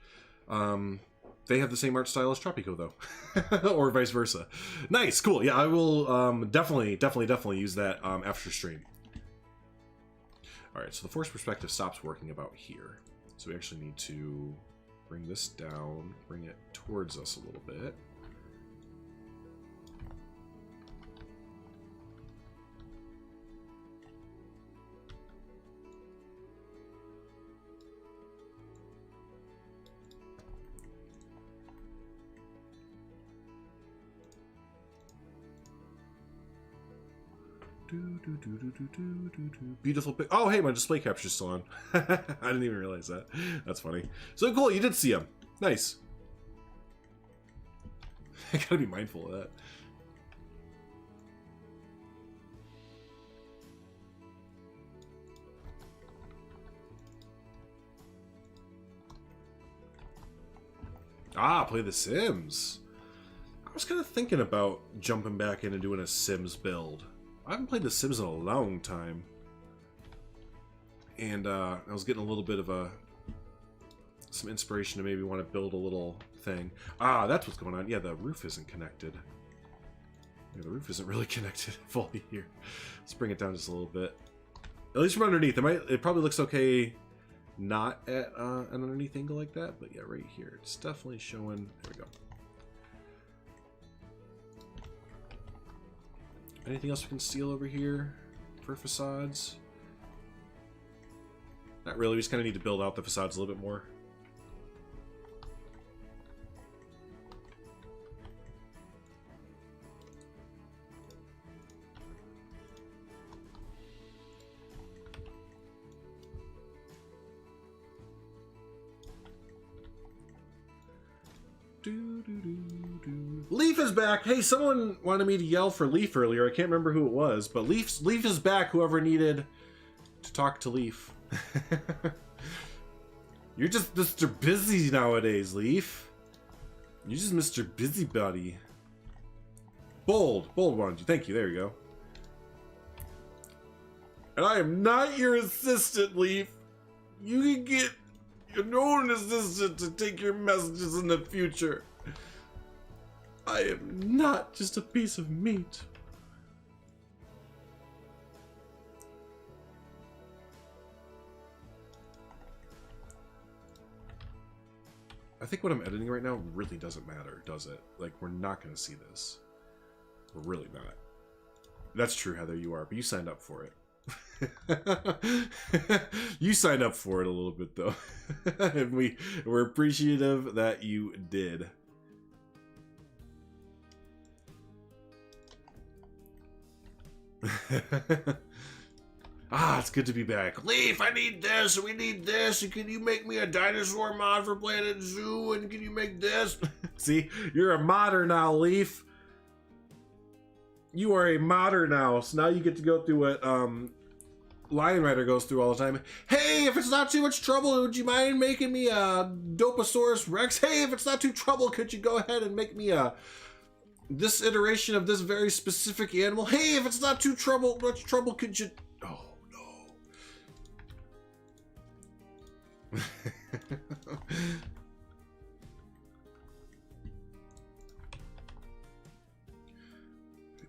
They have the same art style as Tropico, though. Or vice versa. Nice, cool. Yeah, I will definitely use that after stream. Alright, so the force perspective stops working about here. So we actually need to bring this down, bring it towards us a little bit. Beautiful pic. Oh, hey, my display capture's still on. I didn't even realize that. That's funny. So cool, you did see him. Nice. I gotta be mindful of that. Ah, play The Sims. I was kind of thinking about jumping back in and doing a Sims build. I haven't played The Sims in a long time. And I was getting a little bit of some inspiration to maybe want to build a little thing. Ah, that's what's going on. Yeah, the roof isn't connected. Yeah, the roof isn't really connected fully here. Let's bring it down just a little bit. At least from underneath. It probably looks okay not at an underneath angle like that, but yeah, right here. It's definitely showing. There we go. Anything else we can steal over here for facades? Not really. We just kind of need to build out the facades a little bit more. Leaf is back. Hey, someone wanted me to yell for Leaf earlier. I can't remember who it was, but Leaf is back. Whoever needed to talk to Leaf. You're just Mr. Busy nowadays, Leaf. You're just Mr. Busybody. Bold wanted you. Thank you. There you go. And I am not your assistant, Leaf. You can get your own assistant to take your messages in the future. I am not just a piece of meat. I think what I'm editing right now really doesn't matter, does it? Like, we're not going to see this. We're really not. That's true, Heather, you are, but you signed up for it. You signed up for it a little bit though. And we're appreciative that you did. Ah, it's good to be back. Leaf, I need this, we need this, and can you make me a dinosaur mod for Planet Zoo, and can you make this? See, you're a modder now, Leaf. You are a modder now, so now you get to go through what Lion Rider goes through all the time. Hey, if it's not too much trouble, would you mind making me a Doposaurus Rex? Hey, if it's not too trouble, could you go ahead and make me a this iteration of this very specific animal? Hey, if it's not too much trouble, could you... Oh, no.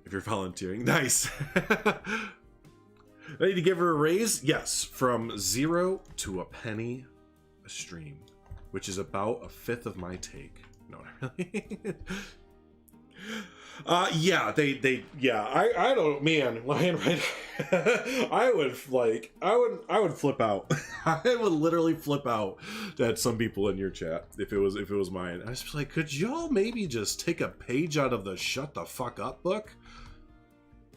If you're volunteering. Nice. I need to give her a raise? Yes, from 0 to a penny a stream, which is about 1/5 of my take. No, not really. Yeah, yeah, I don't, man, Lion Rider. I would flip out. I would literally flip out at some people in your chat if it was mine. I was just like, could y'all maybe just take a page out of the shut the fuck up book?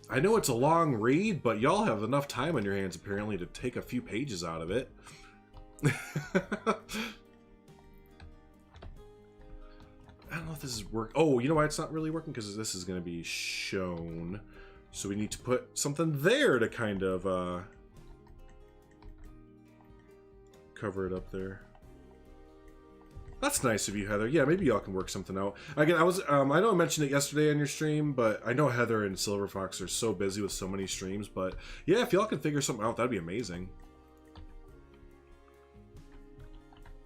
I know it's a long read, but y'all have enough time on your hands apparently to take a few pages out of it. I don't know if this is work. Oh, you know why it's not really working? Because this is going to be shown. So we need to put something there to kind of cover it up there. That's nice of you, Heather. Yeah, maybe y'all can work something out. Again, I know I mentioned it yesterday on your stream, but I know Heather and Silver Fox are so busy with so many streams. But yeah, if y'all can figure something out, that'd be amazing.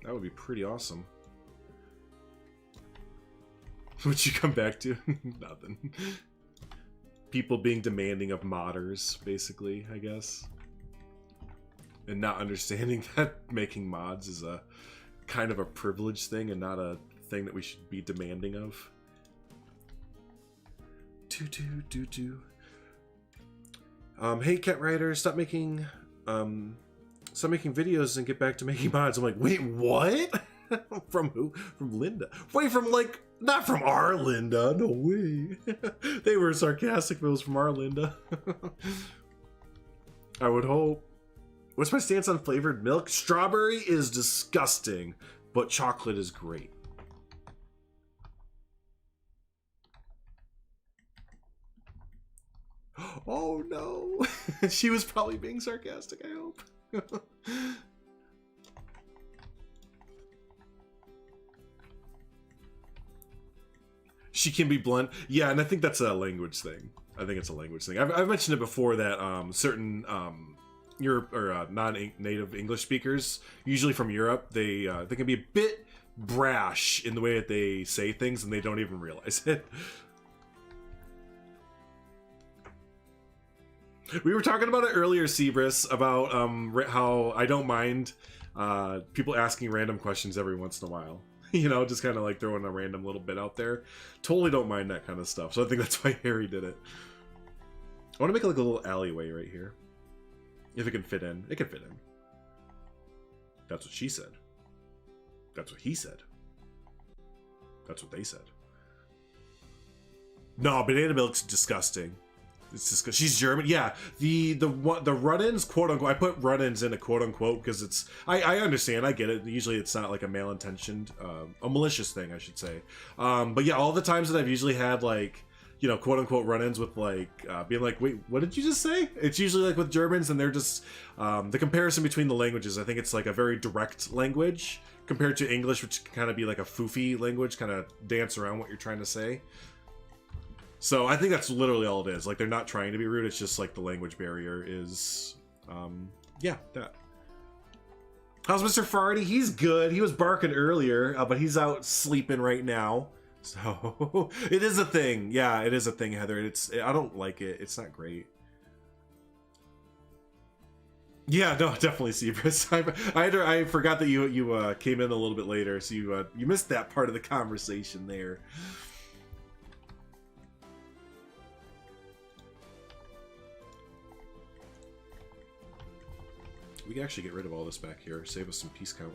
That would be pretty awesome. Would you come back to? Nothing. People being demanding of modders, basically, I guess. And not understanding that making mods is a kind of a privileged thing and not a thing that we should be demanding of. Hey, Cat Rider, stop making videos and get back to making mods. I'm like, wait, what? From who? From Linda. Wait, from like, not from our Linda. No way. They were sarcastic if it was from our Linda. I would hope. What's my stance on flavored milk? Strawberry is disgusting, but chocolate is great. Oh no. She was probably being sarcastic, I hope. She can be blunt. Yeah, and I think that's a language thing. I think it's a language thing. I've mentioned it before that certain Europe or non-native English speakers, usually from Europe, they can be a bit brash in the way that they say things, and they don't even realize it. We were talking about it earlier, Seabrus, about how I don't mind people asking random questions every once in a while. You know, just kind of like throwing a random little bit out there. Totally don't mind that kind of stuff. So I think that's why Harry did it. I want to make like a little alleyway right here. If it can fit in. It can fit in. That's what she said. That's what he said. That's what they said. No, banana milk's disgusting. It's just, she's German. Yeah, the run-ins, quote unquote. I put run-ins in a quote unquote because it's. I understand. I get it. Usually, it's not like a malintentioned, a malicious thing, I should say. But yeah, all the times that I've usually had like, you know, quote unquote run-ins with like being like, wait, what did you just say? It's usually like with Germans, and they're just the comparison between the languages. I think it's like a very direct language compared to English, which can kind of be like a foofy language, kind of dance around what you're trying to say. So I think that's literally all it is. Like, they're not trying to be rude. It's just like the language barrier is, yeah, that. How's Mr. Farty? He's good. He was barking earlier, but he's out sleeping right now. So it is a thing. Yeah, it is a thing, Heather. I don't like it. It's not great. Yeah, no, definitely, Seabrus. I forgot that you came in a little bit later, so you missed that part of the conversation there. We can actually get rid of all this back here. Save us some piece count.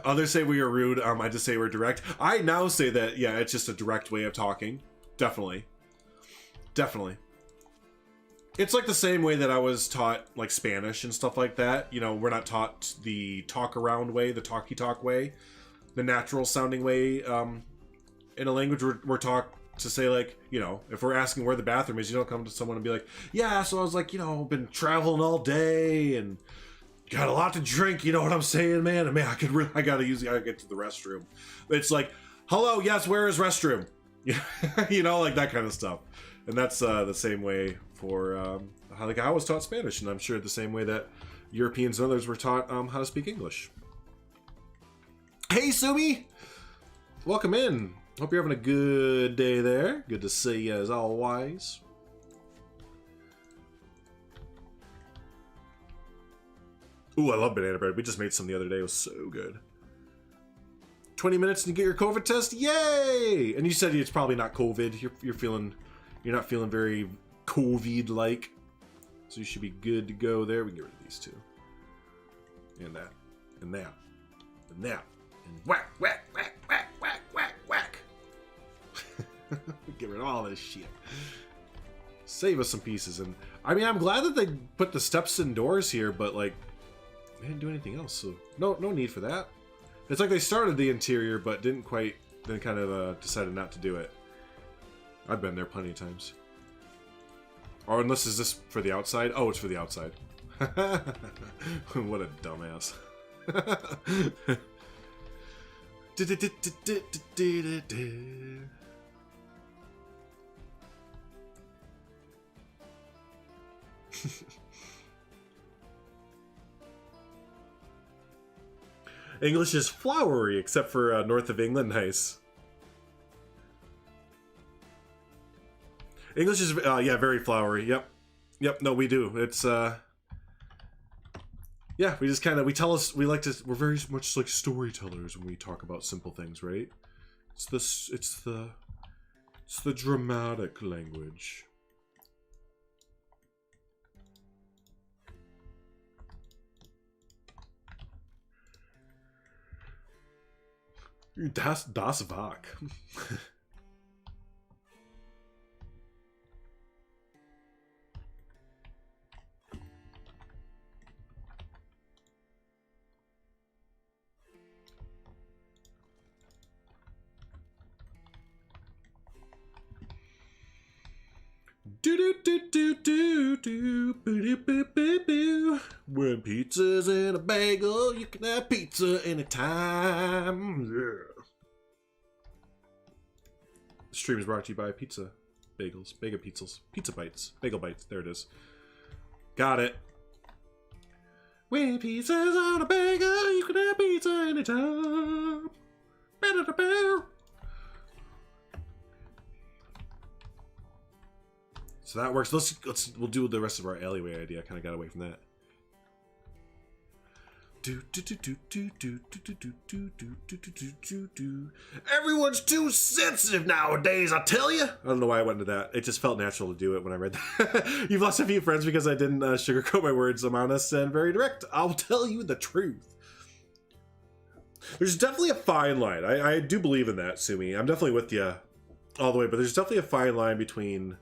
Others say we are rude. I just say we're direct. I now say that, yeah, it's just a direct way of talking. Definitely. Definitely. It's like the same way that I was taught, like, Spanish and stuff like that. You know, we're not taught the talk-around way, the talky-talk way, the natural-sounding way. In a language, we're taught to say, like, you know, if we're asking where the bathroom is, you don't come to someone and be like, yeah, so I was, like, you know, been traveling all day and got a lot to drink, you know what I'm saying, man? And man, I gotta get to the restroom. It's like, hello, yes, where is restroom? You know, like that kind of stuff. And that's the same way for how I was taught Spanish, and I'm sure the same way that Europeans and others were taught how to speak English. Hey, Sumi! Welcome in. Hope you're having a good day there. Good to see you as always. Ooh, I love banana bread. We just made some the other day. It was so good. 20 minutes to get your COVID test? Yay! And you said it's probably not COVID. You're not feeling very COVID-like. So you should be good to go there. We can get rid of these two. And that. And that. And that. And whack, whack, whack, whack, whack, whack, whack. Get rid of all this shit. Save us some pieces. And I mean, I'm glad that they put the steps indoors here, but like, they didn't do anything else, so no need for that. It's like they started the interior, but then kind of decided not to do it. I've been there plenty of times. Or unless, is this for the outside? Oh, it's for the outside. What a dumbass. English is flowery, except for north of England. Nice. English is, yeah, very flowery. Yep. Yep, no, we do. It's, yeah, we just kind of, we're very much like storytellers when we talk about simple things, right? It's the dramatic language. Das Werk. When pizza's in a bagel, you can have pizza anytime. Yeah. The stream is brought to you by Pizza Bagels, Pizza Bites, Bagel Bites. There it is. Got it. When pizza's on a bagel, you can have pizza anytime. So that works. We'll do the rest of our alleyway idea. I kind of got away from that. Everyone's too sensitive nowadays, I tell you. I don't know why I went into that. It just felt natural to do it when I read that. You've lost a few friends because I didn't sugarcoat my words. I'm honest and very direct. I'll tell you the truth. There's definitely a fine line. I do believe in that, Sumi. I'm definitely with you all the way, but there's definitely a fine line between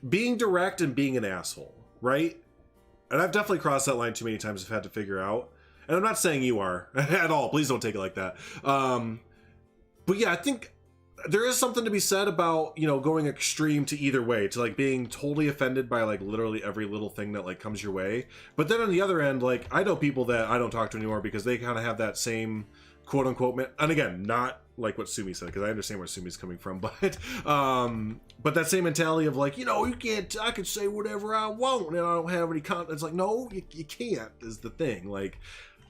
being direct and being an asshole, right? And I've definitely crossed that line too many times. I've had to figure out. And I'm not saying you are at all. Please don't take it like that. But yeah, I think there is something to be said about, you know, going extreme to either way, to like being totally offended by like literally every little thing that like comes your way. But then on the other end, like I know people that I don't talk to anymore because they kind of have that same quote unquote, and again, not like what Sumi said, because I understand where Sumi's coming from, but that same mentality of like, you know, I can say whatever I want and I don't have any it's like, no, you can't is the thing. Like,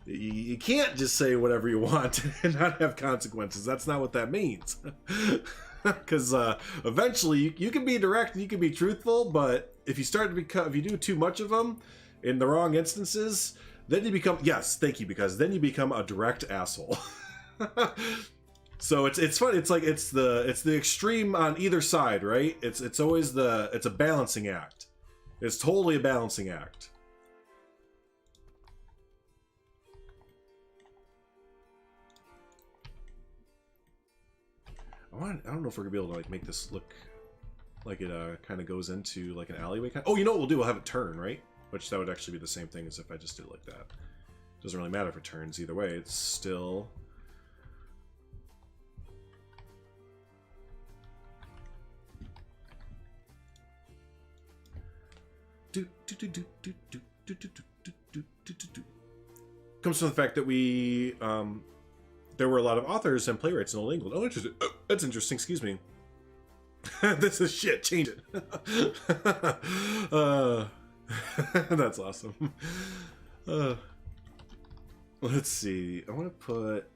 you can't just say whatever you want and not have consequences. That's not what that means. Because eventually you can be direct and you can be truthful, but if you start to become, if you do too much of them in the wrong instances, then you become, yes, thank you, because then you become a direct asshole. So it's fun. It's like it's the extreme on either side, right? It's always it's a balancing act. It's totally a balancing act. I don't know if we're gonna be able to like make this look like it kind of goes into like an alleyway kind. Oh, you know what we'll do? We'll have it turn, right? Which that would actually be the same thing as if I just did it like that. Doesn't really matter if it turns either way. It's still. Comes from the fact that we there were a lot of authors and playwrights in Old England. Oh, interesting. Oh, that's interesting. Excuse me. This is shit. Change it. That's awesome. Let's see. I want to put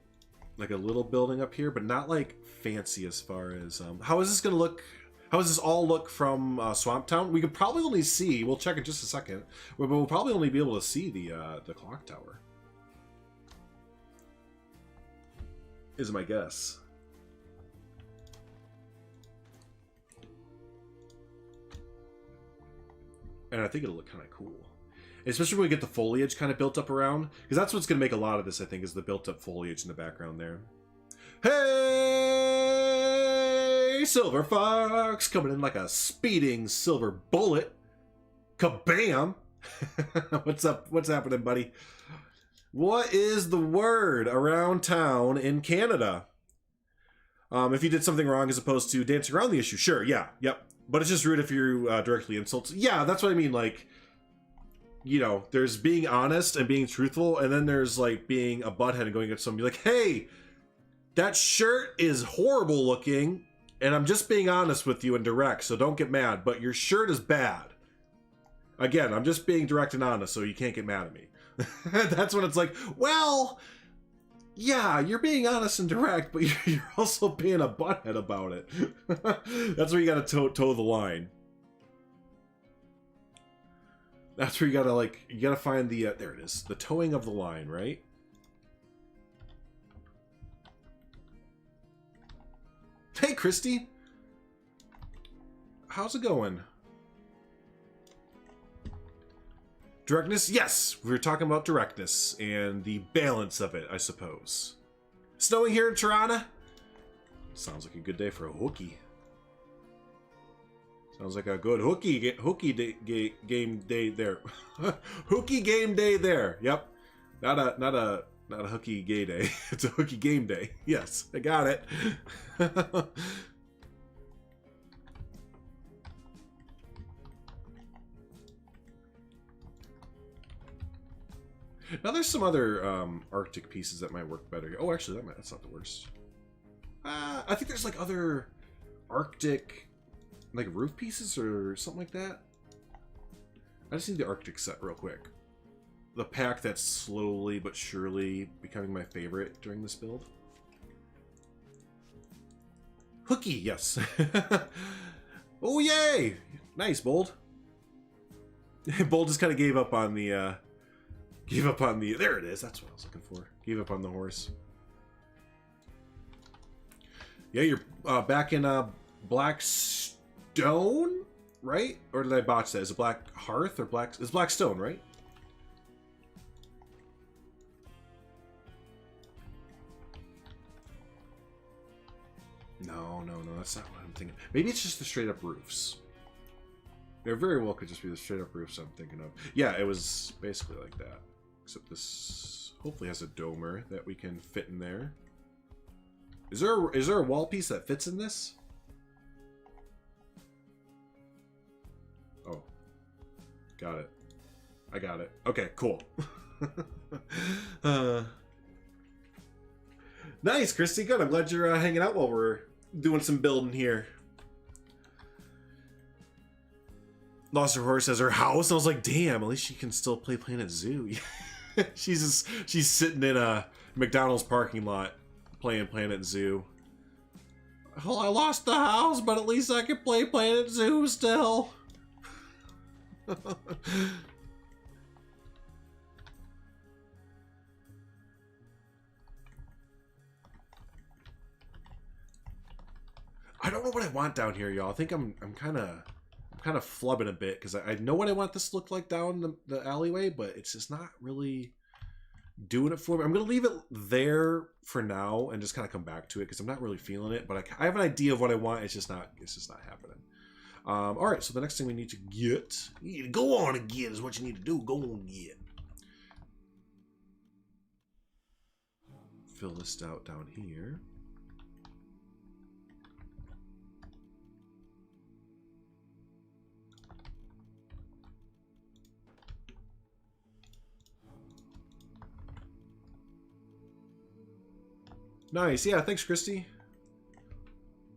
like a little building up here, but not like fancy as far as how is this going to look? How does this all look from Swamp Town? We could probably only see. We'll check in just a second, but we'll probably only be able to see the clock tower. Is my guess. And I think it'll look kind of cool. Especially when we get the foliage kind of built up around. Because that's what's going to make a lot of this, I think, is the built up foliage in the background there. Hey, Silver Fox! Coming in like a speeding silver bullet. Kabam! What's up? What's happening, buddy? What is the word around town in Canada? If you did something wrong as opposed to dancing around the issue, sure, yeah, yep. But it's just rude if you directly insult. Yeah, that's what I mean. Like, you know, there's being honest and being truthful, and then there's like being a butthead and going at somebody like, hey, that shirt is horrible looking, and I'm just being honest with you and direct, so don't get mad, but your shirt is bad. Again, I'm just being direct and honest, so you can't get mad at me. That's when it's like, well, yeah, you're being honest and direct, but you're also being a butthead about it. That's where you gotta toe the line. That's where you gotta, like, you gotta find the, there it is, the towing of the line, right? Hey, Christy! How's it going? Directness? Yes! We were talking about directness and the balance of it, I suppose. Snowing here in Toronto? Sounds like a good day for a hooky. Sounds like a good hooky game day there. Hooky game day there. Yep. Not a hooky gay day. It's a hooky game day. Yes, I got it. Now there's some other Arctic pieces that might work better. Oh, actually, that's not the worst. I think there's like other Arctic, like roof pieces or something like that. I just need the Arctic set real quick. The pack that's slowly but surely becoming my favorite during this build. Hooky, yes. Oh yay! Nice, Bold. Bold just kind of gave up on the. There it is. That's what I was looking for. Gave up on the horse. Yeah, you're back in Black Stone, right? Or did I botch that? Is it Black Hearth or Black? It's Black Stone, right? No, that's not what I'm thinking. Maybe it's just the straight up roofs. There very well could just be the straight up roofs I'm thinking of. Yeah, it was basically like that. Except this hopefully has a domer that we can fit in there. Is there a wall piece that fits in this? Oh. Got it. I got it. Okay, cool. Nice, Christy. Good. I'm glad you're hanging out while we're doing some building here. Lost her horse as her house. I was like, damn, at least she can still play Planet Zoo. she's sitting in a McDonald's parking lot playing Planet Zoo. Well, I lost the house, but at least I can play Planet Zoo still. I don't know what I want down here, y'all. I think I'm kind of flubbing a bit because I know what I want this to look like down the alleyway, but it's just not really doing it for me. I'm gonna leave it there for now and just kind of come back to it because I'm not really feeling it. But I have an idea of what I want. It's just not happening. All right. So the next thing we need to get, you need to go on and get is what you need to do. Go on and get. Fill this out down here. Nice. Yeah, thanks, Christy.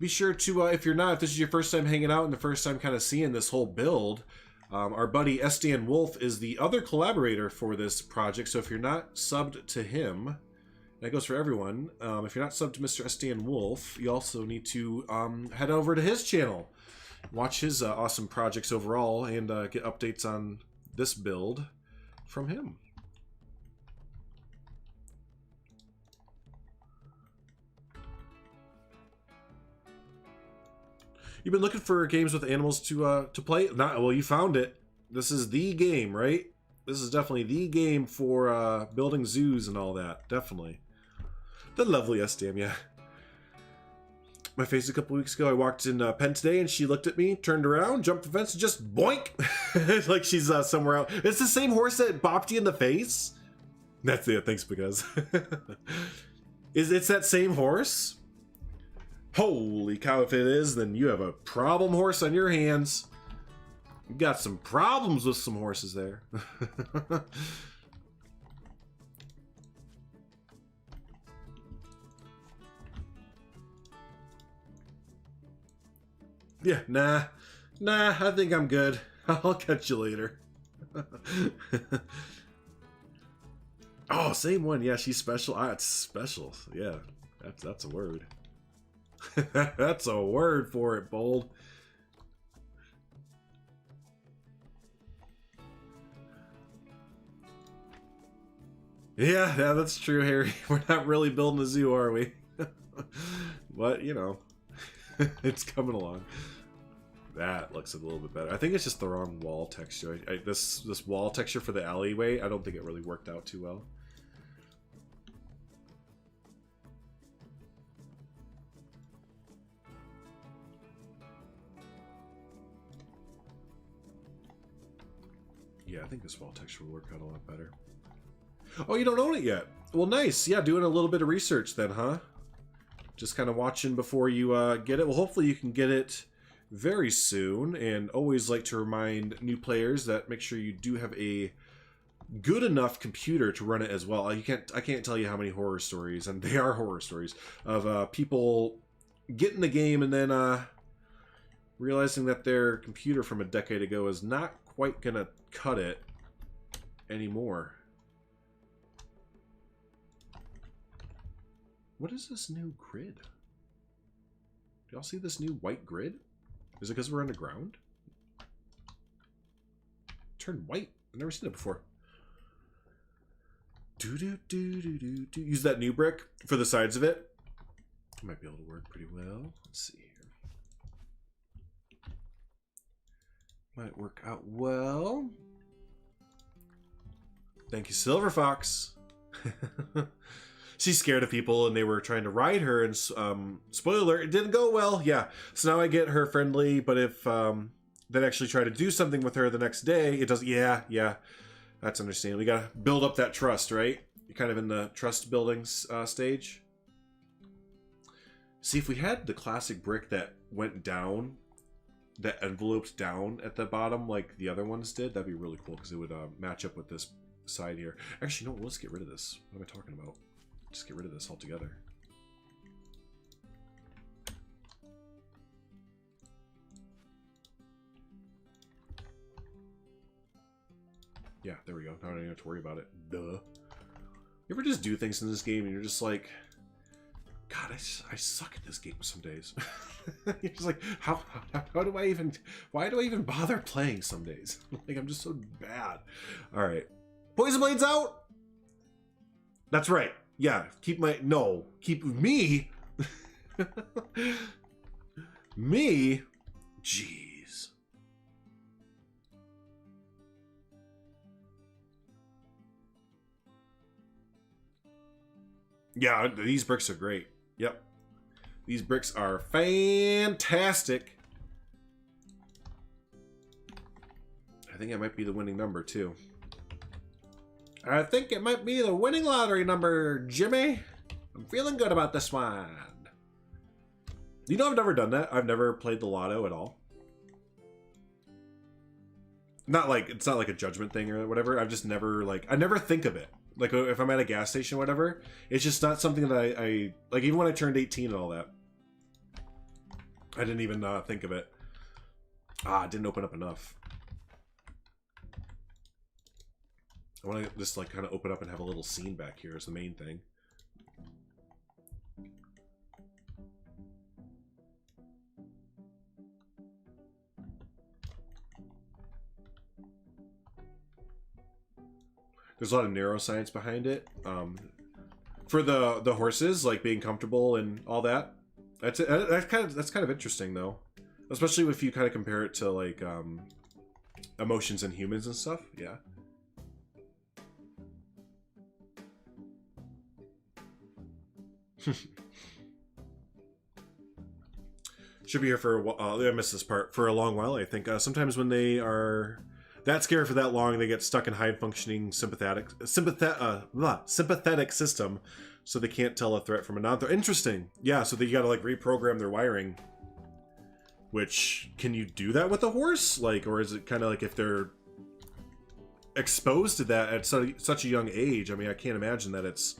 Be sure to, if this is your first time hanging out and the first time kind of seeing this whole build, our buddy Estian Wolf is the other collaborator for this project. So if you're not subbed to him, that goes for everyone. If you're not subbed to Mr. Estian Wolf, you also need to head over to his channel. Watch his awesome projects overall and get updates on this build from him. You've been looking for games with animals to play? Well, you found it. This is the game, right? This is definitely the game for building zoos and all that. Definitely. The lovely SDM, yeah. My face a couple weeks ago, I walked in Penn today and she looked at me, turned around, jumped the fence, and just boink! Like she's somewhere else. It's the same horse that bopped you in the face? That's it, thanks, because. It's that same horse? Holy cow, if it is, then you have a problem horse on your hands. You've got some problems with some horses there. Yeah, nah, I think I'm good. I'll catch you later. Oh, same one. Yeah, she's special. It's special. Yeah, that's a word. That's a word for it, Bold. Yeah, that's true, Harry. We're not really building a zoo, are we? But, you know, it's coming along. That looks a little bit better. I think it's just the wrong wall texture. This wall texture for the alleyway, I don't think it really worked out too well. Yeah, I think this wall texture will work out a lot better. Oh, you don't own it yet? Well, nice. Yeah, doing a little bit of research then, huh? Just kind of watching before you get it. Well, hopefully you can get it very soon. And always like to remind new players that make sure you do have a good enough computer to run it as well. I can't tell you how many horror stories, and they are horror stories, of people getting the game and then realizing that their computer from a decade ago is not quite gonna cut it anymore. What is this new grid? Do y'all see this new white grid? Is it because we're underground? Turn white. I've never seen it before. Use that new brick for the sides of it. Might be able to work pretty well. Let's see here. Might work out well. Thank you, Silver Fox. She's scared of people and they were trying to ride her, and spoiler alert, it didn't go well. Yeah, so now I get her friendly, but if they actually try to do something with her the next day, it doesn't. Yeah, that's understandable. We gotta build up that trust, right? You're kind of in the trust building stage. See, if we had the classic brick that went down, that enveloped down at the bottom like the other ones did, that'd be really cool because it would match up with this side here. Actually, no, let's get rid of this. What am I talking about? Just get rid of this altogether. Yeah, there we go. Now I don't even have to worry about it. Duh. You ever just do things in this game and you're just like, God, I suck at this game some days. You're just like, how do I even, why do I even bother playing some days? Like, I'm just so bad. All right. Poison Blade's out. That's right. Yeah, keep me. Me? Jeez. Yeah, these bricks are great. Yep. These bricks are fantastic. I think it might be the winning number, too. I think it might be the winning lottery number, Jimmy. I'm feeling good about this one. You know, I've never done that. I've never played the lotto at all. It's not like a judgment thing or whatever. I've just never, like, I never think of it. Like, if I'm at a gas station or whatever, it's just not something that I like, even when I turned 18 and all that. I didn't even think of it. It didn't open up enough. I want to just, like, kind of open up and have a little scene back here is the main thing. There's a lot of neuroscience behind it. For the horses, like being comfortable and all that. That's kind of interesting though, especially if you kind of compare it to like emotions in humans and stuff. Yeah. Should be here for a while. I missed this part for a long while. I think sometimes when they are that scared for that long, they get stuck in high-functioning sympathetic system, so they can't tell a threat from a non-threat. Interesting. Yeah, so you got to like reprogram their wiring. Which, can you do that with a horse? Like, or is it kind of like if they're exposed to that at such a young age? I mean, I can't imagine that it's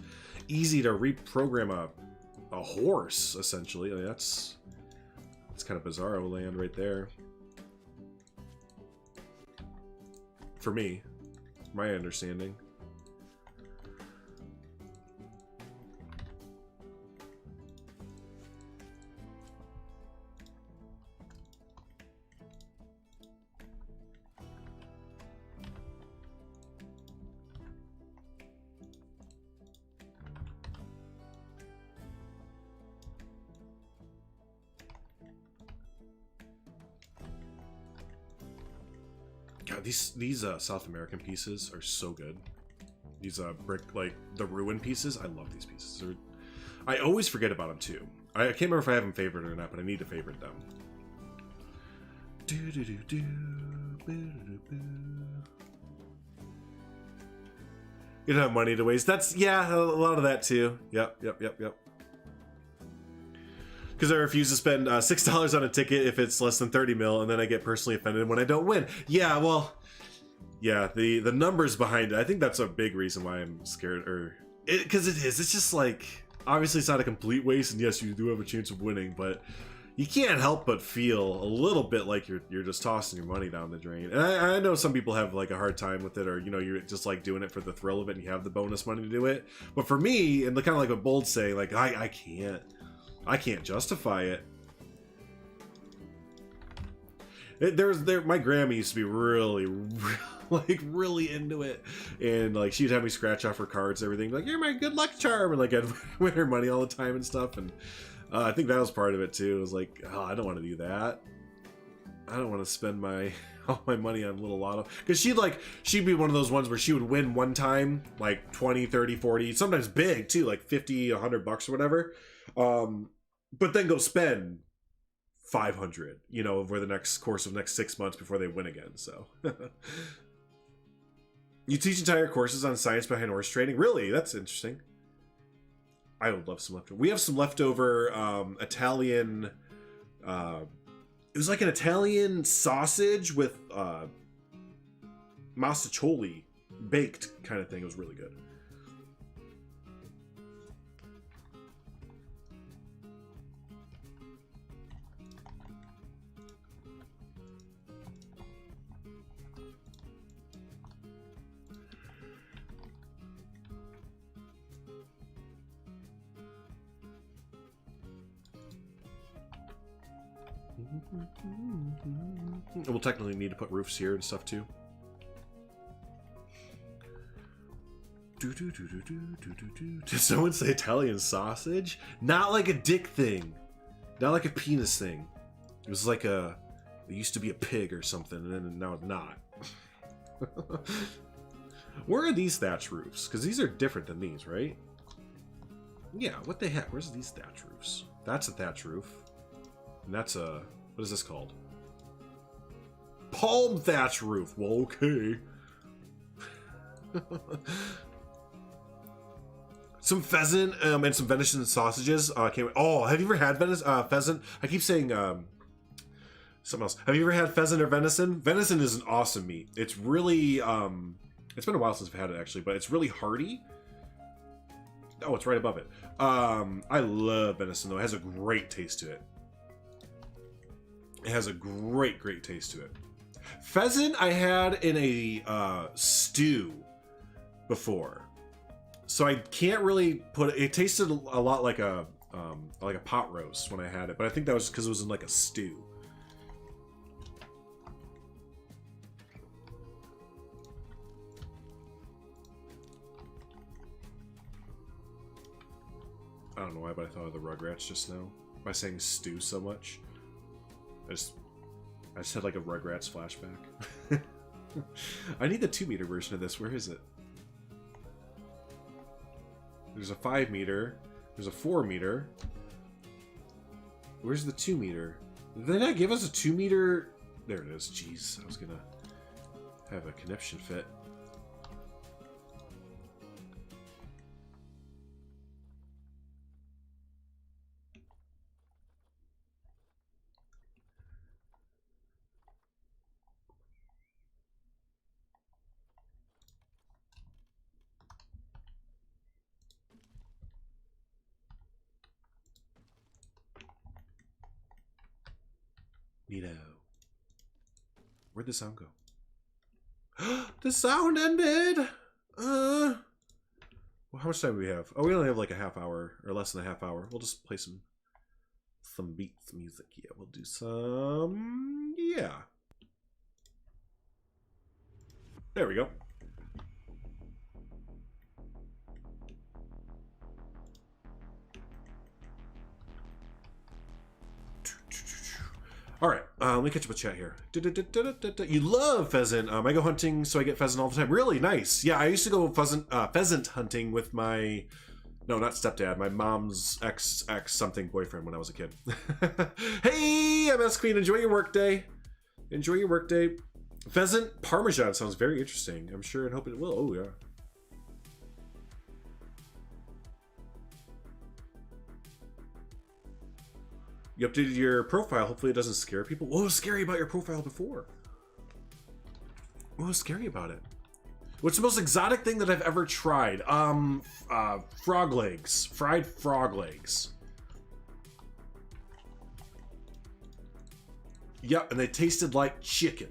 easy to reprogram a horse. Essentially, I mean, that's kind of bizarro land right there. For me, my understanding. God, these South American pieces are so good. These brick, like the ruin pieces, I love these pieces. I always forget about them too. I can't remember if I have them favored or not, but I need to favorite them. You don't have money to waste. That's, yeah, a lot of that too. Yep. Because I refuse to spend $6 on a ticket if it's less than 30 mil, and then I get personally offended when I don't win. Yeah, well, yeah, the numbers behind it, I think that's a big reason why I'm scared, because it is. It's just like, obviously it's not a complete waste, and yes, you do have a chance of winning, but you can't help but feel a little bit like you're just tossing your money down the drain. And I know some people have like a hard time with it, or you know, you're just like doing it for the thrill of it, and you have the bonus money to do it. But for me, and kind of like what Bold's saying, like I can't justify it. My grandma used to be really really into it, and like she'd have me scratch off her cards and everything, like, you're my good luck charm, and like I'd win her money all the time and stuff. And I think that was part of it too. It was like, oh, I don't want to do that. I don't want to spend all my money on little lotto, because she'd be one of those ones where she would win one time like 20, 30, 40, sometimes big too, like 50, 100 bucks or whatever, but then go spend 500, you know, over the next 6 months before they win again. So you teach entire courses on science behind horse trading? Really? That's interesting. I would love some leftover. We have some leftover Italian, it was like an Italian sausage with masticholi baked kind of thing. It was really good. We'll technically need to put roofs here and stuff too. Did someone say Italian sausage? Not like a dick thing. Not like a penis thing. It was like a... It used to be a pig or something, and then now it's not. Where are these thatch roofs? Because these are different than these, right? Yeah, what the heck? Where's these thatch roofs? That's a thatch roof. And that's a... What is this called? Palm thatch roof. Well, okay. Some pheasant and some venison sausages. Oh, have you ever had pheasant? I keep saying something else. Have you ever had pheasant or venison? Venison is an awesome meat. It's really it's been a while since I've had it actually, but it's really hearty. Oh, it's right above it. I love venison though. It has a great taste to it. It has a great taste to it. Pheasant I had in a stew before. So I can't really put it. It tasted a lot like a pot roast when I had it, but I think that was because it was in like a stew. I don't know why, but I thought of the Rugrats just now by saying stew so much. I just had like a Rugrats flashback. I need the 2-meter version of this. Where is it? There's a 5-meter. There's a 4-meter. Where's the 2-meter? Did they not give us a 2-meter? There it is. Jeez, I was gonna have a conniption fit. Neato. Where'd the sound go? The sound ended! Well, how much time do we have? Oh, we only have like a half hour, or less than a half hour. We'll just play some beats music. Yeah, we'll do some... Yeah. There we go. All right, let me catch up with chat here. You love pheasant. I go hunting, so I get pheasant all the time. Really nice. Yeah, I used to go pheasant hunting with my, no, not stepdad, my mom's ex something boyfriend when I was a kid. Hey, MS Queen, enjoy your work day. Enjoy your work day. Pheasant Parmesan sounds very interesting. I'm sure and hope it will. Oh yeah. You updated your profile. Hopefully it doesn't scare people. What was scary about your profile before? What was scary about it? What's the most exotic thing that I've ever tried? Frog legs. Fried frog legs. Yep, and they tasted like chicken.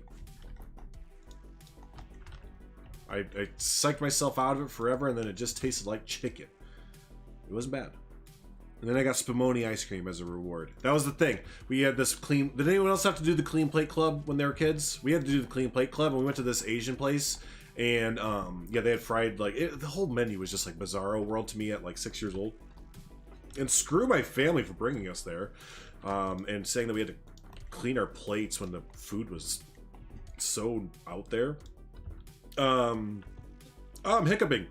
I psyched myself out of it forever, and then it just tasted like chicken. It wasn't bad. And then I got Spumoni ice cream as a reward. That was the thing. We had this clean... Did anyone else have to do the clean plate club when they were kids? We had to do the clean plate club, and we went to this Asian place. And, yeah, they had fried, like... the whole menu was just, like, bizarro world to me at, like, 6 years old. And screw my family for bringing us there. And saying that we had to clean our plates when the food was so out there. I'm hiccuping.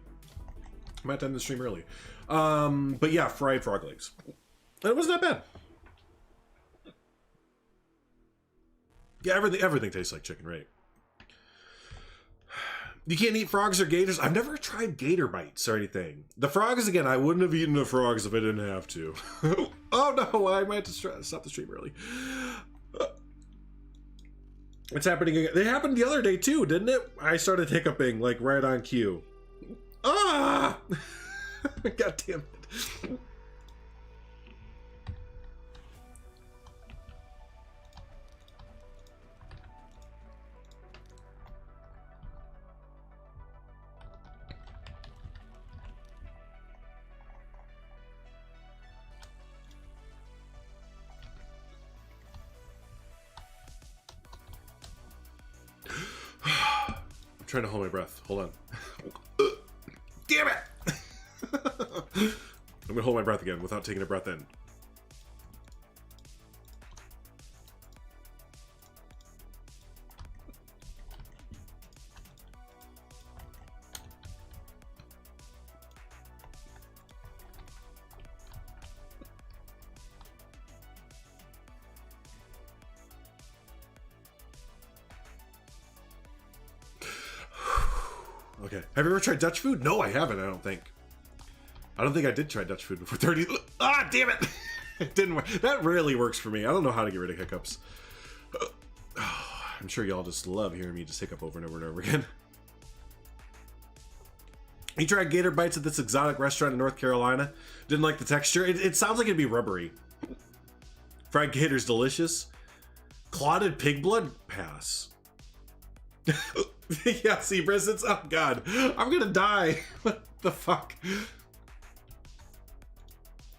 I might end the stream early. But yeah, fried frog legs. And it wasn't that bad. Yeah, everything tastes like chicken, right? You can't eat frogs or gators. I've never tried gator bites or anything. The frogs, again, I wouldn't have eaten the frogs if I didn't have to. Oh no, I might have to stop the stream early. It's happening again. It happened the other day too, didn't it? I started hiccuping like right on cue. Ah! God damn it. trying to hold my breath. Hold on. Damn it! I'm gonna hold my breath again without taking a breath in. Okay. Have you ever tried Dutch food? No, I haven't, I don't think. I don't think I did try Dutch food before 30. Ah, damn it! It didn't work. That rarely works for me. I don't know how to get rid of hiccups. I'm sure y'all just love hearing me just hiccup over and over and over again. You tried gator bites at this exotic restaurant in North Carolina. Didn't like the texture. It sounds like it'd be rubbery. Fried gator's delicious. Clotted pig blood? Pass. Yeah, see, Bristons? Oh, God. I'm gonna die. What the fuck?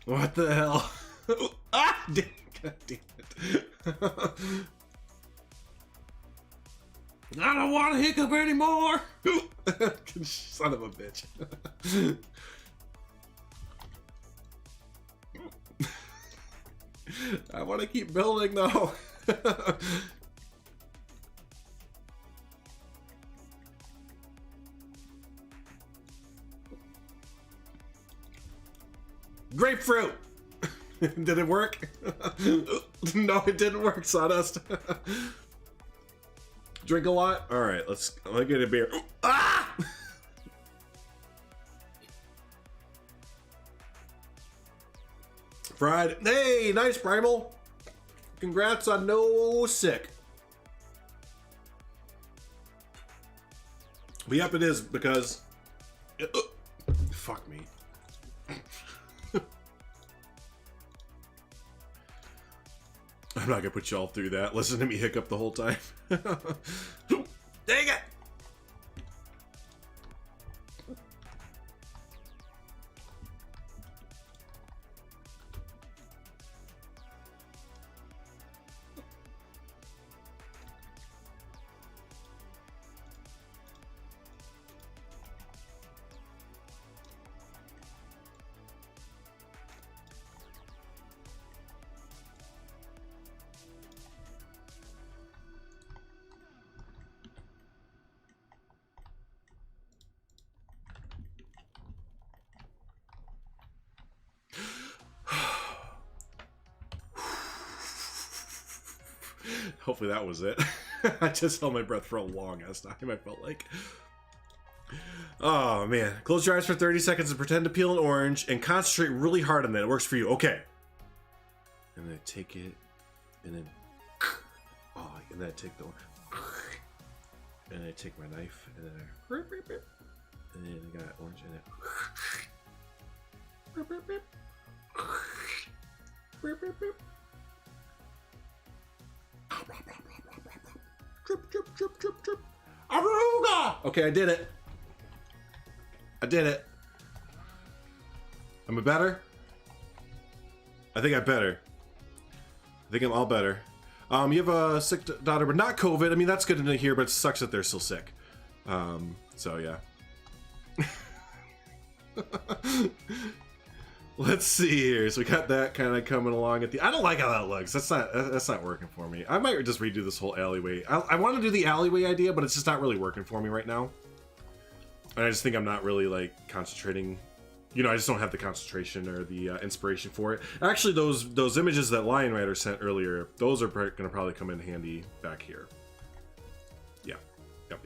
What the hell? Ah! God damn it. I don't want to hiccup anymore! Son of a bitch. I want to keep building, though. Grapefruit! Did it work? No, it didn't work, Sawdust. Drink a lot? Alright, let's get a beer. Ah! Fried. Hey, nice, Primal. Congrats on no sick. But yep, it is, because... fuck me. I'm not gonna put y'all through that. Listen to me hiccup the whole time. Dang it! Hopefully that was it. I just held my breath for a long ass time, I felt like. Oh man. Close your eyes for 30 seconds and pretend to peel an orange and concentrate really hard on that. It works for you. Okay. And then take it and then and then I take the and I take my knife and then I got orange in it. Drip, drip, drip, drip, drip. Aruga! Okay, I did it. I did it. Am I better? I think I'm better. I think I'm all better. You have a sick daughter, but not COVID. I mean, that's good to hear, but it sucks that they're still sick. So yeah. Let's see here. So we got that kind of coming along at the... I don't like how that looks. That's not working for me. I might just redo this whole alleyway. I want to do the alleyway idea, but it's just not really working for me right now. And I just think I'm not really, like, concentrating... You know, I just don't have the concentration or the inspiration for it. Actually, those images that Lion Rider sent earlier, those are going to probably come in handy back here. Yeah. Yep.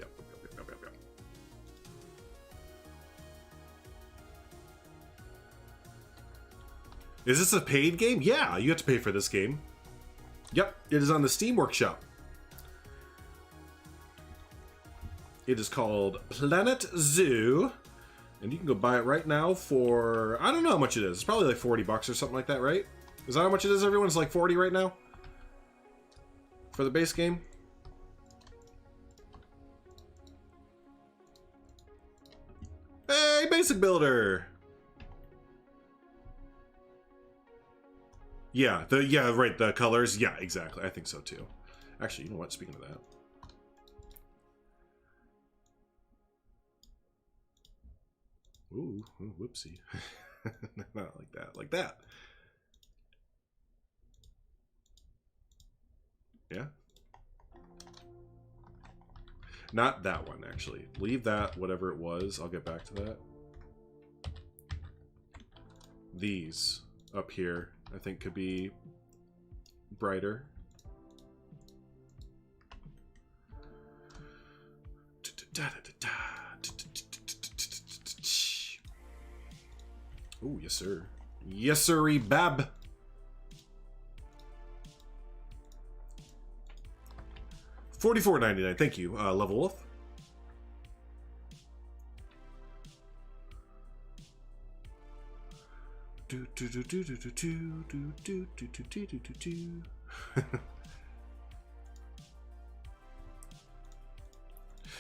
Is this a paid game? Yeah, you have to pay for this game. Yep, it is on the Steam Workshop. It is called Planet Zoo. And you can go buy it right now for... I don't know how much it is. It's probably like 40 bucks or something like that, right? Is that how much it is, everyone? It's like 40 right now? For the base game? Hey, Basic Builder! Yeah, right, the colors. Yeah, exactly. I think so too. Actually, you know what? Speaking of that. Ooh, whoopsie. Not like that. Like that. Yeah. Not that one, actually. Leave that, whatever it was. I'll get back to that. These up here, I think, could be brighter. Oh, yes, sir. Yes, sirree, bab. $44.99. Thank you, Level Wolf.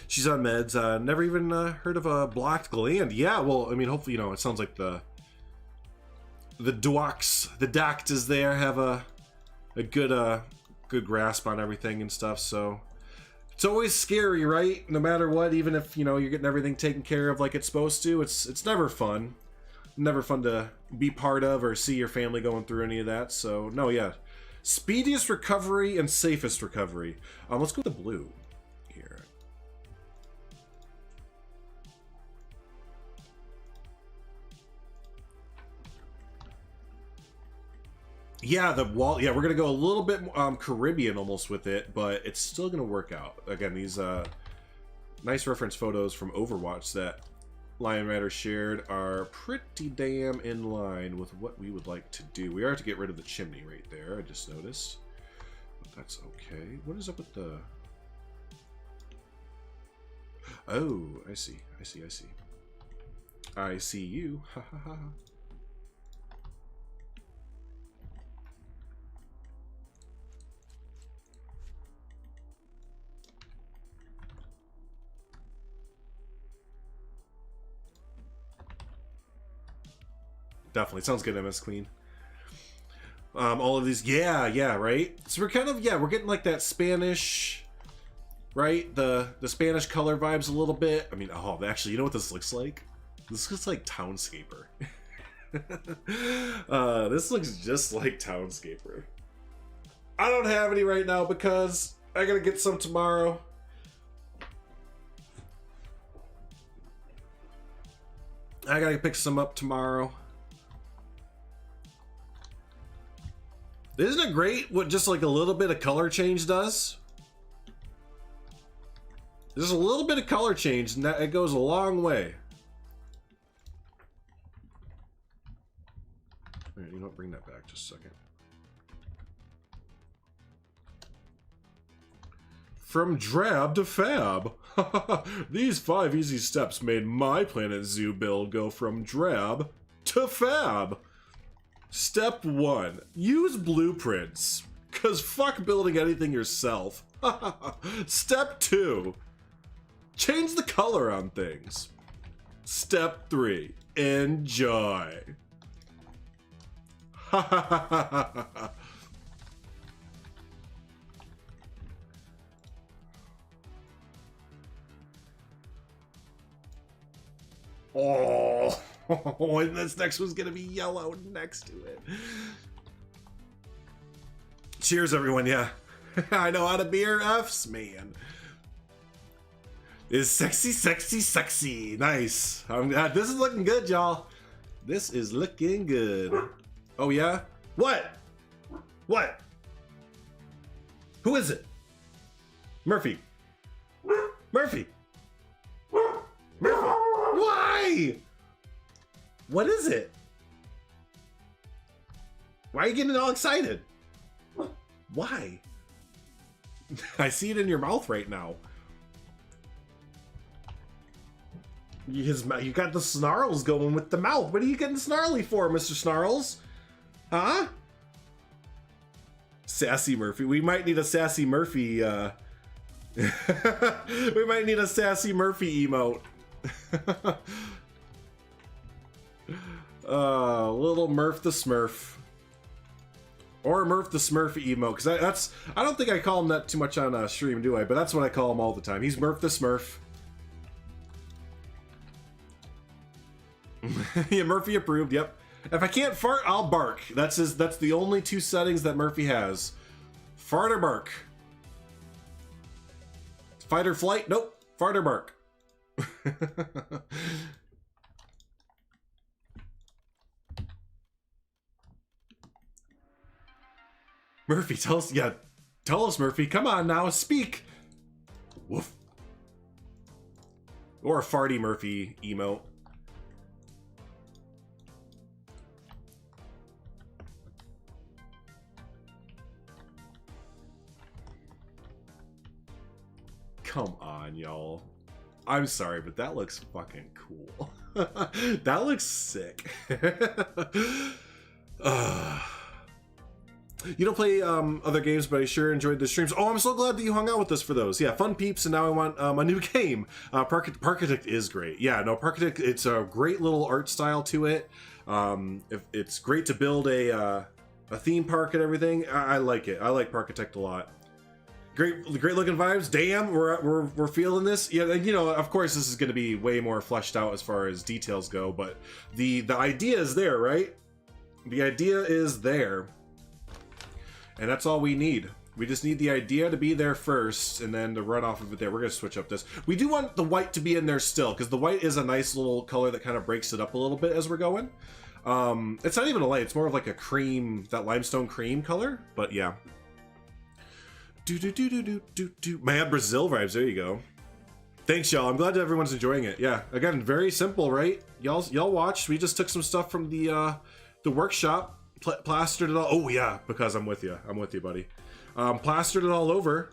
She's on meds. Never even heard of a blocked gland. Yeah, well, I mean, hopefully, you know, it sounds like the doct is there, have a good grasp on everything and stuff. So it's always scary, right? No matter what, even if, you know, you're getting everything taken care of like it's supposed to, it's never fun. Never fun to be part of or see your family going through any of that. So no, yeah, speediest recovery and safest recovery. Let's go with the blue here. Yeah, the wall. Yeah, we're gonna go a little bit Caribbean almost with it, but it's still gonna work out. Again, these nice reference photos from Overwatch that Lion Matter shared are pretty damn in line with what we would like to do. We are to get rid of the chimney right there, I just noticed. But that's okay. What is up with the... Oh, I see. I see you. Ha ha ha. Definitely sounds good, MS Queen. All of these, yeah, right. So we're kind of, we're getting like that Spanish, right? The Spanish color vibes a little bit. I mean, oh, actually, you know what this looks like? This looks like Townscaper. This looks just like Townscaper. I don't have any right now because I gotta get some tomorrow. I gotta pick some up tomorrow. Isn't it great what just like a little bit of color change does? Just a little bit of color change and that it goes a long way. Alright, you know what? Bring that back just a second. From drab to fab. These 5 easy steps made my Planet Zoo build go from drab to fab. Step 1. Use blueprints. Cause fuck building anything yourself. Step 2. Change the color on things. Step 3. Enjoy. Oh, and this next one's gonna be yellow next to it. Cheers, everyone. Yeah, I know how to beer F's, man. Is sexy, sexy, sexy. Nice. This is looking good, y'all. This is looking good. Oh yeah. What? What? Who is it? Murphy. Murphy. Murphy. Why? What is it? Why are you getting all excited? Why? I see it in your mouth right now. You got the snarls going with the mouth. What are you getting snarly for, Mr. Snarls? Huh? Sassy Murphy. We might need a Sassy Murphy, we might need a Sassy Murphy emote. Little Murph the Smurf. Or Murph the Smurf emote, because I don't think I call him that too much on stream, do I? But that's what I call him all the time. He's Murph the Smurf. Yeah, Murphy approved. Yep. If I can't fart, I'll bark. That's the only two settings that Murphy has. Fart or bark. Fight or flight? Nope. Fart or bark. Murphy, tell us. Yeah, tell us, Murphy. Come on now, speak. Woof. Or a farty Murphy emote. Come on, y'all. I'm sorry, but that looks fucking cool. That looks sick. You don't play other games, but I sure enjoyed the streams. Oh, I'm so glad that you hung out with us for those. Yeah, fun peeps, and now I want a new game. Parkitect is great. Yeah, no, Parkitect, it's a great little art style to it. It's great to build a theme park and everything. I like it. I like Parkitect a lot. Great looking vibes. Damn, we're feeling this. Yeah, you know, of course, this is going to be way more fleshed out as far as details go, but the idea is there, right? The idea is there. And that's all we need. We just need the idea to be there first, and then to run off of it there. We're going to switch up this. We do want the white to be in there still, because the white is a nice little color that kind of breaks it up a little bit as we're going. It's not even a light. It's more of like a cream, that limestone cream color. But yeah. Man, Brazil vibes. There you go. Thanks, y'all. I'm glad that everyone's enjoying it. Yeah. Again, very simple, right? Y'all watched. We just took some stuff from the workshop. Plastered it all. Oh yeah, because I'm with you. I'm with you, buddy. Plastered it all over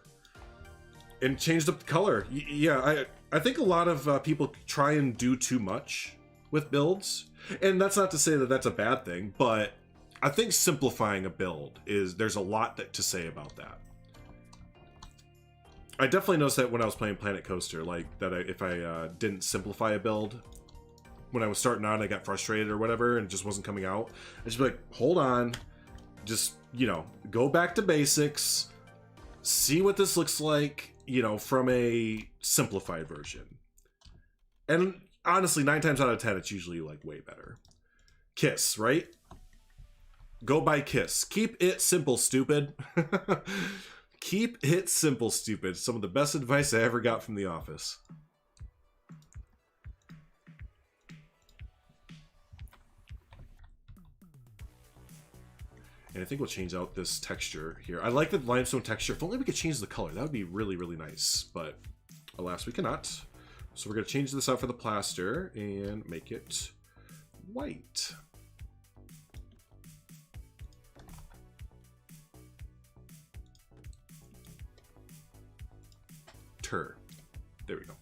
and changed up the color. Yeah, I think a lot of people try and do too much with builds, and that's not to say that that's a bad thing, but I think simplifying a build there's a lot to say about that. I definitely noticed that when I was playing Planet Coaster, like that if I didn't simplify a build when I was starting out, I got frustrated or whatever, and it just wasn't coming out. I just be like, hold on, just, you know, go back to basics, see what this looks like, you know, from a simplified version. And honestly, 9 times out of 10, it's usually like way better. Kiss, right? Go by Kiss. Keep it simple, stupid. Keep it simple, stupid. Some of the best advice I ever got from The Office. And I think we'll change out this texture here. I like the limestone texture. If only we could change the color. That would be really, really nice. But alas, we cannot. So we're going to change this out for the plaster and make it white. There we go.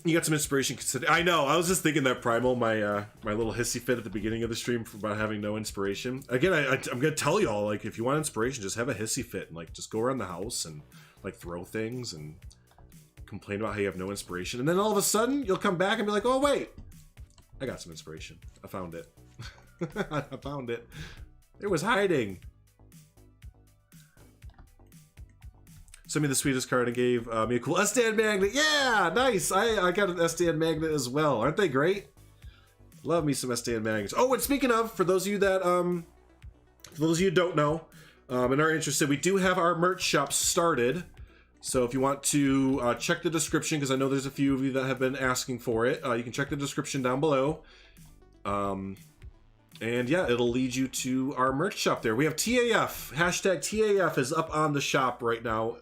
You got some inspiration. I know. I was just thinking that Primal, my my little hissy fit at the beginning of the stream about having no inspiration. Again, I'm gonna tell y'all, like, if you want inspiration, just have a hissy fit and like just go around the house and like throw things and complain about how you have no inspiration, and then all of a sudden you'll come back and be like, oh wait, I got some inspiration. I found it. I found it. It was hiding. Sent me the sweetest card and gave me a cool S-stand magnet. Yeah, nice. I got an S-stand magnet as well. Aren't they great? Love me some S-stand magnets. Oh, and speaking of, for those of you that who don't know and are interested, we do have our merch shop started. So if you want to check the description, because I know there's a few of you that have been asking for it, you can check the description down below. And yeah, it'll lead you to our merch shop there. We have TAF. Hashtag TAF is up on the shop right now.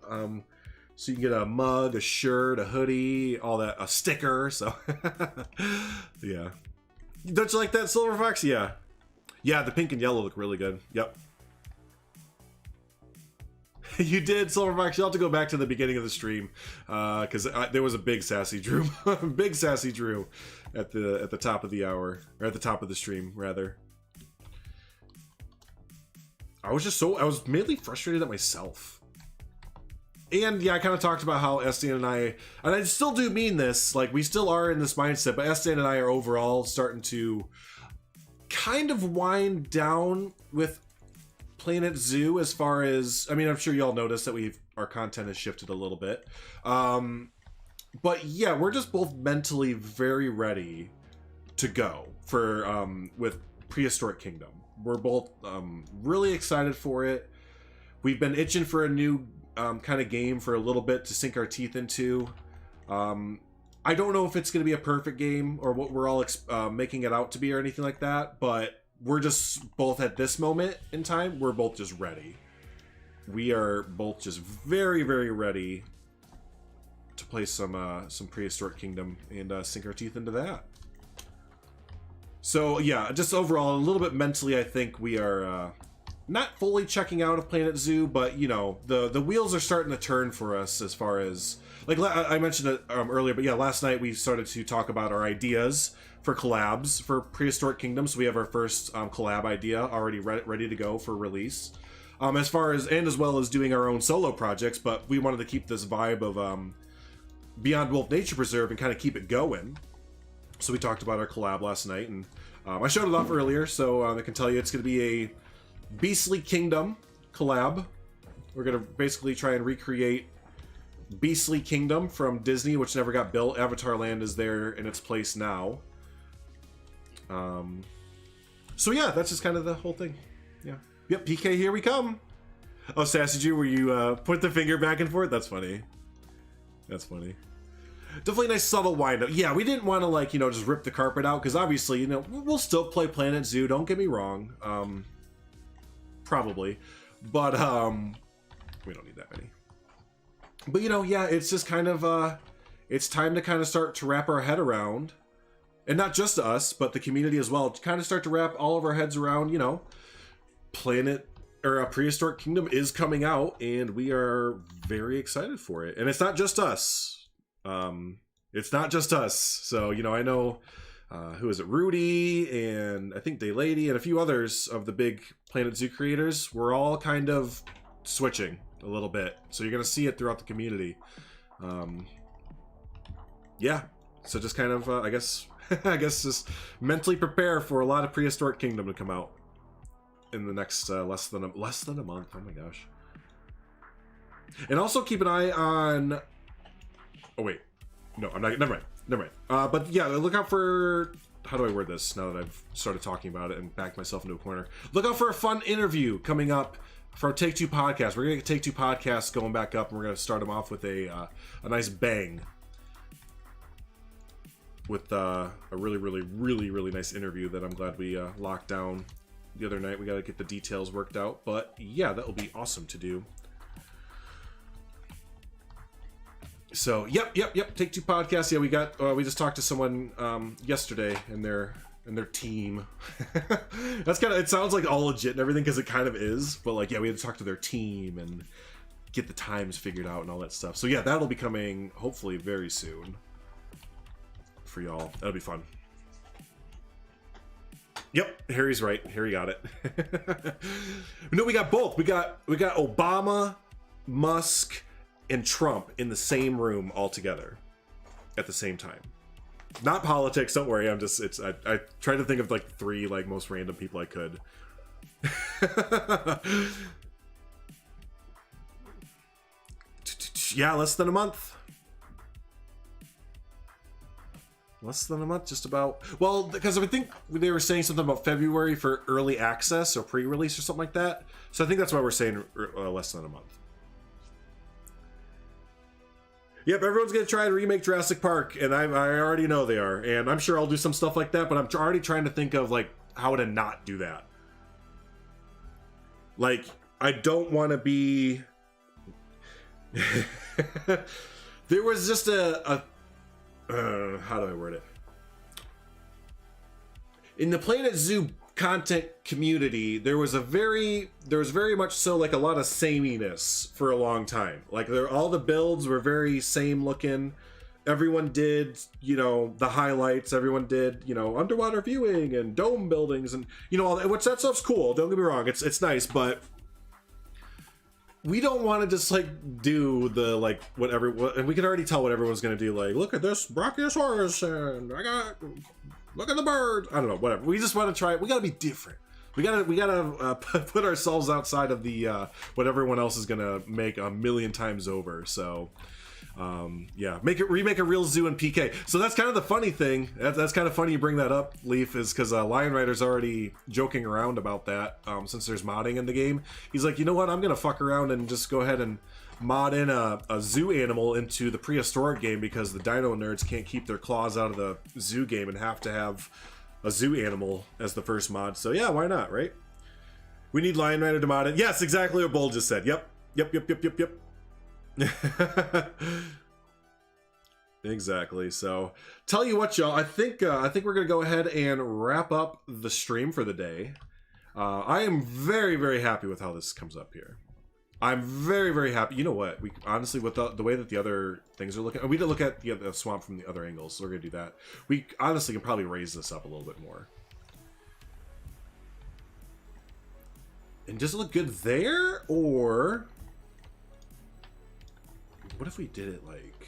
So you can get a mug, a shirt, a hoodie, all that, a sticker. So yeah. Don't you like that, Silver Fox? Yeah. Yeah, the pink and yellow look really good. Yep. You did, Silver Fox. You'll have to go back to the beginning of the stream, because there was a big sassy Drew, big sassy Drew, at the top of the hour, or at the top of the stream rather. I was mainly frustrated at myself. And yeah, I kind of talked about how Estian and I still do mean this, like we still are in this mindset, but Estian and I are overall starting to kind of wind down with Planet Zoo as far as, I mean, I'm sure y'all noticed that our content has shifted a little bit. But yeah, we're just both mentally very ready to go for with Prehistoric Kingdom. We're both really excited for it. We've been itching for a new kind of game for a little bit to sink our teeth into. I don't know if it's going to be a perfect game or what we're all making it out to be or anything like that, but we're just both at this moment in time, we're both just ready. We are both just very, very ready to play some Prehistoric Kingdom and sink our teeth into that. So yeah, just overall, a little bit mentally, I think we are not fully checking out of Planet Zoo, but you know, the wheels are starting to turn for us as far as, like I mentioned it earlier, but yeah, last night we started to talk about our ideas for collabs for Prehistoric Kingdom. So we have our first collab idea already ready to go for release. As far as, and as well as doing our own solo projects, but we wanted to keep this vibe of Beyond Wolf Nature Preserve and kind of keep it going. So we talked about our collab last night, and I showed it off earlier, so I can tell you it's going to be a Beastly Kingdom collab. We're going to basically try and recreate Beastly Kingdom from Disney, which never got built. Avatar Land is there in its place now. So yeah, that's just kind of the whole thing. Yeah. Yep, PK, here we come. Oh, Sassy Jew, where you put the finger back and forth? That's funny. That's funny. Definitely a nice subtle wind up. Yeah, we didn't want to, like, you know, just rip the carpet out, because obviously, you know, we'll still play Planet Zoo, don't get me wrong. Probably. But, we don't need that many. But, you know, yeah, it's just kind of, it's time to kind of start to wrap our head around, and not just us, but the community as well, to kind of start to wrap all of our heads around, you know, Prehistoric Kingdom is coming out, and we are very excited for it. And it's not just us. It's not just us. So, you know, I know, who is it? Rudy, and I think Daylady, and a few others of the big Planet Zoo creators. We're all kind of switching a little bit. So you're going to see it throughout the community. Yeah. So just kind of, I guess just mentally prepare for a lot of Prehistoric Kingdom to come out in the next less than a month. Oh my gosh. And also keep an eye on, oh wait, no, I'm not, never mind. But yeah, look out for, how do I word this now that I've started talking about it and backed myself into a corner? Look out for a fun interview coming up for Take Two Podcast. We're gonna get Take Two Podcasts going back up, and we're gonna start them off with a nice bang with a really nice interview that I'm glad we locked down the other night. We got to get the details worked out, but yeah, that will be awesome to do. So yep, Take Two Podcasts. Yeah, we just talked to someone yesterday and their team. That's kind of, it sounds like all legit and everything, because it kind of is, but like, yeah, we had to talk to their team and get the times figured out and all that stuff. So yeah, that'll be coming hopefully very soon for y'all. That'll be fun. Yep, Harry's right. Harry got it. No, we got both. We got Obama, Musk, and Trump in the same room all together at the same time. Not politics, don't worry. I tried to think of like three like most random people I could. Yeah, less than a month. Less than a month, just about. Well, because I think they were saying something about February for early access or pre-release or something like that. So I think that's why we're saying less than a month. Yep, everyone's going to try and remake Jurassic Park, and I already know they are. And I'm sure I'll do some stuff like that, but I'm already trying to think of, like, how to not do that. Like, I don't want to be... There was just how do I word it? In the Planet Zoo content community, there was very much so like a lot of sameness for a long time. Like all the builds were very same looking. Everyone did, you know, the highlights. Everyone did, you know, underwater viewing and dome buildings and, you know, all that, which that stuff's cool. Don't get me wrong. It's nice, but we don't want to just like do the like whatever, and we can already tell what everyone's going to do. Like, look at this Brachiosaurus and look at the bird. I don't know, whatever. We just want to try it. We got to be different. we gotta put ourselves outside of the what everyone else is gonna make a million times over. So yeah, remake a real zoo in PK. So that's kind of the funny thing. That's kind of funny you bring that up, Leaf, is because Lion Rider's already joking around about that. Since there's modding in the game, he's like, you know what? I'm gonna fuck around and just go ahead and mod in a zoo animal into the prehistoric game because the dino nerds can't keep their claws out of the zoo game and have to have a zoo animal as the first mod. So yeah, why not, right? We need Lion Rider to mod it. Yes, exactly what Bull just said. Yep. Exactly. So tell you what, y'all, I think we're gonna go ahead and wrap up the stream for the day. I am very, very happy with how this comes up here. I'm very, very happy. You know what? We honestly, with the way that the other things are looking, we did look at the swamp from the other angles, so we're gonna do that. We honestly can probably raise this up a little bit more. And does it look good there, or what if we did it like?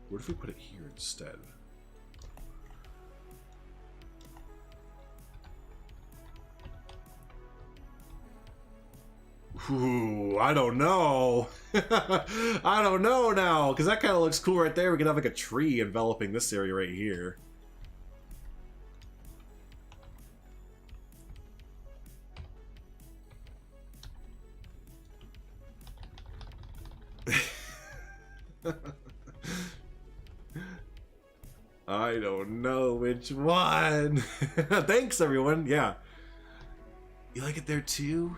What if we put it here instead? Ooh, I don't know. I don't know now, because that kind of looks cool right there. We could have like a tree enveloping this area right here. I don't know which one. Thanks, everyone. Yeah. You like it there too?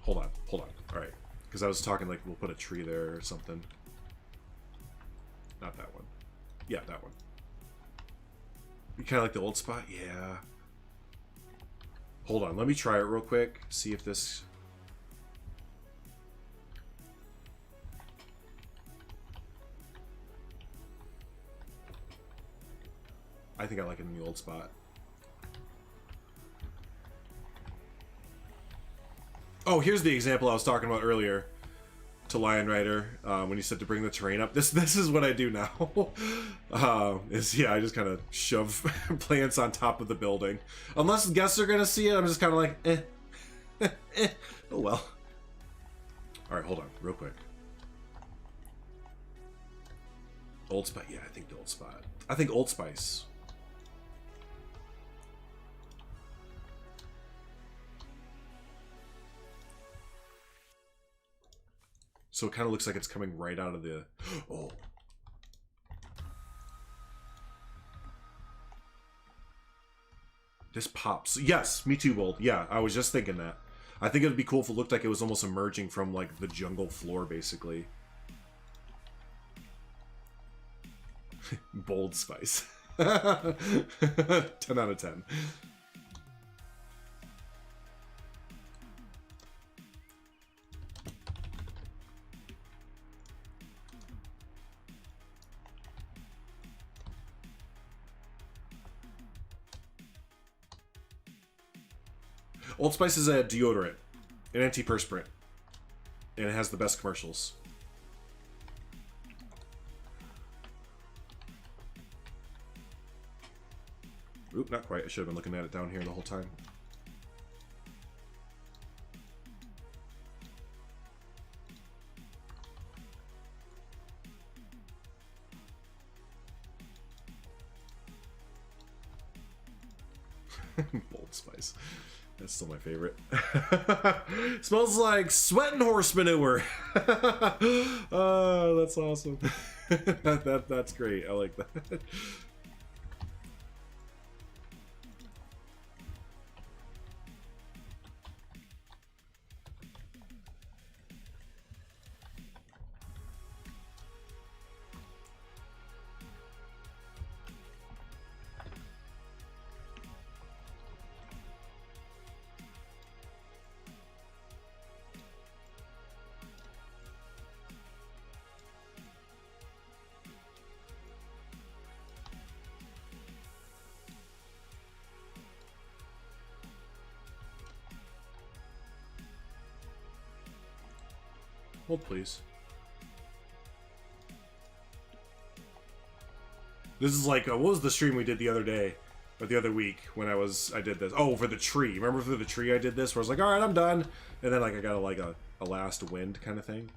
Hold on. All right. Because I was talking like we'll put a tree there or something. Not that one. Yeah, that one. You kind of like the old spot? Yeah. Hold on. Let me try it real quick. See if this... I think I like it in the old spot. Oh, here's the example I was talking about earlier to Lion Rider when he said to bring the terrain up. This is what I do now. I just kind of shove plants on top of the building. Unless guests are gonna see it, I'm just kind of like, oh well. All right, hold on, real quick. Old Spice, yeah, I think the old spot. I think Old Spice. So it kind of looks like it's coming right out of the... Oh. This pops. Yes, me too, Bold. Yeah, I was just thinking that. I think it would be cool if it looked like it was almost emerging from, like, the jungle floor, basically. Bold Spice. 10 out of 10. Old Spice is a deodorant, an antiperspirant, and it has the best commercials. Oop, not quite. I should have been looking at it down here the whole time. Bold Spice. That's still my favorite. Smells like sweat and horse manure. Oh, that's awesome. That's great. I like that. Hold, please. This is like, what was the stream we did the other day? Or the other week when I did this. Oh, for the tree. Remember for the tree I did this where I was like, alright, I'm done. And then like I got a last wind kind of thing.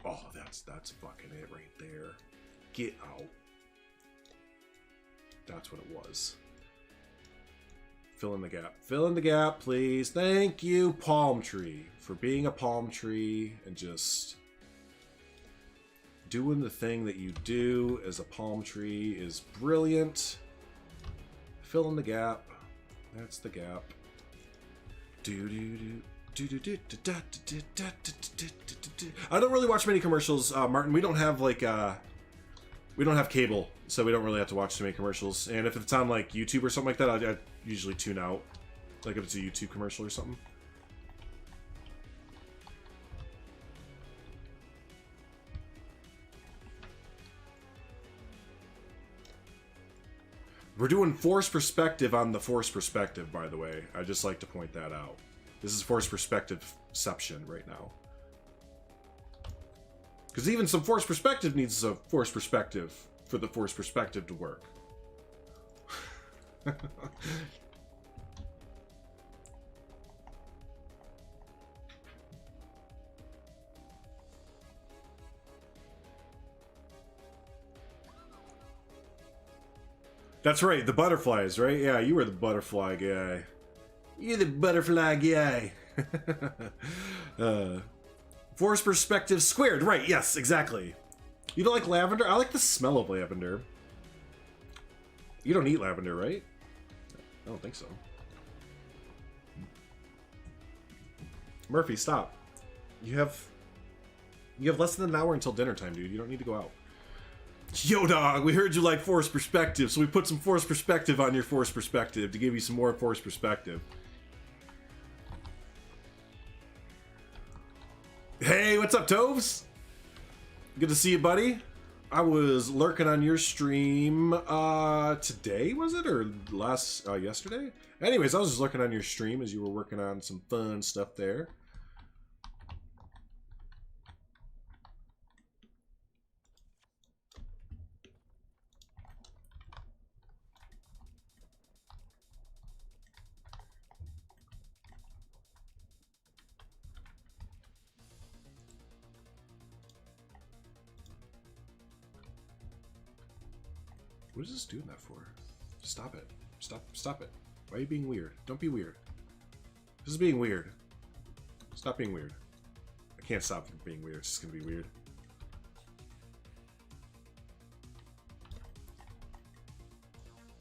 Oh, that's fucking it right there. Get out. That's what it was. Fill in the gap. Fill in the gap, please. Thank you, palm tree, for being a palm tree and just doing the thing that you do as a palm tree is brilliant. Fill in the gap. That's the gap. I don't really watch many commercials, Martin. We don't have like we don't have cable, so we don't really have to watch too many commercials. And if it's on like YouTube or something like that, I usually tune out. Like if it's a YouTube commercial or something. We're doing forced perspective on the forced perspective, by the way. I just like to point that out. This is forced perspective-ception right now. Because even some forced perspective needs a forced perspective for the forced perspective to work. That's right, the butterflies, right? Yeah, you were the butterfly guy. You're the butterfly guy. Forced perspective squared, right, yes, exactly. You don't like lavender? I like the smell of lavender. You don't eat lavender, right? I don't think so. Murphy, stop. You have less than an hour until dinner time, dude. You don't need to go out. Yo, dog, we heard you like forced perspective, so we put some forced perspective on your forced perspective to give you some more forced perspective. Hey, what's up, Toves? Good to see you, buddy. I was lurking on your stream today, was it? Or yesterday? Anyways, I was just lurking on your stream as you were working on some fun stuff there. What is this doing that for? Stop it. Stop it. Why are you being weird? Don't be weird. This is being weird. Stop being weird. I can't stop from being weird. It's just gonna be weird.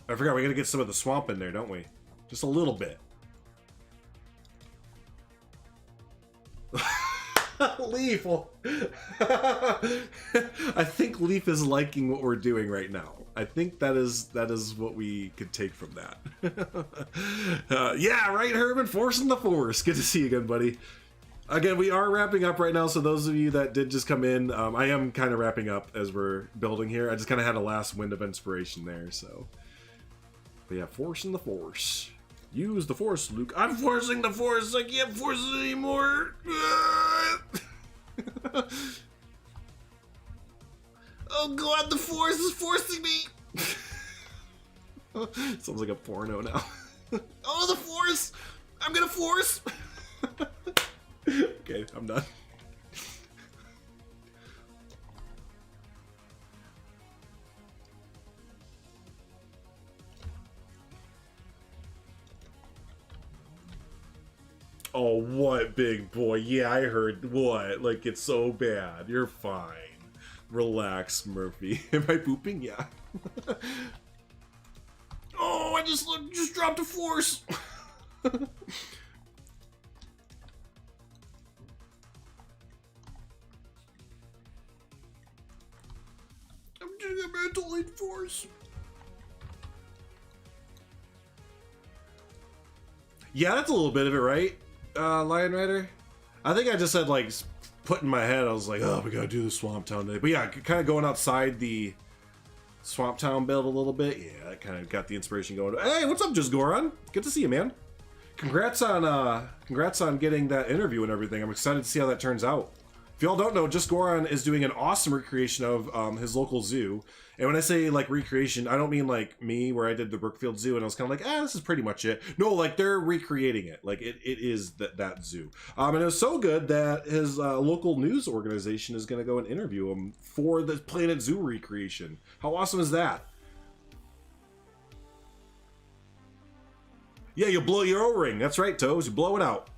I forgot, we gotta get some of the swamp in there, don't we? Just a little bit. Leaf! Well, I think Leaf is liking what we're doing right now. I think that is what we could take from that. Yeah, right, Herman? Forcing the force. Good to see you again, buddy. Again, we are wrapping up right now, so those of you that did just come in, I am kind of wrapping up as we're building here. I just kind of had a last wind of inspiration there, so. But yeah, forcing the force. Use the force, Luke. I'm forcing the force. I can't force it anymore. Oh god, the force is forcing me. Sounds like a porno now. Oh, the force. I'm gonna force. Okay, I'm done. Oh, what, big boy? Yeah, I heard. What? Like, it's so bad. You're fine. Relax, Murphy. Am I pooping? Yeah. Oh, I just dropped a force. I'm doing a mental aid force. Yeah, that's a little bit of it, right? Lion Rider? I think I just had like put in my head, I was like, oh, we gotta do the Swamp Town day. But yeah, kind of going outside the Swamp Town build a little bit. Yeah, that kind of got the inspiration going. Hey, what's up, Just Goron? Good to see you, man. Congrats on getting that interview and everything. I'm excited to see how that turns out. If y'all don't know, Just Goron is doing an awesome recreation of his local zoo. And when I say like recreation, I don't mean like me where I did the Brookfield Zoo and I was kind of like, this is pretty much it. No, like they're recreating it. Like it is that zoo. And it was so good that his local news organization is going to go and interview him for the Planet Zoo recreation. How awesome is that? Yeah, you'll blow your O-ring. That's right, Toes. You blow it out.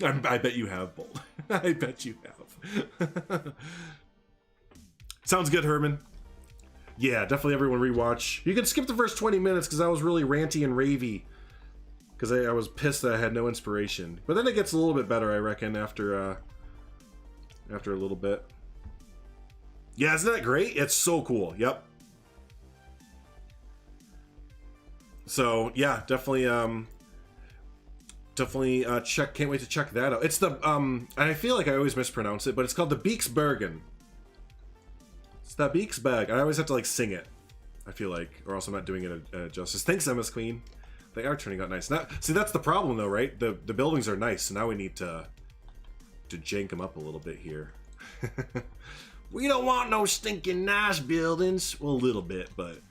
I bet you have, Bolt. I bet you have. Sounds good, Herman. Yeah, definitely everyone rewatch. You can skip the first 20 minutes because I was really ranty and ravey. Because I was pissed that I had no inspiration. But then it gets a little bit better, I reckon, after a little bit. Yeah, isn't that great? It's so cool. Yep. So, yeah, definitely... check. Can't wait to check that out. It's the and I feel like I always mispronounce it, but it's called the Beaksbergen. It's the Beaksberg. I always have to like sing it. I feel like, or else I'm not doing it justice. Thanks, MS Queen. They are turning out nice. Now, see, that's the problem though, right? The buildings are nice, so now we need to jank them up a little bit here. We don't want no stinking nice buildings. Well, a little bit, but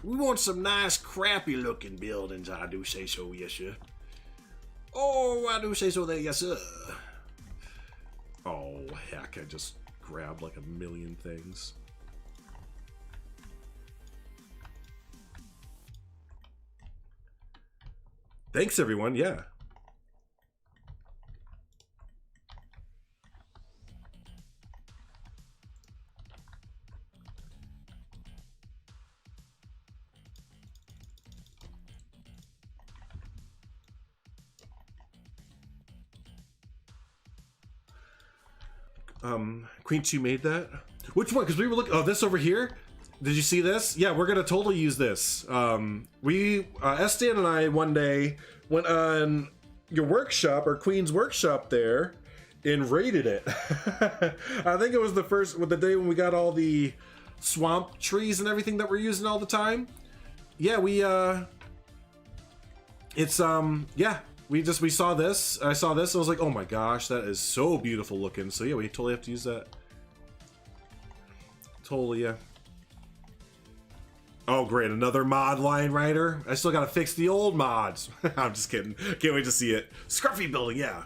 we want some nice, crappy looking buildings. I do say so, yes, sir. Oh, I do say so there, yes, sir. Oh, heck, I just grabbed like a million things. Thanks, everyone, yeah. Queen 2 made that? Which one? Because we were looking... Oh, this over here? Did you see this? Yeah, we're gonna totally use this. Estan and I one day went on your workshop, or Queen's workshop there, and raided it. I think it was the day when we got all the swamp trees and everything that we're using all the time. Yeah, we saw this. I saw this. I was like, oh my gosh, that is so beautiful looking. So yeah, we totally have to use that. Totally, yeah. Oh great, another mod line writer. I still gotta fix the old mods. I'm just kidding. Can't wait to see it. Scruffy building, yeah.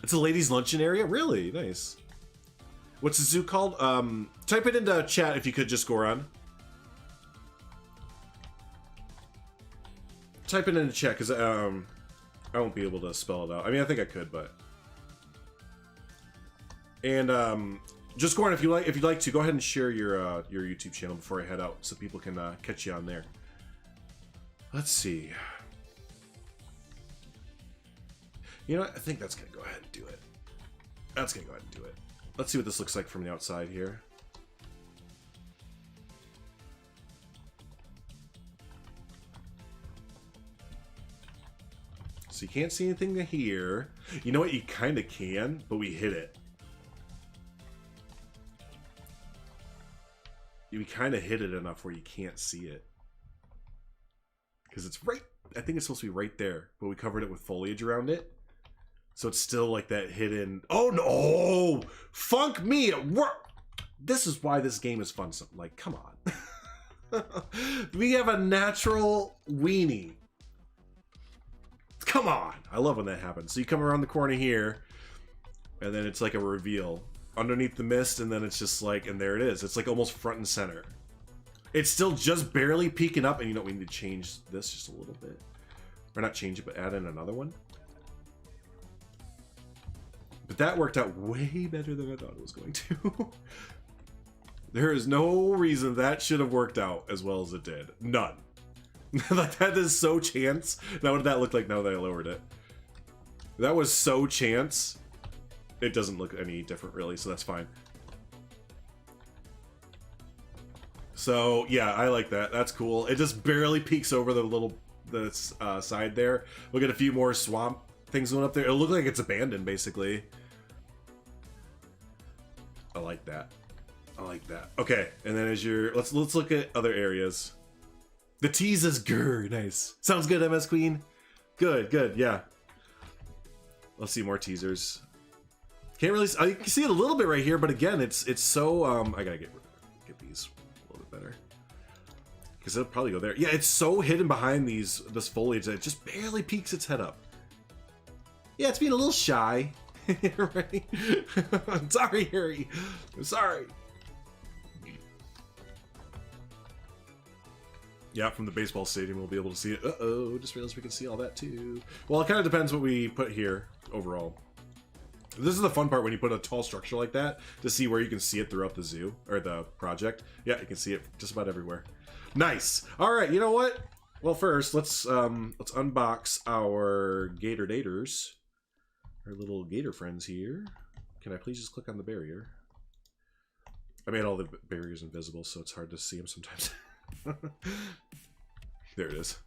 It's a ladies' luncheon area? Really? Nice. What's the zoo called? Type it into chat if you could, just Goron. Type it into chat, because I won't be able to spell it out. I mean, I think I could, but... And, just Goron, if you'd like to, go ahead and share your YouTube channel before I head out, so people can catch you on there. Let's see. You know what? I think that's gonna go ahead and do it. That's gonna go ahead and do it. Let's see what this looks like from the outside here. So you can't see anything to here. You know what? You kind of can, but we hit it. We kind of hit it enough where you can't see it. Because it's right... I think it's supposed to be right there, but we covered it with foliage around it. So it's still like that hidden... Oh no! Funk me! This is why this game is fun. So, like, come on. We have a natural weenie. Come on! I love when that happens. So you come around the corner here, and then it's like a reveal underneath the mist, and then it's just like, and there it is. It's like almost front and center. It's still just barely peeking up, and you know, we need to change this just a little bit. Or not change it, but add in another one. But that worked out way better than I thought it was going to. There is no reason that should have worked out as well as it did. None. Like, that is so chance. Now what did that look like now that I lowered it? That was so chance. It doesn't look any different really, so that's fine. So yeah, I like that. That's cool. It just barely peeks over the side there. We'll get a few more swamp things going up there. It'll look like it's abandoned basically. I like that. I like that. Okay, and then as you're let's look at other areas. The tease is grr. Nice. Sounds good, MS Queen. Good, good, yeah. Let's see more teasers. Can't really, I can see it a little bit right here, but again, it's so, I gotta get these a little bit better. Because it'll probably go there. Yeah, it's so hidden behind this foliage that it just barely peeks its head up. Yeah, it's being a little shy. Right? I'm sorry, Harry. I'm sorry. Yeah, from the baseball stadium, we'll be able to see it. Uh-oh, just realized we can see all that too. Well, it kind of depends what we put here overall. This is the fun part when you put a tall structure like that to see where you can see it throughout the zoo or the project. Yeah, you can see it just about everywhere. Nice. All right, you know what? Well, first let's unbox our Gator Daters, our little gator friends here. Can I please just click on the barrier? I made all the barriers invisible, so it's hard to see them sometimes. There it is.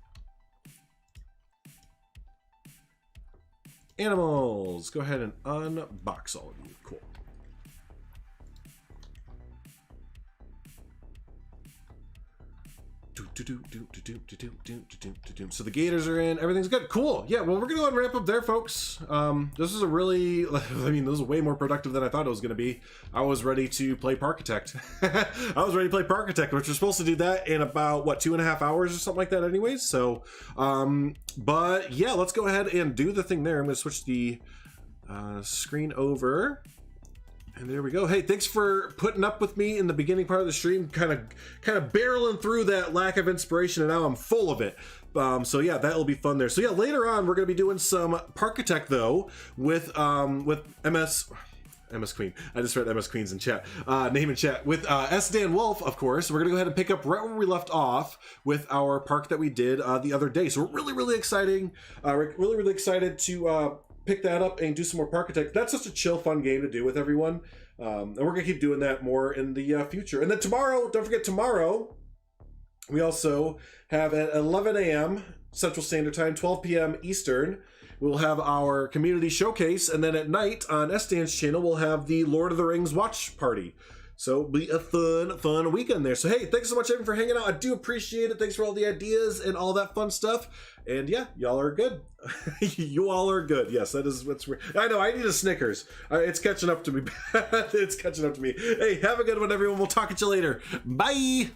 Animals. Go ahead and unbox all of you. Cool. So the gators are in, everything's good. Cool. Yeah, well, we're gonna go ahead and wrap up there, folks. This is a really, I mean, this is way more productive than I thought it was gonna be. I was ready to play Parkitect. I was ready to play Parkitect, which we're supposed to do that in about, what, 2.5 hours or something like that anyways. So, but yeah, let's go ahead and do the thing there. I'm gonna switch the screen over. And there we go. Hey, thanks for putting up with me in the beginning part of the stream, kind of barreling through that lack of inspiration, and now I'm full of it. So yeah, that'll be fun there. So yeah, later on we're gonna be doing some Parkitect though with MS Queen. I just read MS Queen's in chat. Name in chat with S Dan Wolf, of course. We're gonna go ahead and pick up right where we left off with our park that we did the other day. So we're really exciting. Really excited to pick that up and do some more Parkitect. That's just a chill, fun game to do with everyone. And we're gonna keep doing that more in the future. And then tomorrow, don't forget tomorrow, we also have at 11 a.m. Central Standard Time, 12 p.m. Eastern, we'll have our community showcase. And then at night on S-Dan's channel, we'll have the Lord of the Rings watch party. So it'll be a fun weekend there. So hey, thanks so much everyone for hanging out. I do appreciate it. Thanks for all the ideas and all that fun stuff. And yeah, y'all are good. You all are good. Yes, that is what's weird. I know, I need a Snickers. It's catching up to me. It's catching up to me. Hey, have a good one, everyone. We'll talk at you later. Bye.